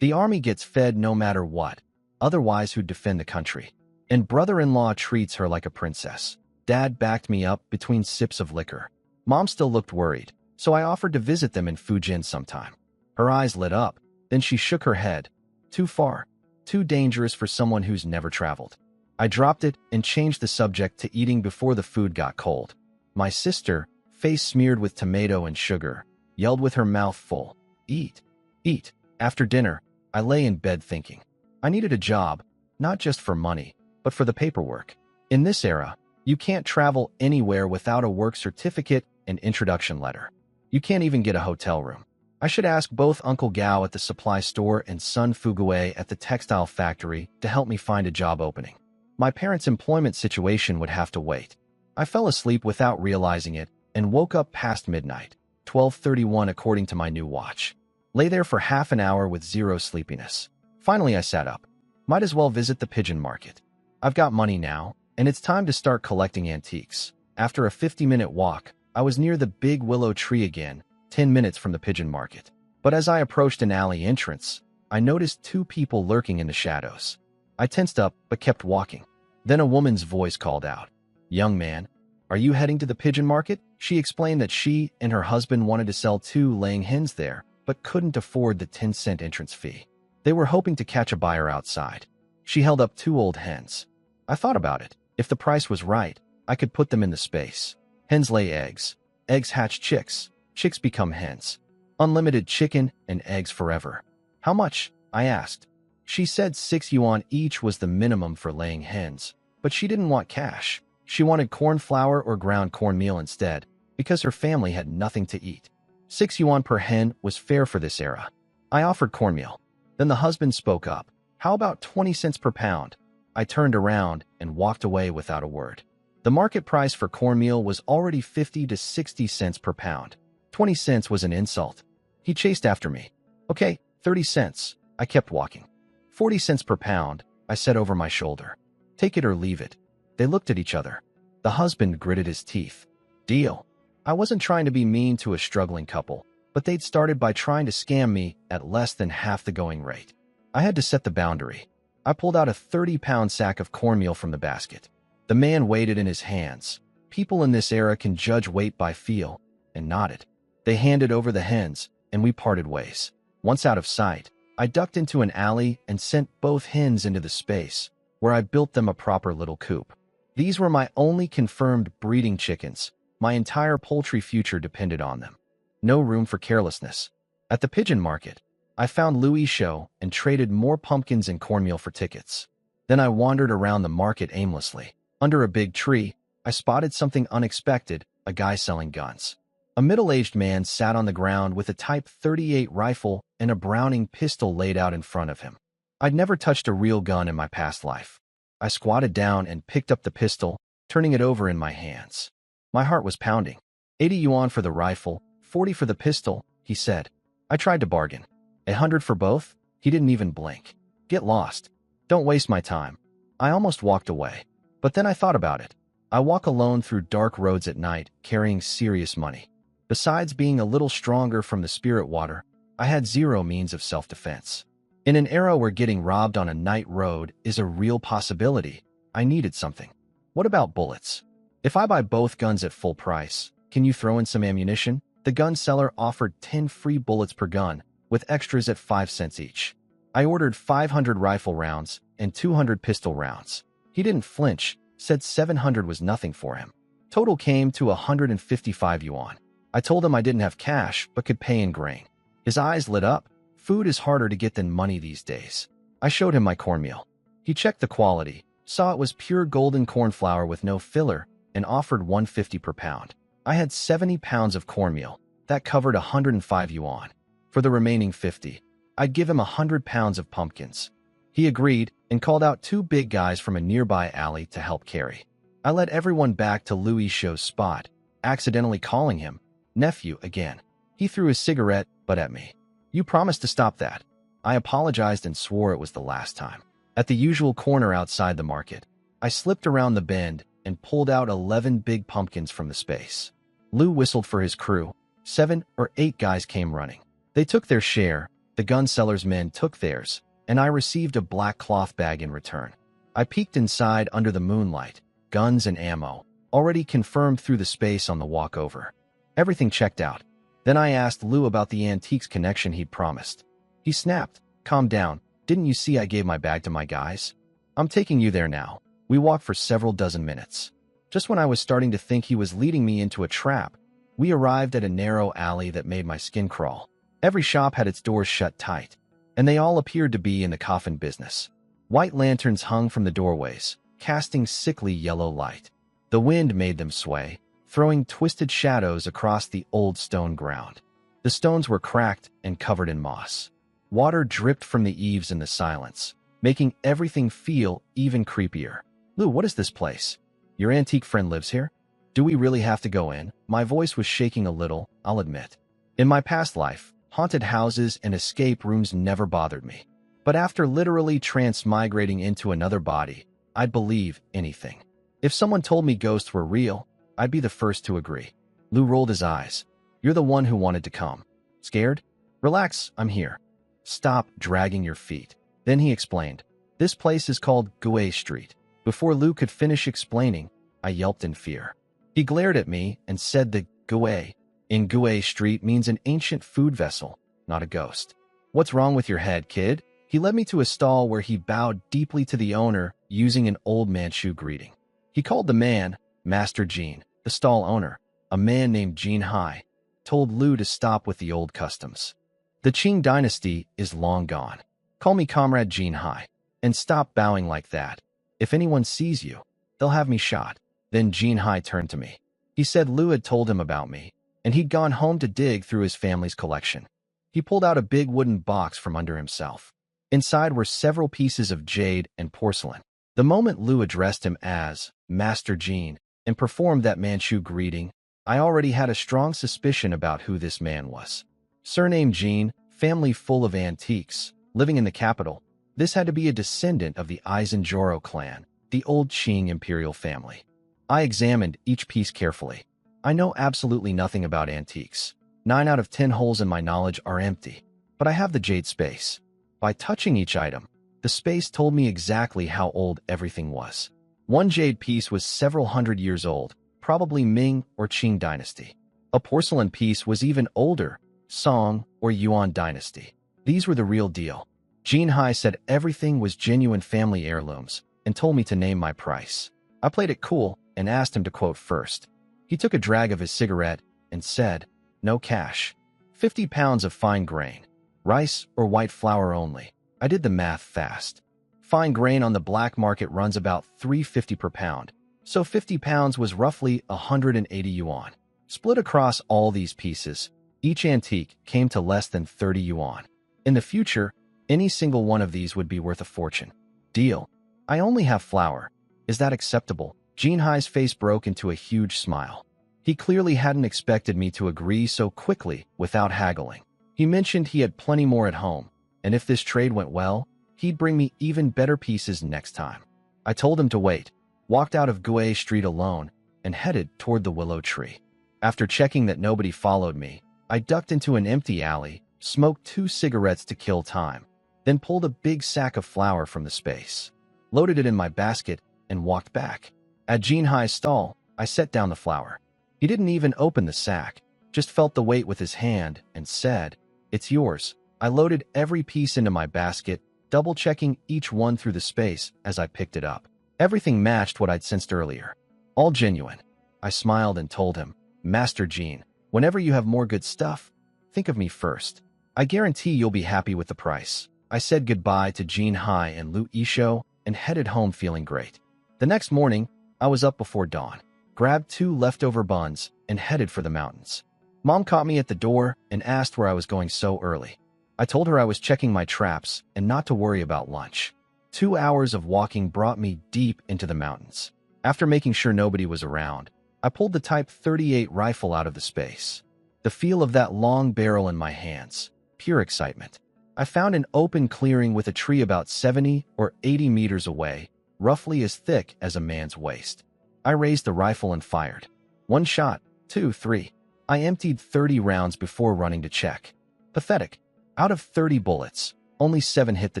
The army gets fed no matter what, otherwise who'd defend the country? And brother-in-law treats her like a princess. Dad backed me up between sips of liquor. Mom still looked worried, so I offered to visit them in Fujian sometime. Her eyes lit up, then she shook her head. Too far, too dangerous for someone who's never traveled. I dropped it and changed the subject to eating before the food got cold. My sister, face smeared with tomato and sugar, yelled with her mouth full, "Eat, eat." After dinner, I lay in bed thinking. I needed a job, not just for money, but for the paperwork. In this era, you can't travel anywhere without a work certificate and introduction letter. You can't even get a hotel room. I should ask both Uncle Gao at the supply store and Son Fuguei at the textile factory to help me find a job opening. My parents' employment situation would have to wait. I fell asleep without realizing it and woke up past midnight, 12:31 according to my new watch. Lay there for half an hour with zero sleepiness. Finally, I sat up. Might as well visit the pigeon market. I've got money now, and it's time to start collecting antiques. After a 50-minute walk, I was near the big willow tree again, 10 minutes from the pigeon market. But as I approached an alley entrance, I noticed 2 people lurking in the shadows. I tensed up but kept walking. Then a woman's voice called out, "Young man, are you heading to the pigeon market?" She explained that she and her husband wanted to sell 2 laying hens there, but couldn't afford the 10-cent entrance fee. They were hoping to catch a buyer outside. She held up 2 old hens. I thought about it. If the price was right, I could put them in the space. Hens lay eggs. Eggs hatch chicks. Chicks become hens. Unlimited chicken and eggs forever. How much? I asked. She said 6 yuan each was the minimum for laying hens, but she didn't want cash. She wanted corn flour or ground cornmeal instead, because her family had nothing to eat. 6 yuan per hen was fair for this era. I offered cornmeal. Then the husband spoke up. How about 20 cents per pound? I turned around and walked away without a word. The market price for cornmeal was already 50 to 60 cents per pound. 20 cents was an insult. He chased after me. Okay, 30 cents. I kept walking. 40 cents per pound, I said over my shoulder. Take it or leave it. They looked at each other. The husband gritted his teeth. Deal. I wasn't trying to be mean to a struggling couple, but they'd started by trying to scam me at less than half the going rate. I had to set the boundary. I pulled out a 30-pound sack of cornmeal from the basket. The man weighed it in his hands. People in this era can judge weight by feel, and nodded. They handed over the hens, and we parted ways. Once out of sight, I ducked into an alley and sent both hens into the space, where I built them a proper little coop. These were my only confirmed breeding chickens. My entire poultry future depended on them. No room for carelessness. At the pigeon market, I found Louis' show and traded more pumpkins and cornmeal for tickets. Then I wandered around the market aimlessly. Under a big tree, I spotted something unexpected, a guy selling guns. A middle-aged man sat on the ground with a Type 38 rifle and a Browning pistol laid out in front of him. I'd never touched a real gun in my past life. I squatted down and picked up the pistol, turning it over in my hands. My heart was pounding. 80 yuan for the rifle, 40 for the pistol, he said. I tried to bargain. 100 for both? He didn't even blink. Get lost. Don't waste my time. I almost walked away. But then I thought about it. I walk alone through dark roads at night, carrying serious money. Besides being a little stronger from the spirit water, I had zero means of self-defense. In an era where getting robbed on a night road is a real possibility, I needed something. What about bullets? If I buy both guns at full price, can you throw in some ammunition? The gun seller offered 10 free bullets per gun, with extras at 5 cents each. I ordered 500 rifle rounds and 200 pistol rounds. He didn't flinch, said 700 was nothing for him. Total came to 155 yuan. I told him I didn't have cash, but could pay in grain. His eyes lit up. Food is harder to get than money these days. I showed him my cornmeal. He checked the quality, saw it was pure golden corn flour with no filler, and offered 150 per pound. I had 70 pounds of cornmeal. That covered 105 yuan. For the remaining 50, I'd give him 100 pounds of pumpkins. He agreed and called out 2 big guys from a nearby alley to help carry. I led everyone back to Louis' show's spot, accidentally calling him nephew again. He threw his cigarette, but at me. You promised to stop that. I apologized and swore it was the last time. At the usual corner outside the market, I slipped around the bend and pulled out 11 big pumpkins from the space. Lou whistled for his crew. 7 or 8 guys came running. They took their share, the gun seller's men took theirs, and I received a black cloth bag in return. I peeked inside under the moonlight, guns and ammo, already confirmed through the space on the walk over. Everything checked out. Then I asked Lou about the antiques connection he'd promised. He snapped, calm down, didn't you see I gave my bag to my guys? I'm taking you there now. We walked for several dozen minutes. Just when I was starting to think he was leading me into a trap, we arrived at a narrow alley that made my skin crawl. Every shop had its doors shut tight, and they all appeared to be in the coffin business. White lanterns hung from the doorways, casting sickly yellow light. The wind made them sway, throwing twisted shadows across the old stone ground. The stones were cracked and covered in moss. Water dripped from the eaves in the silence, making everything feel even creepier. Lou, what is this place? Your antique friend lives here? Do we really have to go in? My voice was shaking a little, I'll admit. In my past life, haunted houses and escape rooms never bothered me. But after literally transmigrating into another body, I'd believe anything. If someone told me ghosts were real, I'd be the first to agree. Lou rolled his eyes. You're the one who wanted to come. Scared? Relax, I'm here. Stop dragging your feet. Then he explained. This place is called Gue Street. Before Lou could finish explaining, I yelped in fear. He glared at me and said the Gue in Gue Street means an ancient food vessel, not a ghost. What's wrong with your head, kid? He led me to a stall where he bowed deeply to the owner using an old Manchu greeting. He called the man Master Jean. The stall owner, a man named Jean Hai, told Lou to stop with the old customs. The Qing dynasty is long gone. Call me Comrade Jean Hai, and stop bowing like that. If anyone sees you, they'll have me shot. Then Jean Hai turned to me. He said Lou had told him about me, and he'd gone home to dig through his family's collection. He pulled out a big wooden box from under himself. Inside were several pieces of jade and porcelain. The moment Lou addressed him as Master Jean and performed that Manchu greeting, I already had a strong suspicion about who this man was. Surname Jean, family full of antiques, living in the capital. This had to be a descendant of the Aizenjoro clan, the old Qing imperial family. I examined each piece carefully. I know absolutely nothing about antiques. 9 out of 10 holes in my knowledge are empty. But I have the jade space. By touching each item, the space told me exactly how old everything was. One jade piece was several hundred years old, probably Ming or Qing dynasty. A porcelain piece was even older, Song or Yuan dynasty. These were the real deal. Jean Hai said everything was genuine family heirlooms and told me to name my price. I played it cool and asked him to quote first. He took a drag of his cigarette and said, no cash. 50 pounds of fine grain. Rice or white flour only. I did the math fast. Fine grain on the black market runs about $3.50 per pound, so 50 pounds was roughly 180 yuan. Split across all these pieces, each antique came to less than 30 yuan. In the future, any single one of these would be worth a fortune. Deal. I only have flour. Is that acceptable? Jinhai's face broke into a huge smile. He clearly hadn't expected me to agree so quickly without haggling. He mentioned he had plenty more at home, and if this trade went well, he'd bring me even better pieces next time. I told him to wait, walked out of Gue Street alone, and headed toward the willow tree. After checking that nobody followed me, I ducked into an empty alley, smoked 2 cigarettes to kill time, then pulled a big sack of flour from the space, loaded it in my basket, and walked back. At Jinhai's stall, I set down the flour. He didn't even open the sack, just felt the weight with his hand and said, "It's yours." I loaded every piece into my basket, double-checking each one through the space as I picked it up. Everything matched what I'd sensed earlier. All genuine. I smiled and told him, "Master Jin, whenever you have more good stuff, think of me first. I guarantee you'll be happy with the price." I said goodbye to Jinhai and Lu Yisho and headed home feeling great. The next morning, I was up before dawn, grabbed 2 leftover buns, and headed for the mountains. Mom caught me at the door and asked where I was going so early. I told her I was checking my traps and not to worry about lunch. 2 hours of walking brought me deep into the mountains. After making sure nobody was around, I pulled the Type 38 rifle out of the space. The feel of that long barrel in my hands, pure excitement. I found an open clearing with a tree about 70 or 80 meters away, roughly as thick as a man's waist. I raised the rifle and fired. 1 shot, 2, 3. I emptied 30 rounds before running to check. Pathetic. Out of 30 bullets, only 7 hit the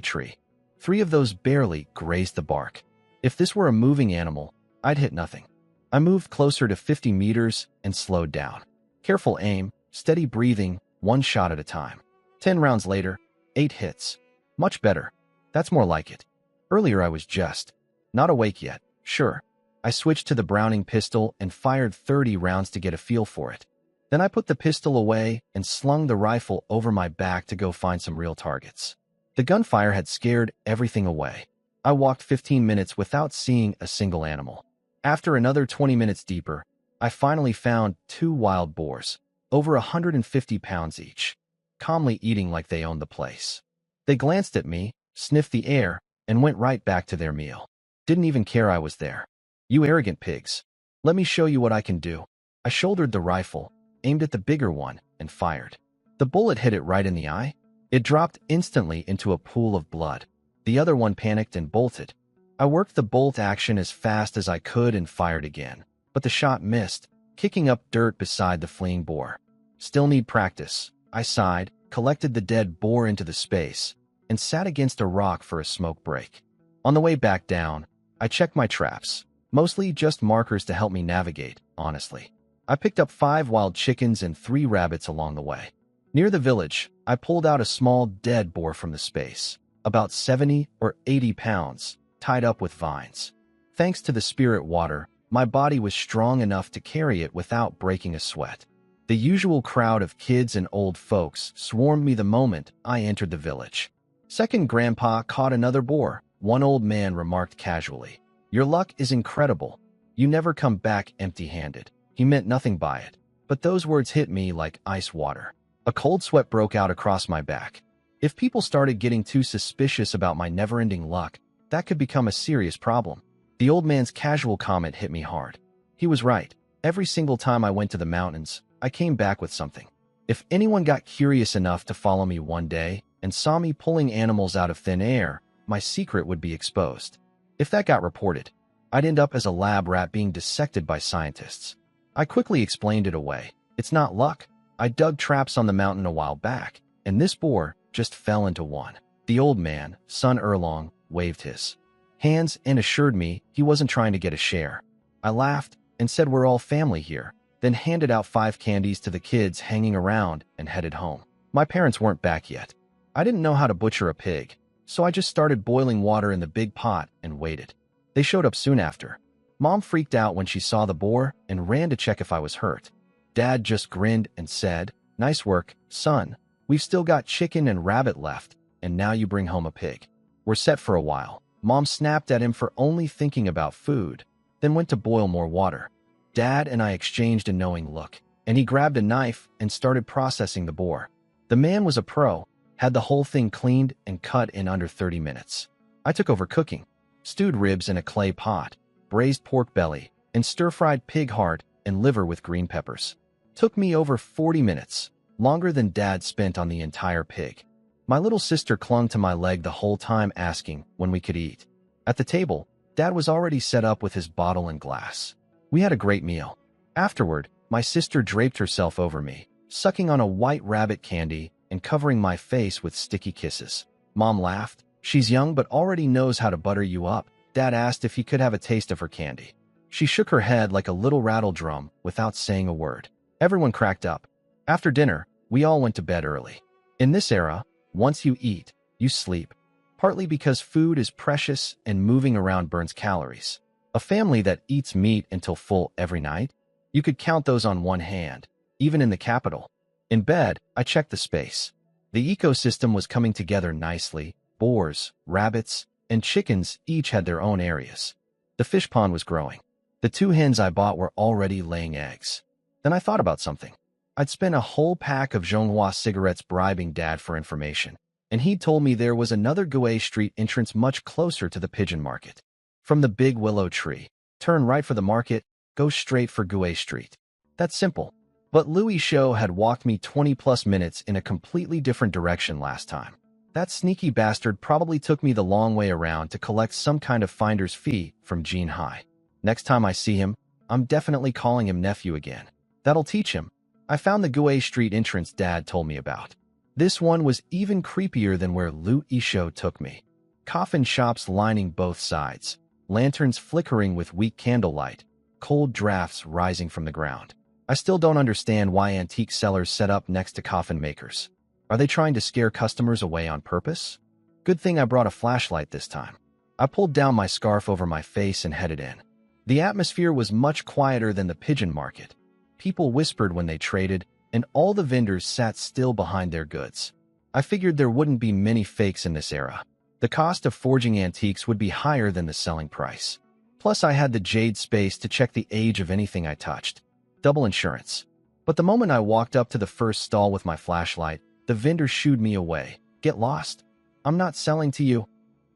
tree. 3 of those barely grazed the bark. If this were a moving animal, I'd hit nothing. I moved closer to 50 meters and slowed down. Careful aim, steady breathing, 1 shot at a time. 10 rounds later, 8 hits. Much better. That's more like it. Earlier I was just not awake yet, sure. I switched to the Browning pistol and fired 30 rounds to get a feel for it. Then I put the pistol away and slung the rifle over my back to go find some real targets. The gunfire had scared everything away. I walked 15 minutes without seeing a single animal. After another 20 minutes deeper, I finally found 2 wild boars, over 150 pounds each, calmly eating like they owned the place. They glanced at me, sniffed the air, and went right back to their meal. Didn't even care I was there. "You arrogant pigs. Let me show you what I can do." I shouldered the rifle, aimed at the bigger one, and fired. The bullet hit it right in the eye. It dropped instantly into a pool of blood. The other one panicked and bolted. I worked the bolt action as fast as I could and fired again, but the shot missed, kicking up dirt beside the fleeing boar. "Still need practice." I sighed, collected the dead boar into the space, and sat against a rock for a smoke break. On the way back down, I checked my traps, mostly just markers to help me navigate, honestly. I picked up 5 wild chickens and 3 rabbits along the way. Near the village, I pulled out a small dead boar from the space, about 70 or 80 pounds, tied up with vines. Thanks to the spirit water, my body was strong enough to carry it without breaking a sweat. The usual crowd of kids and old folks swarmed me the moment I entered the village. "Second grandpa caught another boar," one old man remarked casually. "Your luck is incredible. You never come back empty-handed." He meant nothing by it, but those words hit me like ice water. A cold sweat broke out across my back. If people started getting too suspicious about my never-ending luck, that could become a serious problem. The old man's casual comment hit me hard. He was right. Every single time I went to the mountains, I came back with something. If anyone got curious enough to follow me one day and saw me pulling animals out of thin air, my secret would be exposed. If that got reported, I'd end up as a lab rat being dissected by scientists. I quickly explained it away. "It's not luck. I dug traps on the mountain a while back, and this boar just fell into one." The old man, Sun Erlong, waved his hands and assured me he wasn't trying to get a share. I laughed and said we're all family here, then handed out 5 candies to the kids hanging around and headed home. My parents weren't back yet. I didn't know how to butcher a pig, so I just started boiling water in the big pot and waited. They showed up soon after. Mom freaked out when she saw the boar and ran to check if I was hurt. Dad just grinned and said, "Nice work, son. We've still got chicken and rabbit left, and now you bring home a pig. We're set for a while." Mom snapped at him for only thinking about food, then went to boil more water. Dad and I exchanged a knowing look, and he grabbed a knife and started processing the boar. The man was a pro, had the whole thing cleaned and cut in under 30 minutes. I took over cooking. Stewed ribs in a clay pot, braised pork belly, and stir-fried pig heart and liver with green peppers. Took me over 40 minutes, longer than Dad spent on the entire pig. My little sister clung to my leg the whole time asking when we could eat. At the table, Dad was already set up with his bottle and glass. We had a great meal. Afterward, my sister draped herself over me, sucking on a white rabbit candy and covering my face with sticky kisses. Mom laughed. She's young but already knows how to butter you up. Dad asked if he could have a taste of her candy. She shook her head like a little rattle drum without saying a word. Everyone cracked up. After dinner, we all went to bed early. In this era, once you eat, you sleep. Partly because food is precious and moving around burns calories. A family that eats meat until full every night? You could count those on one hand, even in the capital. In bed, I checked the space. The ecosystem was coming together nicely. Boars, rabbits, and chickens each had their own areas. The fish pond was growing. The 2 hens I bought were already laying eggs. Then I thought about something. I'd spent a whole pack of Manhwa cigarettes bribing Dad for information, and he told me there was another Gue Street entrance much closer to the pigeon market. From the big willow tree, turn right for the market, go straight for Gue Street. That's simple. But Louis Show had walked me 20+ minutes in a completely different direction last time. That sneaky bastard probably took me the long way around to collect some kind of finder's fee from Gene High. Next time I see him, I'm definitely calling him nephew again. That'll teach him. I found the Gue Street entrance Dad told me about. This one was even creepier than where Louis Show took me. Coffin shops lining both sides, lanterns flickering with weak candlelight, cold drafts rising from the ground. I still don't understand why antique sellers set up next to coffin makers. Are they trying to scare customers away on purpose? Good thing I brought a flashlight this time. I pulled down my scarf over my face and headed in. The atmosphere was much quieter than the pigeon market. People whispered when they traded, and all the vendors sat still behind their goods. I figured there wouldn't be many fakes in this era. The cost of forging antiques would be higher than the selling price. Plus, I had the jade space to check the age of anything I touched. Double insurance. But the moment I walked up to the first stall with my flashlight, the vendor shooed me away. Get lost. I'm not selling to you.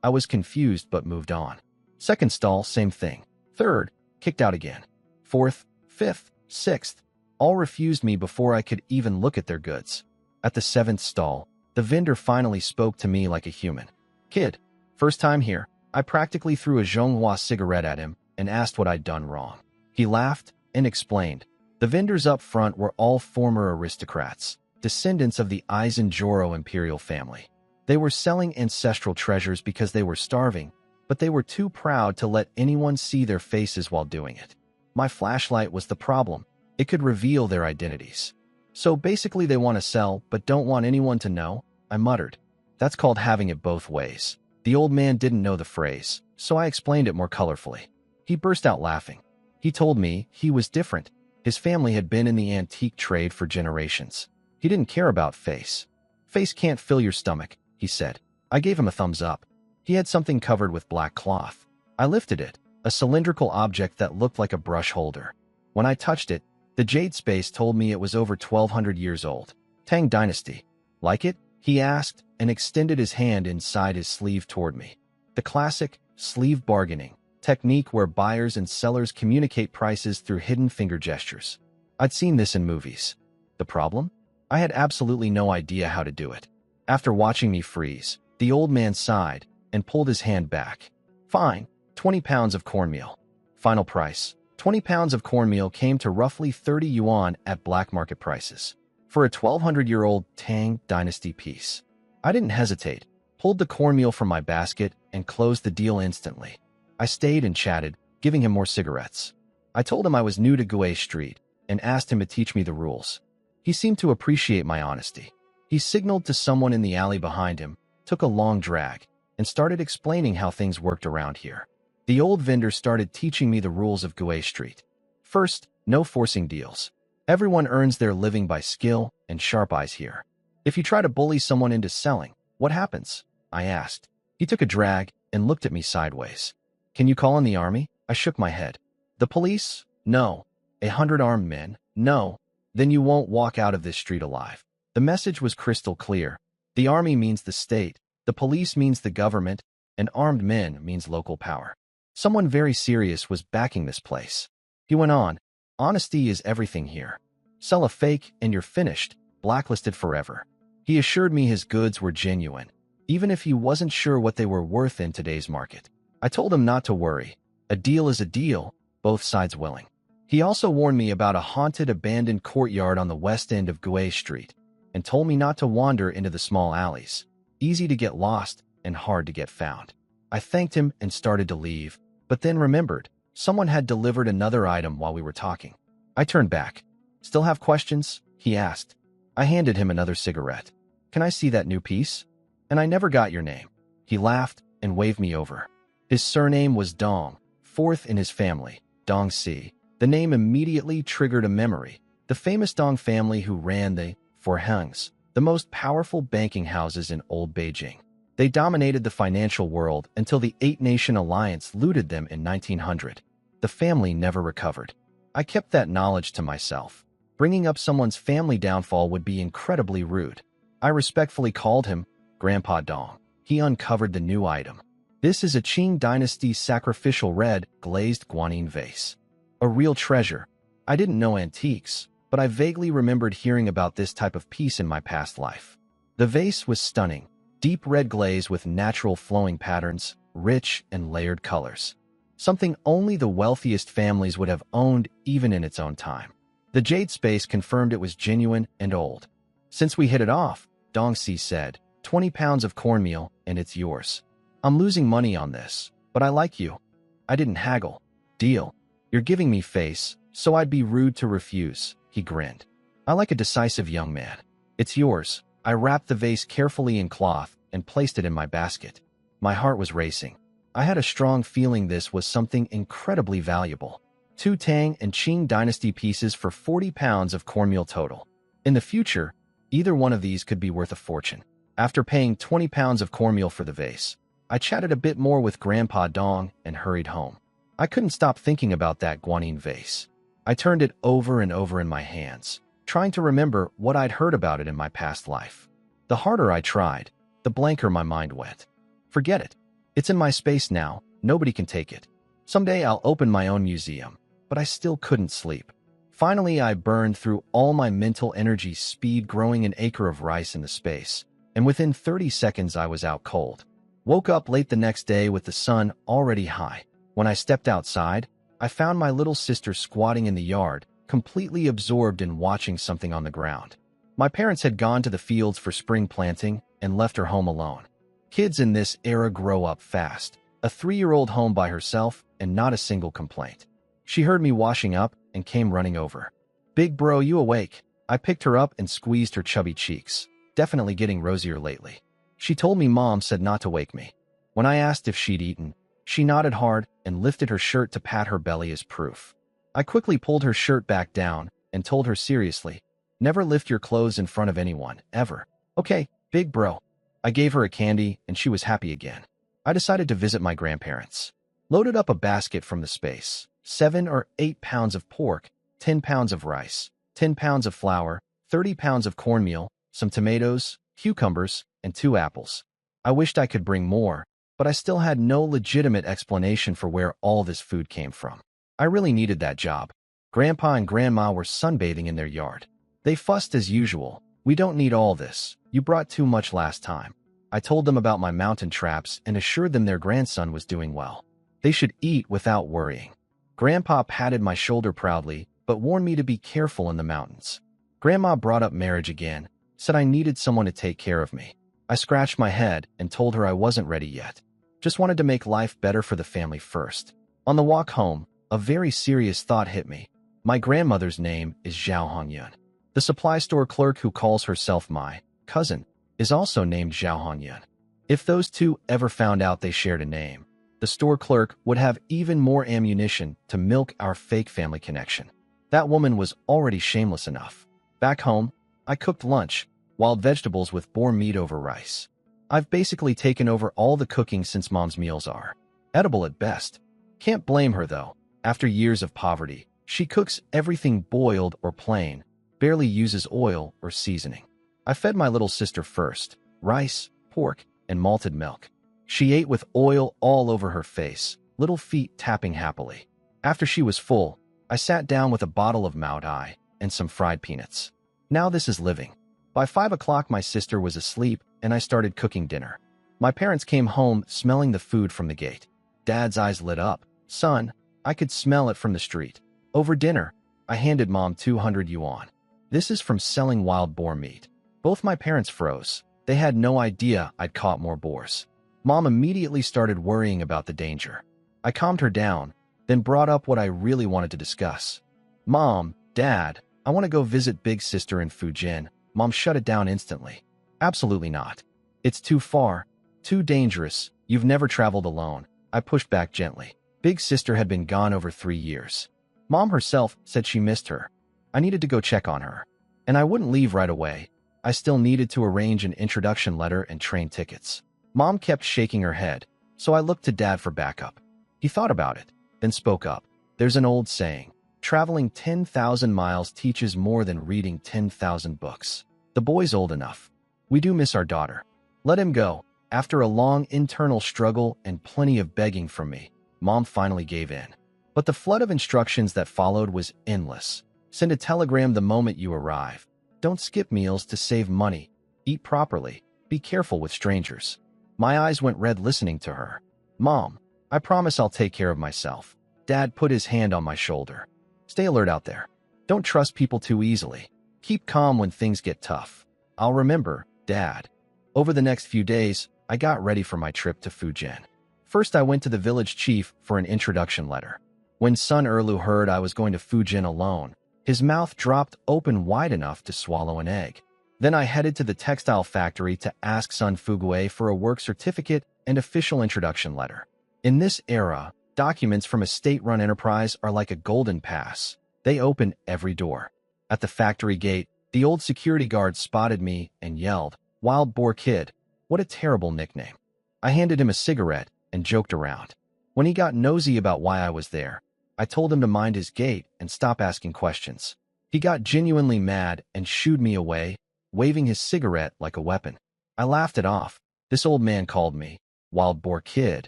I was confused but moved on. Second stall, same thing. Third, kicked out again. Fourth, fifth, sixth, all refused me before I could even look at their goods. At the 7th stall, the vendor finally spoke to me like a human. Kid, first time here. I practically threw a Manhwa cigarette at him and asked what I'd done wrong. He laughed and explained. The vendors up front were all former aristocrats, descendants of the Aizen-Joro imperial family. They were selling ancestral treasures because they were starving, but they were too proud to let anyone see their faces while doing it. My flashlight was the problem. It could reveal their identities. So basically they want to sell, but don't want anyone to know, I muttered. That's called having it both ways. The old man didn't know the phrase, so I explained it more colorfully. He burst out laughing. He told me he was different. His family had been in the antique trade for generations. He didn't care about face. Face can't fill your stomach, he said. I gave him a thumbs up. He had something covered with black cloth. I lifted it, a cylindrical object that looked like a brush holder. When I touched it, the jade space told me it was over 1,200 years old. Tang Dynasty. Like it? He asked and extended his hand inside his sleeve toward me. The classic sleeve bargaining technique where buyers and sellers communicate prices through hidden finger gestures. I'd seen this in movies. The problem? I had absolutely no idea how to do it. After watching me freeze, the old man sighed and pulled his hand back. Fine, 20 pounds of cornmeal. Final price. 20 pounds of cornmeal came to roughly 30 yuan at black market prices for a 1,200-year-old Tang Dynasty piece. I didn't hesitate, pulled the cornmeal from my basket, and closed the deal instantly. I stayed and chatted, giving him more cigarettes. I told him I was new to Gue Street and asked him to teach me the rules. He seemed to appreciate my honesty. He signaled to someone in the alley behind him, took a long drag, and started explaining how things worked around here. The old vendor started teaching me the rules of Gue Street. First, no forcing deals. Everyone earns their living by skill and sharp eyes here. If you try to bully someone into selling, what happens? I asked. He took a drag and looked at me sideways. Can you call in the army? I shook my head. The police? No. 100 armed men? No. Then you won't walk out of this street alive. The message was crystal clear. The army means the state, the police means the government, and armed men means local power. Someone very serious was backing this place. He went on, "Honesty is everything here. Sell a fake and you're finished, blacklisted forever." He assured me his goods were genuine, even if he wasn't sure what they were worth in today's market. I told him not to worry. A deal is a deal, both sides willing. He also warned me about a haunted abandoned courtyard on the west end of Gue Street and told me not to wander into the small alleys, easy to get lost and hard to get found. I thanked him and started to leave, but then remembered someone had delivered another item while we were talking. I turned back. "Still have questions?" he asked. I handed him another cigarette. "Can I see that new piece? And I never got your name." He laughed and waved me over. His surname was Dong, fourth in his family, Dong Si. The name immediately triggered a memory. The famous Dong family who ran the Four Hungs, the most powerful banking houses in old Beijing. They dominated the financial world until the Eight-Nation Alliance looted them in 1900. The family never recovered. I kept that knowledge to myself. Bringing up someone's family downfall would be incredibly rude. I respectfully called him Grandpa Dong. He uncovered the new item. This is a Qing Dynasty sacrificial red glazed guanine vase. A real treasure. I didn't know antiques, but I vaguely remembered hearing about this type of piece in my past life. The vase was stunning. Deep red glaze with natural flowing patterns, rich and layered colors. Something only the wealthiest families would have owned even in its own time. The jade space confirmed it was genuine and old. "Since we hit it off," Dong Si said, 20 pounds of cornmeal and it's yours. "I'm losing money on this, but I like you." I didn't haggle. "Deal. You're giving me face, so I'd be rude to refuse," he grinned. "I like a decisive young man. It's yours." I wrapped the vase carefully in cloth and placed it in my basket. My heart was racing. I had a strong feeling this was something incredibly valuable. 2 Tang and Qing Dynasty pieces for 40 pounds of cornmeal total. In the future, either one of these could be worth a fortune. After paying 20 pounds of cornmeal for the vase, I chatted a bit more with Grandpa Dong and hurried home. I couldn't stop thinking about that guanine vase. I turned it over and over in my hands, trying to remember what I'd heard about it in my past life. The harder I tried, the blanker my mind went. Forget it. It's in my space now. Nobody can take it. Someday I'll open my own museum. But I still couldn't sleep. Finally, I burned through all my mental energy speed growing an acre of rice in the space, and within 30 seconds I was out cold. Woke up late the next day with the sun already high. When I stepped outside, I found my little sister squatting in the yard, completely absorbed in watching something on the ground. My parents had gone to the fields for spring planting and left her home alone. Kids in this era grow up fast. A 3-year-old home by herself and not a single complaint. She heard me washing up and came running over. "Big bro, you awake?" I picked her up and squeezed her chubby cheeks, definitely getting rosier lately. She told me Mom said not to wake me. When I asked if she'd eaten, she nodded hard and lifted her shirt to pat her belly as proof. I quickly pulled her shirt back down and told her seriously, "Never lift your clothes in front of anyone, ever." "Okay, big bro." I gave her a candy and she was happy again. I decided to visit my grandparents. Loaded up a basket from the space. 7 or 8 pounds of pork, 10 pounds of rice, 10 pounds of flour, 30 pounds of cornmeal, some tomatoes, cucumbers, and 2 apples. I wished I could bring more, but I still had no legitimate explanation for where all this food came from. I really needed that job. Grandpa and Grandma were sunbathing in their yard. They fussed as usual. "We don't need all this. You brought too much last time." I told them about my mountain traps and assured them their grandson was doing well. They should eat without worrying. Grandpa patted my shoulder proudly, but warned me to be careful in the mountains. Grandma brought up marriage again, said I needed someone to take care of me. I scratched my head and told her I wasn't ready yet. Just wanted to make life better for the family first. On the walk home, a very serious thought hit me. My grandmother's name is Zhao Hongyun. The supply store clerk who calls herself my cousin is also named Zhao Hongyun. If those two ever found out they shared a name, the store clerk would have even more ammunition to milk our fake family connection. That woman was already shameless enough. Back home, I cooked lunch, wild vegetables with boar meat over rice. I've basically taken over all the cooking since Mom's meals are edible at best. Can't blame her though. After years of poverty, she cooks everything boiled or plain, barely uses oil or seasoning. I fed my little sister first, rice, pork, and malted milk. She ate with oil all over her face, little feet tapping happily. After she was full, I sat down with a bottle of Mao Tai and some fried peanuts. Now this is living. By 5 o'clock, my sister was asleep, and I started cooking dinner. My parents came home smelling the food from the gate. Dad's eyes lit up. Son, I could smell it from the street. Over dinner, I handed Mom 200 yuan. This is from selling wild boar meat. Both my parents froze. They had no idea I'd caught more boars. Mom immediately started worrying about the danger. I calmed her down, then brought up what I really wanted to discuss. Mom, Dad, I want to go visit big sister in Fujian. Mom shut it down instantly. Absolutely not. It's too far, too dangerous. You've never traveled alone. I pushed back gently. Big sister had been gone over 3 years. Mom herself said she missed her. I needed to go check on her. And I wouldn't leave right away. I still needed to arrange an introduction letter and train tickets. Mom kept shaking her head, so I looked to Dad for backup. He thought about it, then spoke up. There's an old saying, traveling 10,000 miles teaches more than reading 10,000 books. The boy's old enough. We do miss our daughter. Let him go. After a long internal struggle and plenty of begging from me, Mom finally gave in. But the flood of instructions that followed was endless. Send a telegram the moment you arrive. Don't skip meals to save money. Eat properly. Be careful with strangers. My eyes went red listening to her. Mom, I promise I'll take care of myself. Dad put his hand on my shoulder. Stay alert out there. Don't trust people too easily. Keep calm when things get tough. I'll remember, Dad. Over the next few days, I got ready for my trip to Fujian. First, I went to the village chief for an introduction letter. When Sun Erlu heard I was going to Fujian alone, his mouth dropped open wide enough to swallow an egg. Then I headed to the textile factory to ask Sun Fuguei for a work certificate and official introduction letter. In this era, documents from a state-run enterprise are like a golden pass. They open every door. At the factory gate, the old security guard spotted me and yelled, "Wild Boar Kid." What a terrible nickname. I handed him a cigarette and joked around. When he got nosy about why I was there, I told him to mind his gait and stop asking questions. He got genuinely mad and shooed me away, waving his cigarette like a weapon. I laughed it off. This old man called me Wild Boar Kid,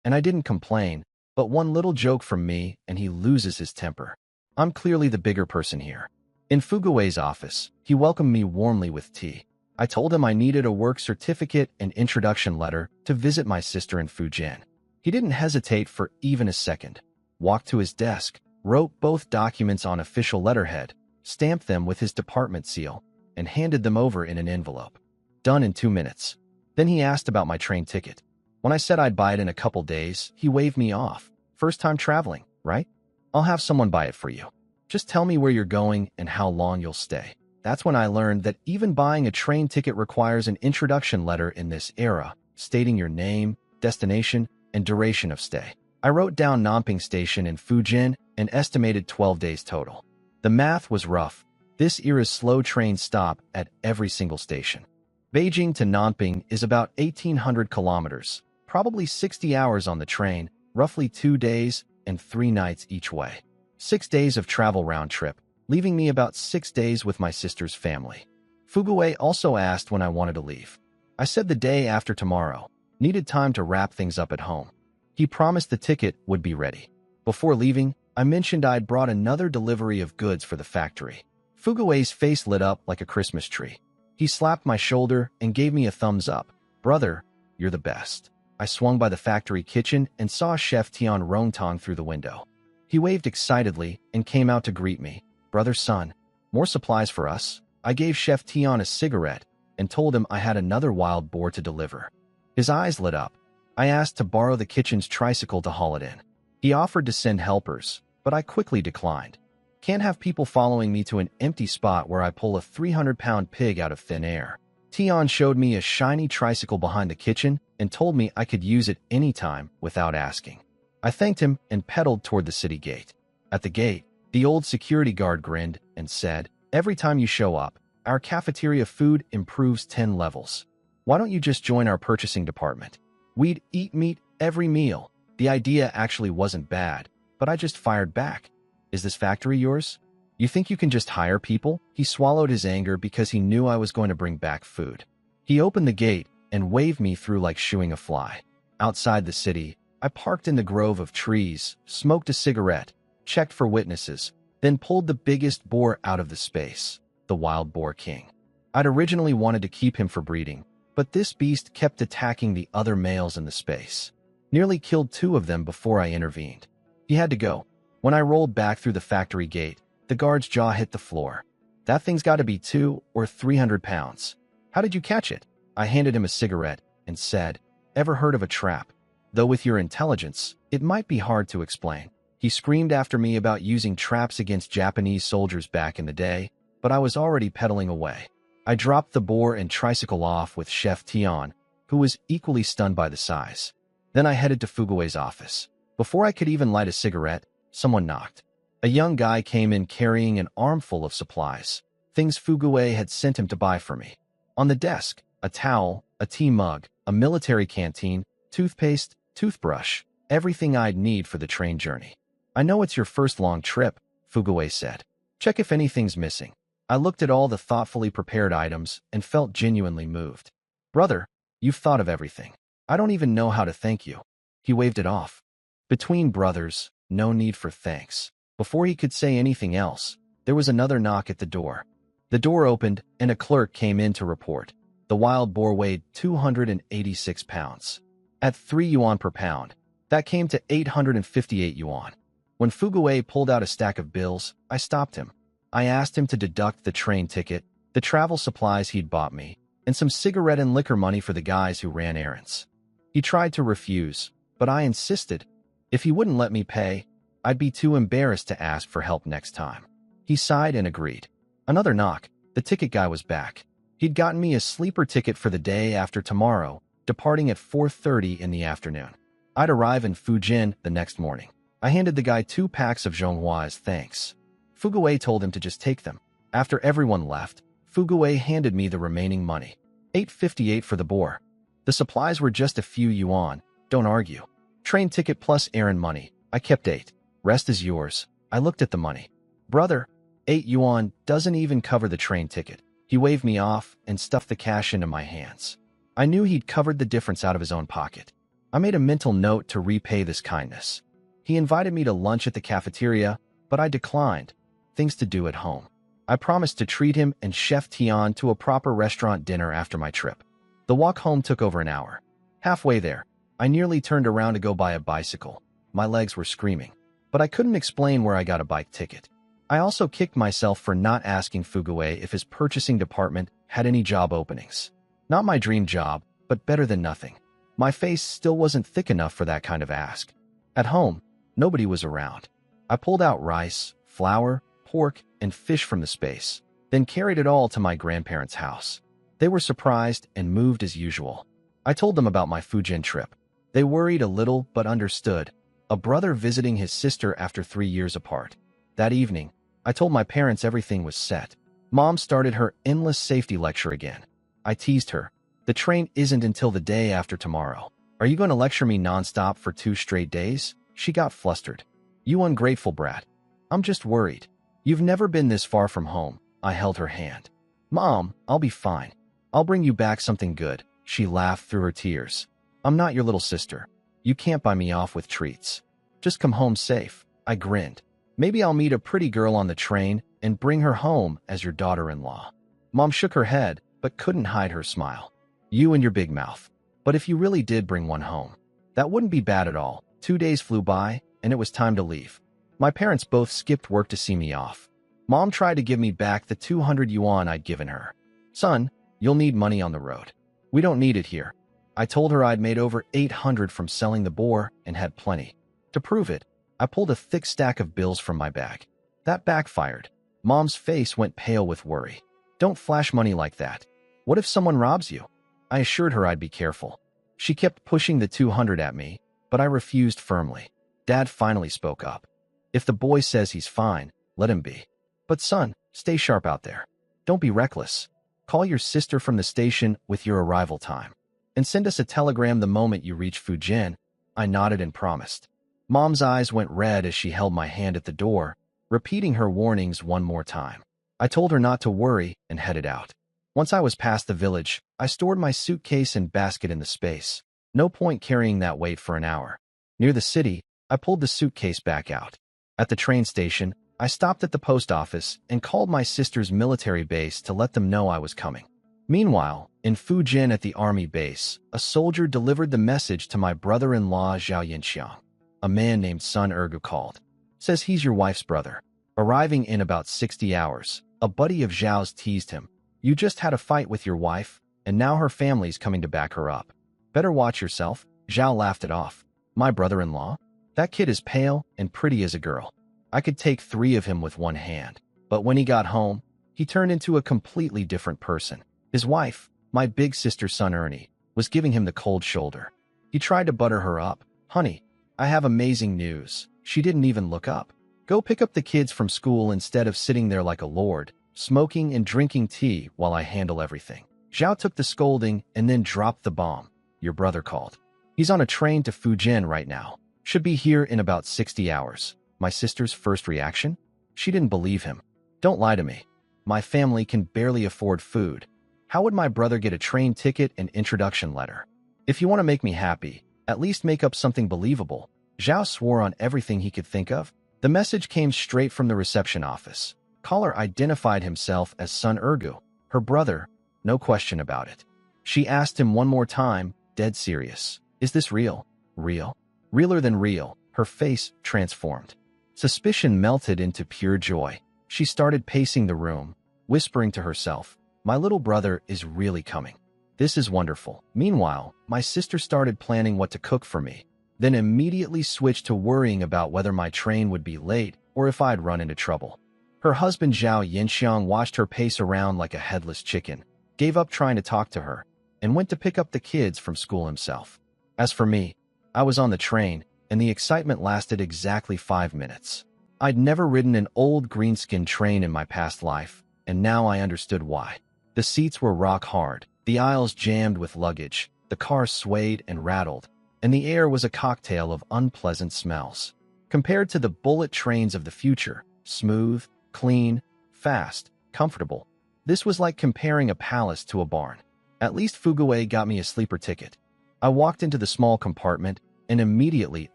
and I didn't complain, but one little joke from me and he loses his temper. I'm clearly the bigger person here. In Fuguei's office, he welcomed me warmly with tea. I told him I needed a work certificate and introduction letter to visit my sister in Fujian. He didn't hesitate for even a second. Walked to his desk, wrote both documents on official letterhead, stamped them with his department seal, and handed them over in an envelope. Done in 2 minutes. Then he asked about my train ticket. When I said I'd buy it in a couple days, he waved me off. First time traveling, right? I'll have someone buy it for you. Just tell me where you're going and how long you'll stay. That's when I learned that even buying a train ticket requires an introduction letter in this era, stating your name, destination, and duration of stay. I wrote down Nanping Station in Fujian and estimated 12 days total. The math was rough. This era's slow trains stop at every single station. Beijing to Nanping is about 1,800 kilometers, probably 60 hours on the train, roughly 2 days and 3 nights each way. 6 days of travel round trip, leaving me about 6 days with my sister's family. Fuguei also asked when I wanted to leave. I said the day after tomorrow. Needed time to wrap things up at home. He promised the ticket would be ready. Before leaving, I mentioned I'd brought another delivery of goods for the factory. Fuguei's face lit up like a Christmas tree. He slapped my shoulder and gave me a thumbs up. Brother, you're the best. I swung by the factory kitchen and saw Chef Tian Rongtong through the window. He waved excitedly and came out to greet me. Brother Sun, more supplies for us? I gave Chef Tian a cigarette and told him I had another wild boar to deliver. His eyes lit up. I asked to borrow the kitchen's tricycle to haul it in. He offered to send helpers, but I quickly declined. Can't have people following me to an empty spot where I pull a 300-pound pig out of thin air. Tian showed me a shiny tricycle behind the kitchen and told me I could use it anytime without asking. I thanked him and pedaled toward the city gate. At the gate, the old security guard grinned and said, "Every time you show up, our cafeteria food improves 10 levels. Why don't you just join our purchasing department? We'd eat meat every meal." The idea actually wasn't bad, but I just fired back. "Is this factory yours? You think you can just hire people?" He swallowed his anger because he knew I was going to bring back food. He opened the gate and waved me through like shooing a fly. Outside the city, I parked in the grove of trees, smoked a cigarette, checked for witnesses, then pulled the biggest boar out of the space, the wild boar king. I'd originally wanted to keep him for breeding, but this beast kept attacking the other males in the space. Nearly killed 2 of them before I intervened. He had to go. When I rolled back through the factory gate, the guard's jaw hit the floor. That thing's got to be 200 or 300 pounds. How did you catch it? I handed him a cigarette and said, ever heard of a trap? Though with your intelligence, it might be hard to explain. He screamed after me about using traps against Japanese soldiers back in the day, but I was already pedaling away. I dropped the boar and tricycle off with Chef Tion, who was equally stunned by the size. Then I headed to Fugue's office. Before I could even light a cigarette, someone knocked. A young guy came in carrying an armful of supplies, things Fugue had sent him to buy for me. On the desk, a towel, a tea mug, a military canteen, toothpaste, toothbrush, everything I'd need for the train journey. I know it's your first long trip, Fugue said. Check if anything's missing. I looked at all the thoughtfully prepared items and felt genuinely moved. Brother, you've thought of everything. I don't even know how to thank you. He waved it off. Between brothers, no need for thanks. Before he could say anything else, there was another knock at the door. The door opened and a clerk came in to report. The wild boar weighed 286 pounds. At 3 yuan per pound, that came to 858 yuan. When Fugue pulled out a stack of bills, I stopped him. I asked him to deduct the train ticket, the travel supplies he'd bought me, and some cigarette and liquor money for the guys who ran errands. He tried to refuse, but I insisted. If he wouldn't let me pay, I'd be too embarrassed to ask for help next time. He sighed and agreed. Another knock. The ticket guy was back. He'd gotten me a sleeper ticket for the day after tomorrow, departing at 4:30 in the afternoon. I'd arrive in Fujian the next morning. I handed the guy 2 packs of Zhonghua as thanks. Fugue told him to just take them. After everyone left, Fugue handed me the remaining money. 858 for the boar. The supplies were just a few yuan, don't argue. Train ticket plus errand money. I kept 8. Rest is yours. I looked at the money. Brother, 8 yuan doesn't even cover the train ticket. He waved me off and stuffed the cash into my hands. I knew he'd covered the difference out of his own pocket. I made a mental note to repay this kindness. He invited me to lunch at the cafeteria, but I declined. Things to do at home. I promised to treat him and Chef Tion to a proper restaurant dinner after my trip. The walk home took over an hour. Halfway there, I nearly turned around to go buy a bicycle. My legs were screaming, but I couldn't explain where I got a bike ticket. I also kicked myself for not asking Fugue if his purchasing department had any job openings. Not my dream job, but better than nothing. My face still wasn't thick enough for that kind of ask. At home, nobody was around. I pulled out rice, flour, pork, and fish from the space, then carried it all to my grandparents' house. They were surprised and moved as usual. I told them about my Fujian trip. They worried a little but understood. A brother visiting his sister after 3 years apart. That evening, I told my parents everything was set. Mom started her endless safety lecture again. I teased her. The train isn't until the day after tomorrow. Are you going to lecture me nonstop for 2 straight days? She got flustered. You ungrateful brat. I'm just worried. You've never been this far from home. I held her hand. Mom, I'll be fine. I'll bring you back something good. She laughed through her tears. I'm not your little sister. You can't buy me off with treats. Just come home safe. I grinned. Maybe I'll meet a pretty girl on the train and bring her home as your daughter-in-law. Mom shook her head, but couldn't hide her smile. You and your big mouth. But if you really did bring one home, that wouldn't be bad at all. 2 days flew by, and it was time to leave. My parents both skipped work to see me off. Mom tried to give me back the 200 yuan I'd given her. Son, you'll need money on the road. We don't need it here. I told her I'd made over 800 from selling the boar and had plenty. To prove it, I pulled a thick stack of bills from my bag. That backfired. Mom's face went pale with worry. Don't flash money like that. What if someone robs you? I assured her I'd be careful. She kept pushing the 200 at me, but I refused firmly. Dad finally spoke up. If the boy says he's fine, let him be. But son, stay sharp out there. Don't be reckless. Call your sister from the station with your arrival time. And send us a telegram the moment you reach Fujian. I nodded and promised. Mom's eyes went red as she held my hand at the door, repeating her warnings one more time. I told her not to worry and headed out. Once I was past the village, I stored my suitcase and basket in the space. No point carrying that weight for an hour. Near the city, I pulled the suitcase back out. At the train station, I stopped at the post office and called my sister's military base to let them know I was coming. Meanwhile, in Fujian at the army base, a soldier delivered the message to my brother-in-law Zhao Yinxiang. A man named Sun Ergu called. Says he's your wife's brother. Arriving in about 60 hours, a buddy of Zhao's teased him. You just had a fight with your wife, and now her family's coming to back her up. Better watch yourself. Zhao laughed it off. My brother-in-law? That kid is pale and pretty as a girl. I could take 3 of him with one hand. But when he got home, he turned into a completely different person. His wife, my big sister Sun Ernie, was giving him the cold shoulder. He tried to butter her up. Honey, I have amazing news. She didn't even look up. Go pick up the kids from school instead of sitting there like a lord, smoking and drinking tea while I handle everything. Zhao took the scolding and then dropped the bomb. Your brother called. He's on a train to Fujian right now. Should be here in about 60 hours. My sister's first reaction? She didn't believe him. Don't lie to me. My family can barely afford food. How would my brother get a train ticket and introduction letter? If you want to make me happy, at least make up something believable. Zhao swore on everything he could think of. The message came straight from the reception office. Caller identified himself as Sun Ergu, her brother, no question about it. She asked him one more time, dead serious. Is this real? Real? Realer than real. Her face transformed. Suspicion melted into pure joy. She started pacing the room, whispering to herself, my little brother is really coming. This is wonderful. Meanwhile, my sister started planning what to cook for me, then immediately switched to worrying about whether my train would be late or if I'd run into trouble. Her husband Zhao Yinxiang watched her pace around like a headless chicken, gave up trying to talk to her, and went to pick up the kids from school himself. As for me, I was on the train, and the excitement lasted exactly 5 minutes. I'd never ridden an old greenskin train in my past life, and now I understood why. The seats were rock hard, the aisles jammed with luggage, the car swayed and rattled, and the air was a cocktail of unpleasant smells. Compared to the bullet trains of the future, smooth, clean, fast, comfortable, this was like comparing a palace to a barn. At least Fugue got me a sleeper ticket. I walked into the small compartment and immediately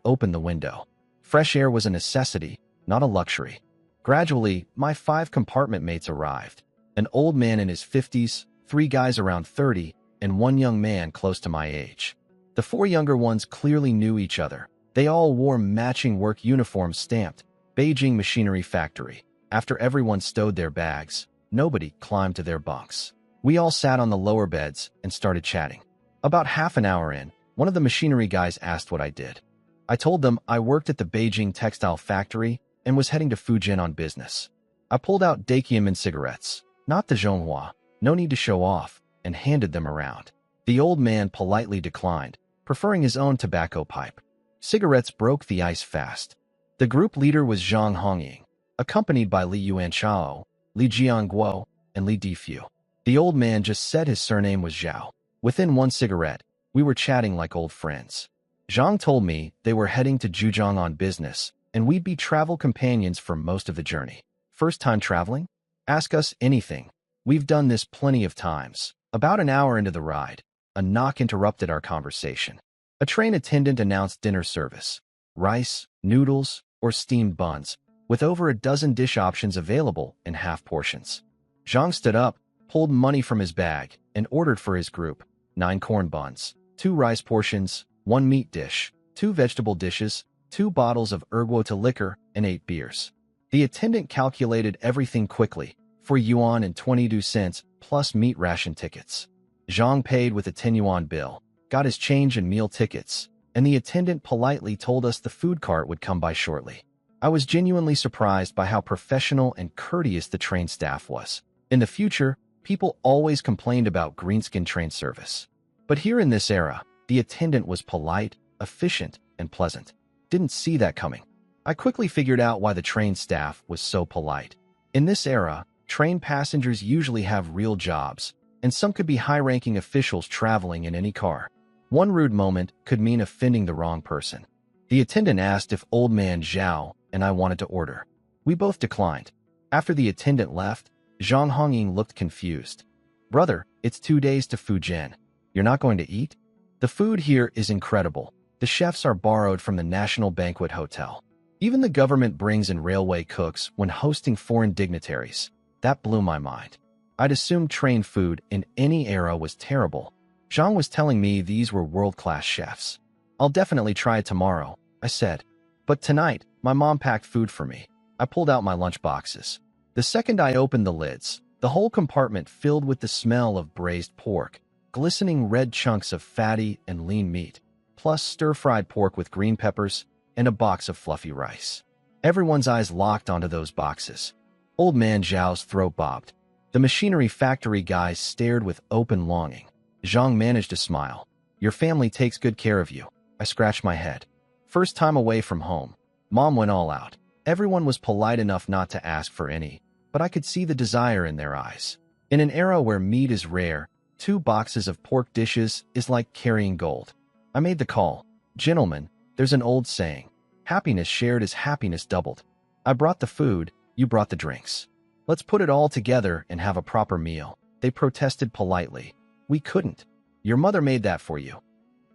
opened the window. Fresh air was a necessity, not a luxury. Gradually, my 5 compartment mates arrived. An old man in his 50s, 3 guys around 30, and 1 young man close to my age. The 4 younger ones clearly knew each other. They all wore matching work uniforms stamped, Beijing Machinery Factory. After everyone stowed their bags, nobody climbed to their bunks. We all sat on the lower beds and started chatting. About half an hour in, one of the machinery guys asked what I did. I told them I worked at the Beijing textile factory and was heading to Fujian on business. I pulled out Dakiamin cigarettes, not the Zhonghua, no need to show off, and handed them around. The old man politely declined, preferring his own tobacco pipe. Cigarettes broke the ice fast. The group leader was Zhang Hongying, accompanied by Li Yuanchao, Li Jianguo, and Li Difu. The old man just said his surname was Zhao. Within 1 cigarette, we were chatting like old friends. Zhang told me they were heading to Zhejiang on business, and we'd be travel companions for most of the journey. First time traveling? Ask us anything. We've done this plenty of times. About an hour into the ride, a knock interrupted our conversation. A train attendant announced dinner service. Rice, noodles, or steamed buns, with over a dozen dish options available in half portions. Zhang stood up, pulled money from his bag, and ordered for his group 9 corn buns, 2 rice portions, 1 meat dish, 2 vegetable dishes, 2 bottles of erguota liquor, and 8 beers. The attendant calculated everything quickly, 4 yuan and 22 cents plus meat ration tickets. Zhang paid with a 10 yuan bill, got his change and meal tickets, and the attendant politely told us the food cart would come by shortly. I was genuinely surprised by how professional and courteous the train staff was. In the future, people always complained about greenskin train service. But here in this era, the attendant was polite, efficient, and pleasant. Didn't see that coming. I quickly figured out why the train staff was so polite. In this era, train passengers usually have real jobs, and some could be high-ranking officials traveling in any car. One rude moment could mean offending the wrong person. The attendant asked if old man Zhao and I wanted to order. We both declined. After the attendant left, Zhang Hongying looked confused. Brother, it's 2 days to Fujian. You're not going to eat? The food here is incredible. The chefs are borrowed from the National Banquet Hotel. Even the government brings in railway cooks when hosting foreign dignitaries. That blew my mind. I'd assumed trained food in any era was terrible. Zhang was telling me these were world-class chefs. I'll definitely try it tomorrow, I said. But tonight, my mom packed food for me. I pulled out my lunch boxes. The second I opened the lids, the whole compartment filled with the smell of braised pork, glistening red chunks of fatty and lean meat, plus stir-fried pork with green peppers and a box of fluffy rice. Everyone's eyes locked onto those boxes. Old man Zhao's throat bobbed. The machinery factory guys stared with open longing. Zhang managed to smile. Your family takes good care of you. I scratched my head. First time away from home. Mom went all out. Everyone was polite enough not to ask for any, but I could see the desire in their eyes. In an era where meat is rare, 2 boxes of pork dishes is like carrying gold. I made the call. Gentlemen, there's an old saying. Happiness shared is happiness doubled. I brought the food, you brought the drinks. Let's put it all together and have a proper meal. They protested politely. We couldn't. Your mother made that for you.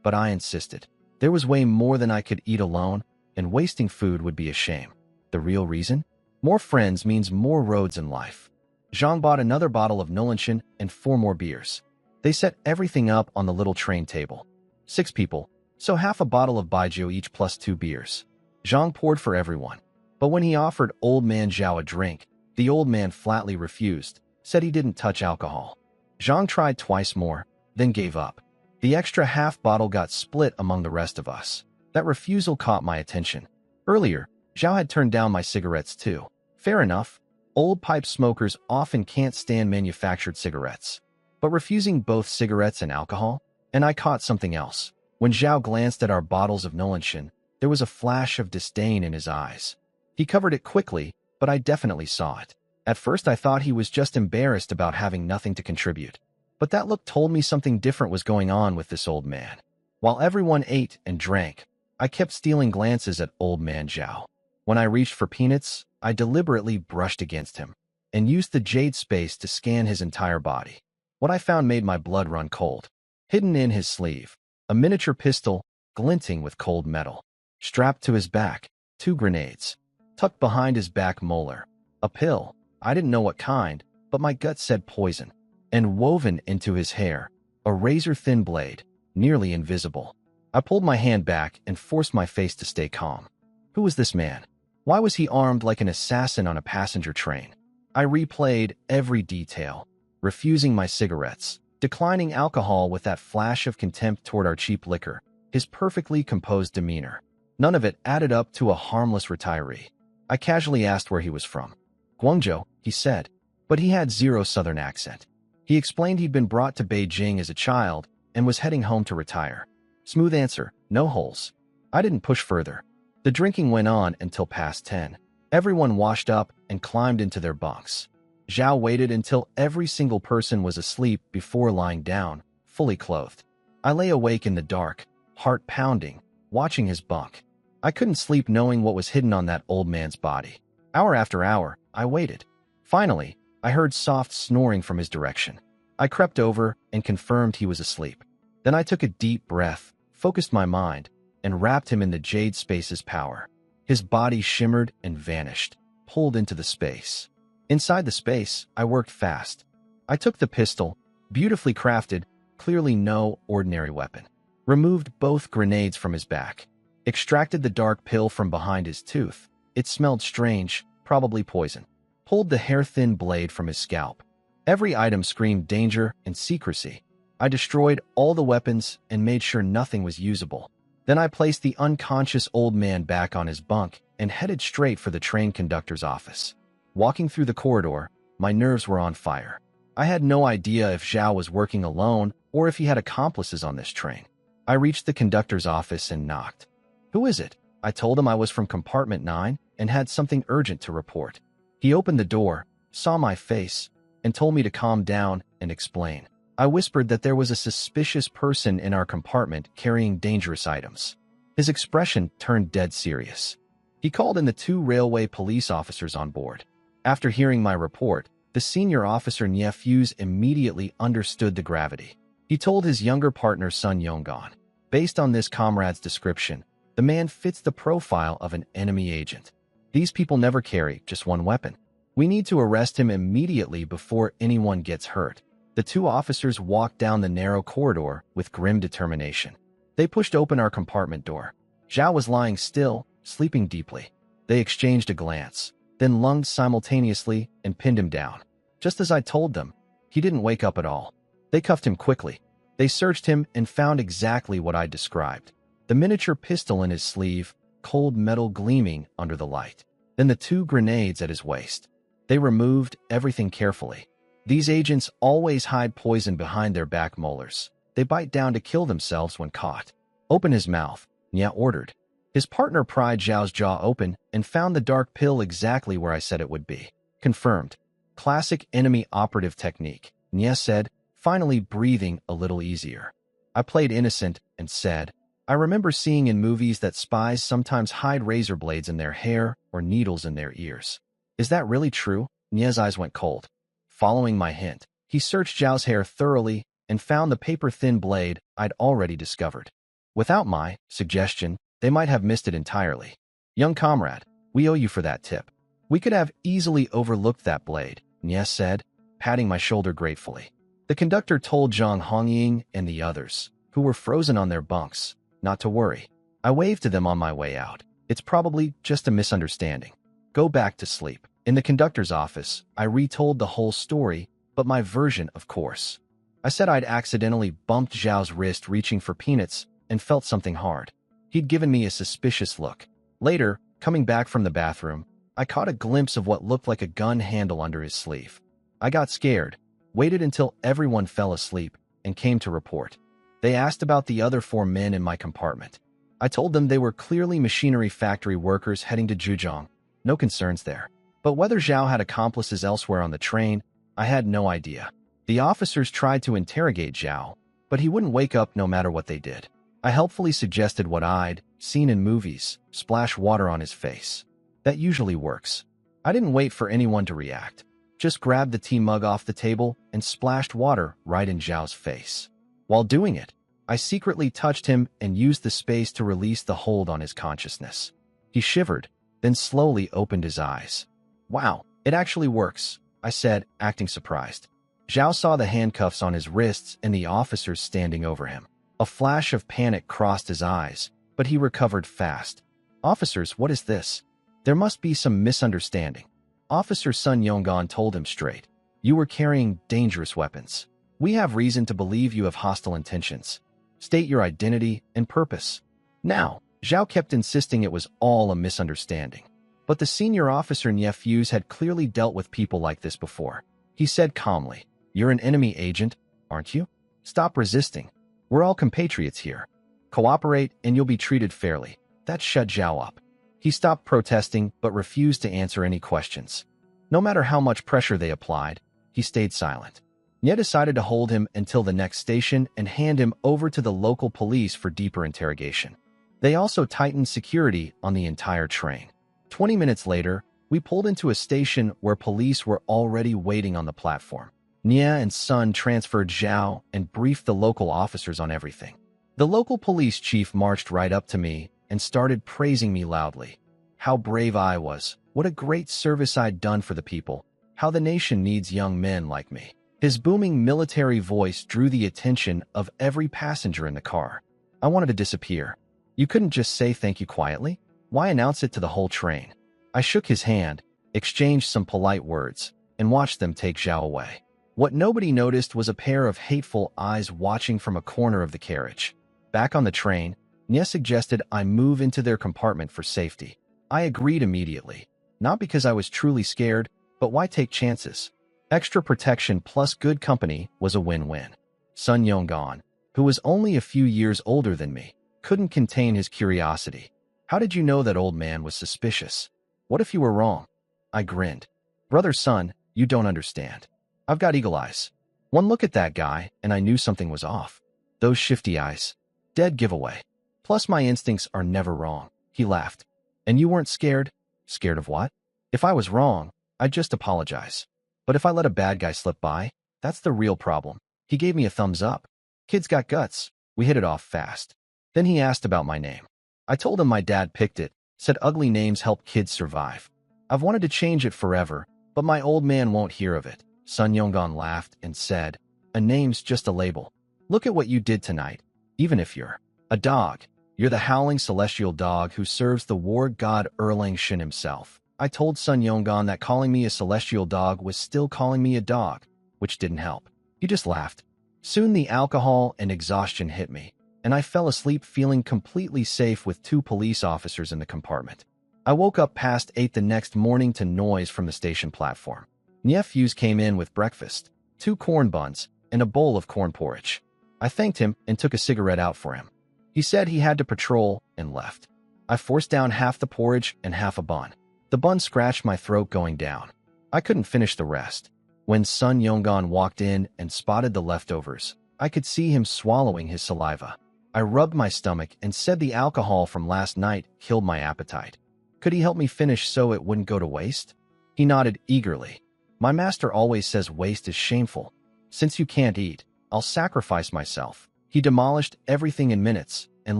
But I insisted. There was way more than I could eat alone, and wasting food would be a shame. The real reason? More friends means more roads in life. Zhang bought another bottle of Nolenshin and 4 more beers. They set everything up on the little train table. 6 people, so half a bottle of baijiu each plus 2 beers. Zhang poured for everyone. But when he offered old man Zhao a drink, the old man flatly refused, said he didn't touch alcohol. Zhang tried twice more, then gave up. The extra half bottle got split among the rest of us. That refusal caught my attention. Earlier, Zhao had turned down my cigarettes too. Fair enough. Old pipe smokers often can't stand manufactured cigarettes. But refusing both cigarettes and alcohol? And I caught something else. When Zhao glanced at our bottles of Nolenshin, there was a flash of disdain in his eyes. He covered it quickly, but I definitely saw it. At first I thought he was just embarrassed about having nothing to contribute. But that look told me something different was going on with this old man. While everyone ate and drank, I kept stealing glances at old man Zhao. When I reached for peanuts, I deliberately brushed against him and used the jade space to scan his entire body. What I found made my blood run cold. Hidden in his sleeve, a miniature pistol glinting with cold metal. Strapped to his back, 2 grenades. Tucked behind his back molar, a pill. I didn't know what kind, but my gut said poison. And woven into his hair, a razor-thin blade, nearly invisible. I pulled my hand back and forced my face to stay calm. Who was this man? Why was he armed like an assassin on a passenger train? I replayed every detail, refusing my cigarettes, declining alcohol with that flash of contempt toward our cheap liquor, his perfectly composed demeanor. None of it added up to a harmless retiree. I casually asked where he was from. Guangzhou, he said, but he had 0 southern accent. He explained he'd been brought to Beijing as a child and was heading home to retire. Smooth answer, no holes. I didn't push further. The drinking went on until past 10. Everyone washed up and climbed into their bunks. Zhao waited until every single person was asleep before lying down, fully clothed. I lay awake in the dark, heart pounding, watching his bunk. I couldn't sleep knowing what was hidden on that old man's body. Hour after hour, I waited. Finally, I heard soft snoring from his direction. I crept over and confirmed he was asleep. Then I took a deep breath, focused my mind, and wrapped him in the jade space's power. His body shimmered and vanished, pulled into the space. Inside the space, I worked fast. I took the pistol, beautifully crafted, clearly no ordinary weapon. Removed both grenades from his back. Extracted the dark pill from behind his tooth. It smelled strange, probably poison. Pulled the hair-thin blade from his scalp. Every item screamed danger and secrecy. I destroyed all the weapons and made sure nothing was usable. Then I placed the unconscious old man back on his bunk and headed straight for the train conductor's office. Walking through the corridor, my nerves were on fire. I had no idea if Zhao was working alone or if he had accomplices on this train. I reached the conductor's office and knocked. Who is it? I told him I was from compartment 9 and had something urgent to report. He opened the door, saw my face, and told me to calm down and explain. I whispered that there was a suspicious person in our compartment carrying dangerous items. His expression turned dead serious. He called in the 2 railway police officers on board. After hearing my report, the senior officer Nye Fuse immediately understood the gravity. He told his younger partner Sun Yonggan. Based on this comrade's description, the man fits the profile of an enemy agent. These people never carry just one weapon. We need to arrest him immediately before anyone gets hurt. The two officers walked down the narrow corridor with grim determination. They pushed open our compartment door. Zhao was lying still, sleeping deeply. They exchanged a glance, then lunged simultaneously and pinned him down. Just as I told them, he didn't wake up at all. They cuffed him quickly. They searched him and found exactly what I described. The miniature pistol in his sleeve, cold metal gleaming under the light. Then the 2 grenades at his waist. They removed everything carefully. These agents always hide poison behind their back molars. They bite down to kill themselves when caught. Open his mouth, Nya ordered. His partner pried Zhao's jaw open and found the dark pill exactly where I said it would be. Confirmed. Classic enemy operative technique, Nya said, finally breathing a little easier. I played innocent and said, I remember seeing in movies that spies sometimes hide razor blades in their hair or needles in their ears. Is that really true? Nya's eyes went cold. Following my hint, he searched Zhao's hair thoroughly and found the paper-thin blade I'd already discovered. Without my suggestion, they might have missed it entirely. Young comrade, we owe you for that tip. We could have easily overlooked that blade, Nya said, patting my shoulder gratefully. The conductor told Zhang Hongying and the others, who were frozen on their bunks, not to worry. I waved to them on my way out. It's probably just a misunderstanding. Go back to sleep. In the conductor's office, I retold the whole story, but my version, of course. I said I'd accidentally bumped Zhao's wrist reaching for peanuts and felt something hard. He'd given me a suspicious look. Later, coming back from the bathroom, I caught a glimpse of what looked like a gun handle under his sleeve. I got scared, waited until everyone fell asleep, and came to report. They asked about the other 4 men in my compartment. I told them they were clearly machinery factory workers heading to Zhejiang. No concerns there. But whether Zhao had accomplices elsewhere on the train, I had no idea. The officers tried to interrogate Zhao, but he wouldn't wake up no matter what they did. I helpfully suggested what I'd seen in movies, splash water on his face. That usually works. I didn't wait for anyone to react. Just grabbed the tea mug off the table and splashed water right in Zhao's face. While doing it, I secretly touched him and used the space to release the hold on his consciousness. He shivered, then slowly opened his eyes. Wow, it actually works, I said, acting surprised. Zhao saw the handcuffs on his wrists and the officers standing over him. A flash of panic crossed his eyes, but he recovered fast. Officers, what is this? There must be some misunderstanding. Officer Sun Yonggan told him straight. You were carrying dangerous weapons. We have reason to believe you have hostile intentions. State your identity and purpose. Now, Zhao kept insisting it was all a misunderstanding. But the senior officer Nephews had clearly dealt with people like this before. He said calmly, You're an enemy agent, aren't you? Stop resisting. We're all compatriots here. Cooperate and you'll be treated fairly. That shut Zhao up. He stopped protesting but refused to answer any questions. No matter how much pressure they applied, he stayed silent. Nye decided to hold him until the next station and hand him over to the local police for deeper interrogation. They also tightened security on the entire train. 20 minutes later, we pulled into a station where police were already waiting on the platform. Nia and Sun transferred Zhao and briefed the local officers on everything. The local police chief marched right up to me and started praising me loudly. How brave I was, what a great service I'd done for the people, how the nation needs young men like me. His booming military voice drew the attention of every passenger in the car. I wanted to disappear. You couldn't just say thank you quietly? Why announce it to the whole train? I shook his hand, exchanged some polite words, and watched them take Zhao away. What nobody noticed was a pair of hateful eyes watching from a corner of the carriage. Back on the train, Nia suggested I move into their compartment for safety. I agreed immediately. Not because I was truly scared, but why take chances? Extra protection plus good company was a win-win. Sun Yonggan, who was only a few years older than me, couldn't contain his curiosity. How did you know that old man was suspicious? What if you were wrong? I grinned. Brother Sun, you don't understand. I've got eagle eyes. One look at that guy, and I knew something was off. Those shifty eyes. Dead giveaway. Plus my instincts are never wrong. He laughed. And you weren't scared? Scared of what? If I was wrong, I'd just apologize. But if I let a bad guy slip by, that's the real problem. He gave me a thumbs up. Kid's got guts. We hit it off fast. Then he asked about my name. I told him my dad picked it, said ugly names help kids survive. I've wanted to change it forever, but my old man won't hear of it. Sun Yongan laughed and said, a name's just a label. Look at what you did tonight. Even if you're a dog, you're the howling celestial dog who serves the war god Erlang Shin himself. I told Sun Yongan that calling me a celestial dog was still calling me a dog, which didn't help. He just laughed. Soon the alcohol and exhaustion hit me, and I fell asleep feeling completely safe with 2 police officers in the compartment. I woke up past 8 the next morning to noise from the station platform. Nephews came in with breakfast, 2 corn buns, and a bowl of corn porridge. I thanked him and took a cigarette out for him. He said he had to patrol and left. I forced down half the porridge and half a bun. The bun scratched my throat going down. I couldn't finish the rest. When Sun Yongan walked in and spotted the leftovers, I could see him swallowing his saliva. I rubbed my stomach and said the alcohol from last night killed my appetite. Could he help me finish so it wouldn't go to waste? He nodded eagerly. My master always says waste is shameful. Since you can't eat, I'll sacrifice myself. He demolished everything in minutes and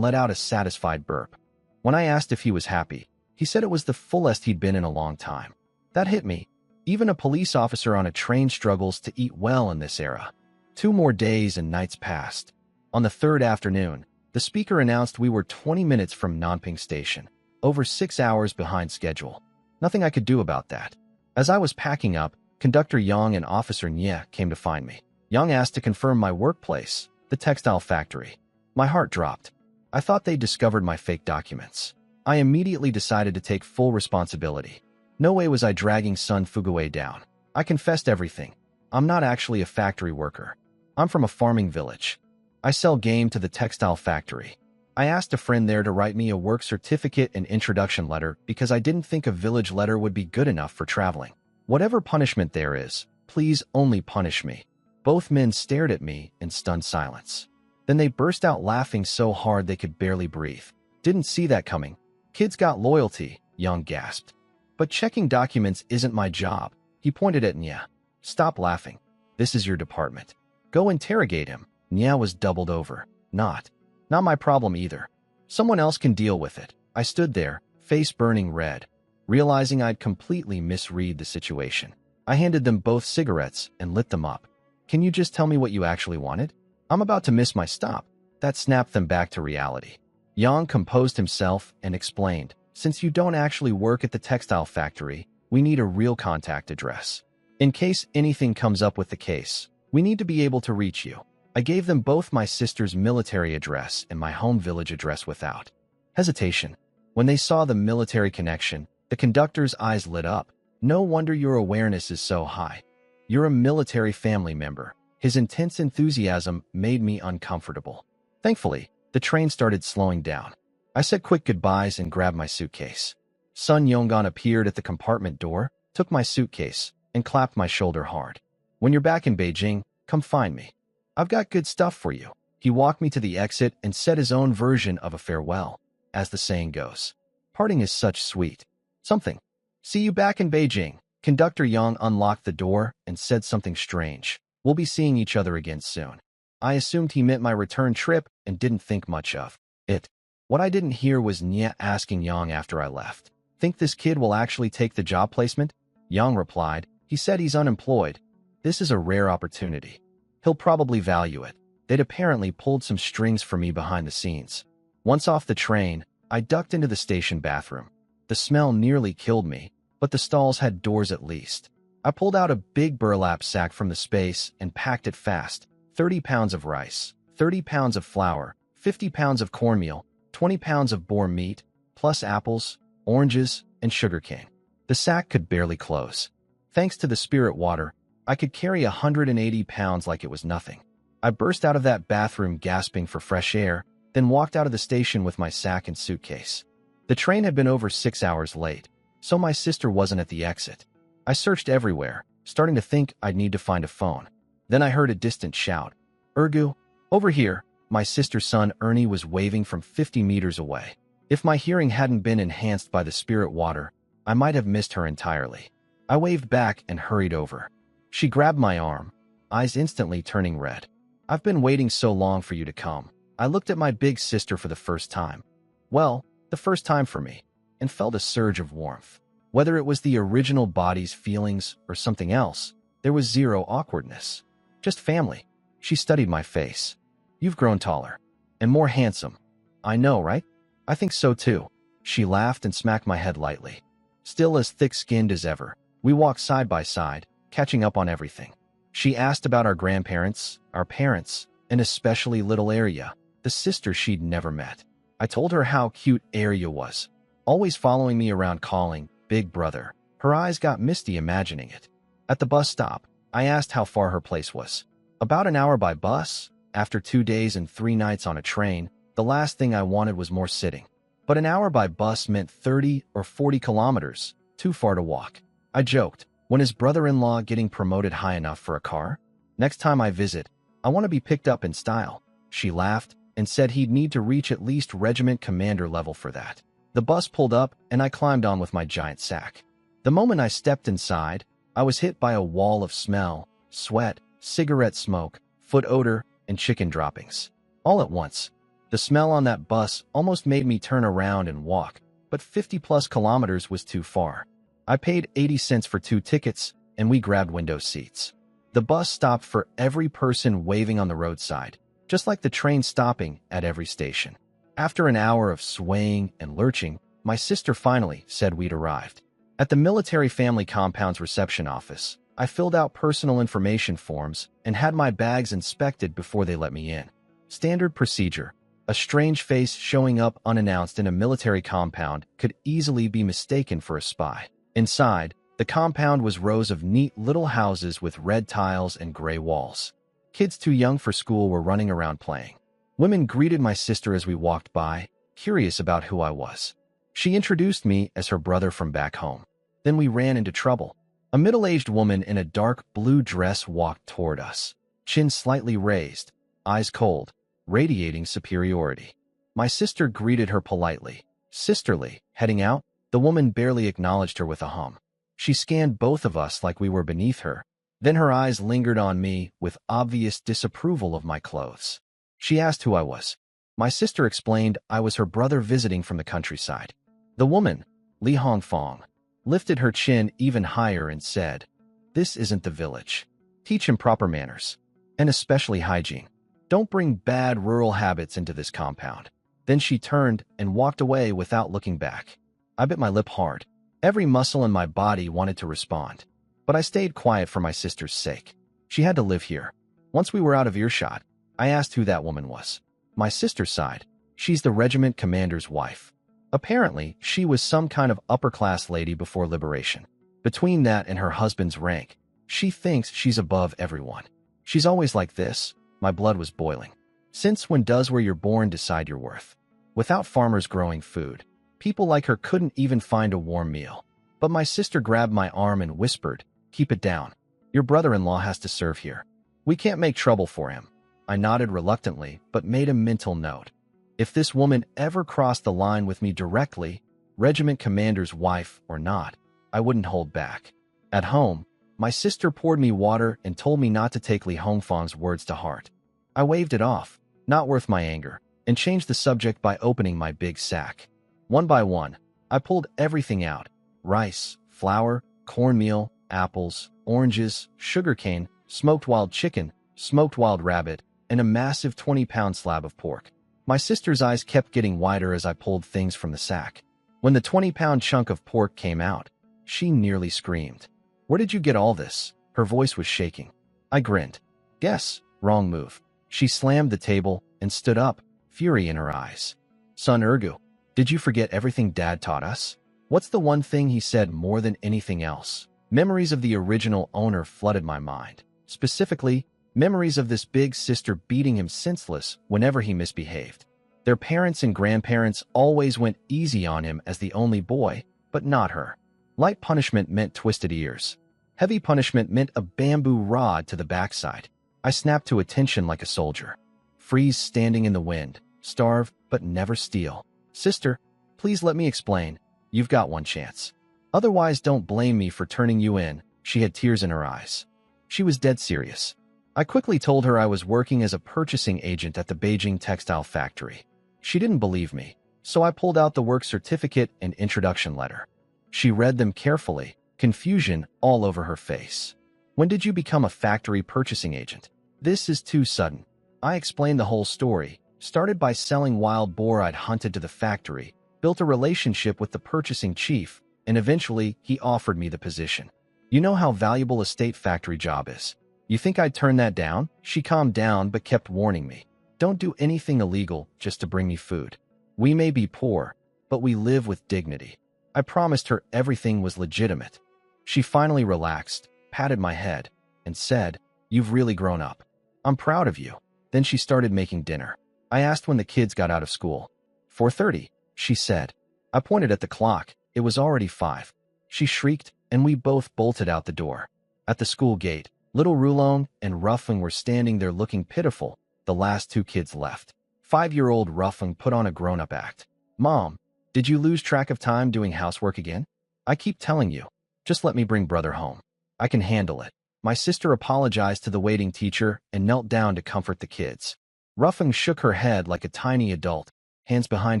let out a satisfied burp. When I asked if he was happy, he said it was the fullest he'd been in a long time. That hit me. Even a police officer on a train struggles to eat well in this era. 2 more days and nights passed. On the 3rd afternoon, the speaker announced we were 20 minutes from Nanping Station, over 6 hours behind schedule. Nothing I could do about that. As I was packing up, Conductor Yang and Officer Nye came to find me. Yang asked to confirm my workplace, the textile factory. My heart dropped. I thought they'd discovered my fake documents. I immediately decided to take full responsibility. No way was I dragging Sun Fuguwei down. I confessed everything. I'm not actually a factory worker. I'm from a farming village. I sell game to the textile factory. I asked a friend there to write me a work certificate and introduction letter because I didn't think a village letter would be good enough for traveling. Whatever punishment there is, please only punish me. Both men stared at me in stunned silence. Then they burst out laughing so hard they could barely breathe. Didn't see that coming. Kids got loyalty, Young gasped. But checking documents isn't my job. He pointed at Nya. Stop laughing. This is your department. Go interrogate him. Nya was doubled over. Not my problem either. Someone else can deal with it. I stood there, face burning red, realizing I'd completely misread the situation. I handed them both cigarettes and lit them up. Can you just tell me what you actually wanted? I'm about to miss my stop. That snapped them back to reality. Yang composed himself and explained, since you don't actually work at the textile factory, we need a real contact address. In case anything comes up with the case, we need to be able to reach you. I gave them both my sister's military address and my home village address without hesitation. When they saw the military connection, the conductor's eyes lit up. No wonder your awareness is so high. You're a military family member. His intense enthusiasm made me uncomfortable. Thankfully, the train started slowing down. I said quick goodbyes and grabbed my suitcase. Sun Yongan appeared at the compartment door, took my suitcase, and clapped my shoulder hard. When you're back in Beijing, come find me. I've got good stuff for you. He walked me to the exit and said his own version of a farewell. As the saying goes, parting is such sweet something. See you back in Beijing. Conductor Yang unlocked the door and said something strange. We'll be seeing each other again soon. I assumed he meant my return trip and didn't think much of it. What I didn't hear was Nya asking Yang after I left. Think this kid will actually take the job placement? Yang replied, he said he's unemployed. This is a rare opportunity. He'll probably value it. They'd apparently pulled some strings for me behind the scenes. Once off the train, I ducked into the station bathroom. The smell nearly killed me, but the stalls had doors at least. I pulled out a big burlap sack from the space and packed it fast. 30 pounds of rice, 30 pounds of flour, 50 pounds of cornmeal, 20 pounds of boar meat, plus apples, oranges, and sugarcane. The sack could barely close. Thanks to the spirit water, I could carry 180 pounds like it was nothing. I burst out of that bathroom gasping for fresh air, then walked out of the station with my sack and suitcase. The train had been over 6 hours late, so my sister wasn't at the exit. I searched everywhere, starting to think I'd need to find a phone. Then I heard a distant shout. Ergu, over here. My sister's son Ernie was waving from 50 meters away. If my hearing hadn't been enhanced by the spirit water, I might have missed her entirely. I waved back and hurried over. She grabbed my arm, eyes instantly turning red. I've been waiting so long for you to come. I looked at my big sister for the first time. Well, the first time for me, and felt a surge of warmth. Whether it was the original body's feelings or something else, there was zero awkwardness. Just family. She studied my face. You've grown taller. And more handsome. I know, right? I think so too. She laughed and smacked my head lightly. Still as thick-skinned as ever, we walked side by side, catching up on everything. She asked about our grandparents, our parents, and especially little Arya, the sister she'd never met. I told her how cute Arya was, always following me around calling, Big Brother. Her eyes got misty imagining it. At the bus stop, I asked how far her place was. About an hour by bus. After 2 days and 3 nights on a train, the last thing I wanted was more sitting. But an hour by bus meant 30 or 40 kilometers, too far to walk. I joked, when is brother-in-law getting promoted high enough for a car? Next time I visit, I want to be picked up in style. She laughed and said he'd need to reach at least regiment commander level for that. The bus pulled up and I climbed on with my giant sack. The moment I stepped inside, I was hit by a wall of smell, sweat, cigarette smoke, foot odor, and chicken droppings. All at once. The smell on that bus almost made me turn around and walk, but 50+ kilometers was too far. I paid 80 cents for 2 tickets, and we grabbed window seats. The bus stopped for every person waving on the roadside, just like the train stopping at every station. After an hour of swaying and lurching, my sister finally said we'd arrived. At the military family compound's reception office, I filled out personal information forms and had my bags inspected before they let me in. Standard procedure. A strange face showing up unannounced in a military compound could easily be mistaken for a spy. Inside, the compound was rows of neat little houses with red tiles and gray walls. Kids too young for school were running around playing. Women greeted my sister as we walked by, curious about who I was. She introduced me as her brother from back home. Then we ran into trouble. A middle-aged woman in a dark blue dress walked toward us, chin slightly raised, eyes cold, radiating superiority. My sister greeted her politely. Sisterly. Heading out, the woman barely acknowledged her with a hum. She scanned both of us like we were beneath her. Then her eyes lingered on me with obvious disapproval of my clothes. She asked who I was. My sister explained I was her brother visiting from the countryside. The woman, Li Hongfong, lifted her chin even higher and said, "This isn't the village. Teach him proper manners, and especially hygiene. Don't bring bad rural habits into this compound." Then she turned and walked away without looking back. I bit my lip hard. Every muscle in my body wanted to respond, but I stayed quiet for my sister's sake. She had to live here. Once we were out of earshot, I asked who that woman was. My sister sighed. She's the regiment commander's wife. Apparently, she was some kind of upper-class lady before liberation. Between that and her husband's rank, she thinks she's above everyone. She's always like this. My blood was boiling. Since when does where you're born decide your worth? Without farmers growing food, people like her couldn't even find a warm meal. But my sister grabbed my arm and whispered, "Keep it down. Your brother-in-law has to serve here. We can't make trouble for him." I nodded reluctantly, but made a mental note. If this woman ever crossed the line with me directly, regiment commander's wife or not, I wouldn't hold back. At home, my sister poured me water and told me not to take Li Hongfang's words to heart. I waved it off, not worth my anger, and changed the subject by opening my big sack. One by one, I pulled everything out: rice, flour, cornmeal, apples, oranges, sugarcane, smoked wild chicken, smoked wild rabbit, and a massive 20-pound slab of pork. My sister's eyes kept getting wider as I pulled things from the sack. When the 20-pound chunk of pork came out, she nearly screamed. "Where did you get all this?" Her voice was shaking. I grinned. "Guess, wrong move." She slammed the table and stood up, fury in her eyes. "Son Ergu, did you forget everything Dad taught us? What's the one thing he said more than anything else?" Memories of the original owner flooded my mind. Specifically, memories of this big sister beating him senseless whenever he misbehaved. Their parents and grandparents always went easy on him as the only boy, but not her. Light punishment meant twisted ears. Heavy punishment meant a bamboo rod to the backside. I snapped to attention like a soldier. Freeze standing in the wind. Starve, but never steal. "Sister, please let me explain. You've got one chance. Otherwise, don't blame me for turning you in." She had tears in her eyes. She was dead serious. I quickly told her I was working as a purchasing agent at the Beijing textile factory. She didn't believe me, so I pulled out the work certificate and introduction letter. She read them carefully, confusion all over her face. When did you become a factory purchasing agent? This is too sudden. I explained the whole story, started by selling wild boar I'd hunted to the factory, built a relationship with the purchasing chief, and eventually he offered me the position. You know how valuable a state factory job is. You think I'd turn that down? She calmed down but kept warning me. Don't do anything illegal just to bring me food. We may be poor, but we live with dignity. I promised her everything was legitimate. She finally relaxed, patted my head, and said, "You've really grown up. I'm proud of you." Then she started making dinner. I asked when the kids got out of school. 4:30, she said. I pointed at the clock. It was already 5. She shrieked, and we both bolted out the door. At the school gate, little Rulon and Ruffling were standing there looking pitiful. The last 2 kids left. 5-year-old Ruffling put on a grown-up act. "Mom, did you lose track of time doing housework again? I keep telling you, just let me bring brother home. I can handle it." My sister apologized to the waiting teacher and knelt down to comfort the kids. Ruffling shook her head like a tiny adult, hands behind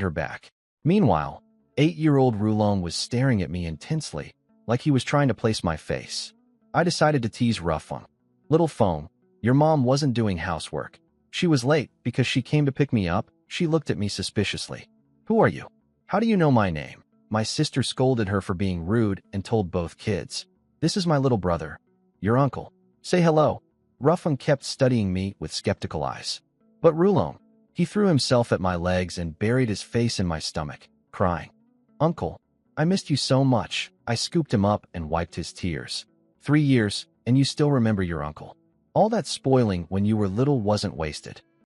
her back. Meanwhile, 8-year-old Rulon was staring at me intensely, like he was trying to place my face. I decided to tease Ruffling. "Little Foam, your mom wasn't doing housework. She was late because she came to pick me up." She looked at me suspiciously. "Who are you? How do you know my name?" My sister scolded her for being rude and told both kids, "This is my little brother, your uncle. Say hello." Ruffling kept studying me with skeptical eyes. But Rulon, he threw himself at my legs and buried his face in my stomach, crying. "Uncle, I missed you so much." I scooped him up and wiped his tears. 3 years, and you still remember your uncle. All that spoiling when you were little wasn't wasted.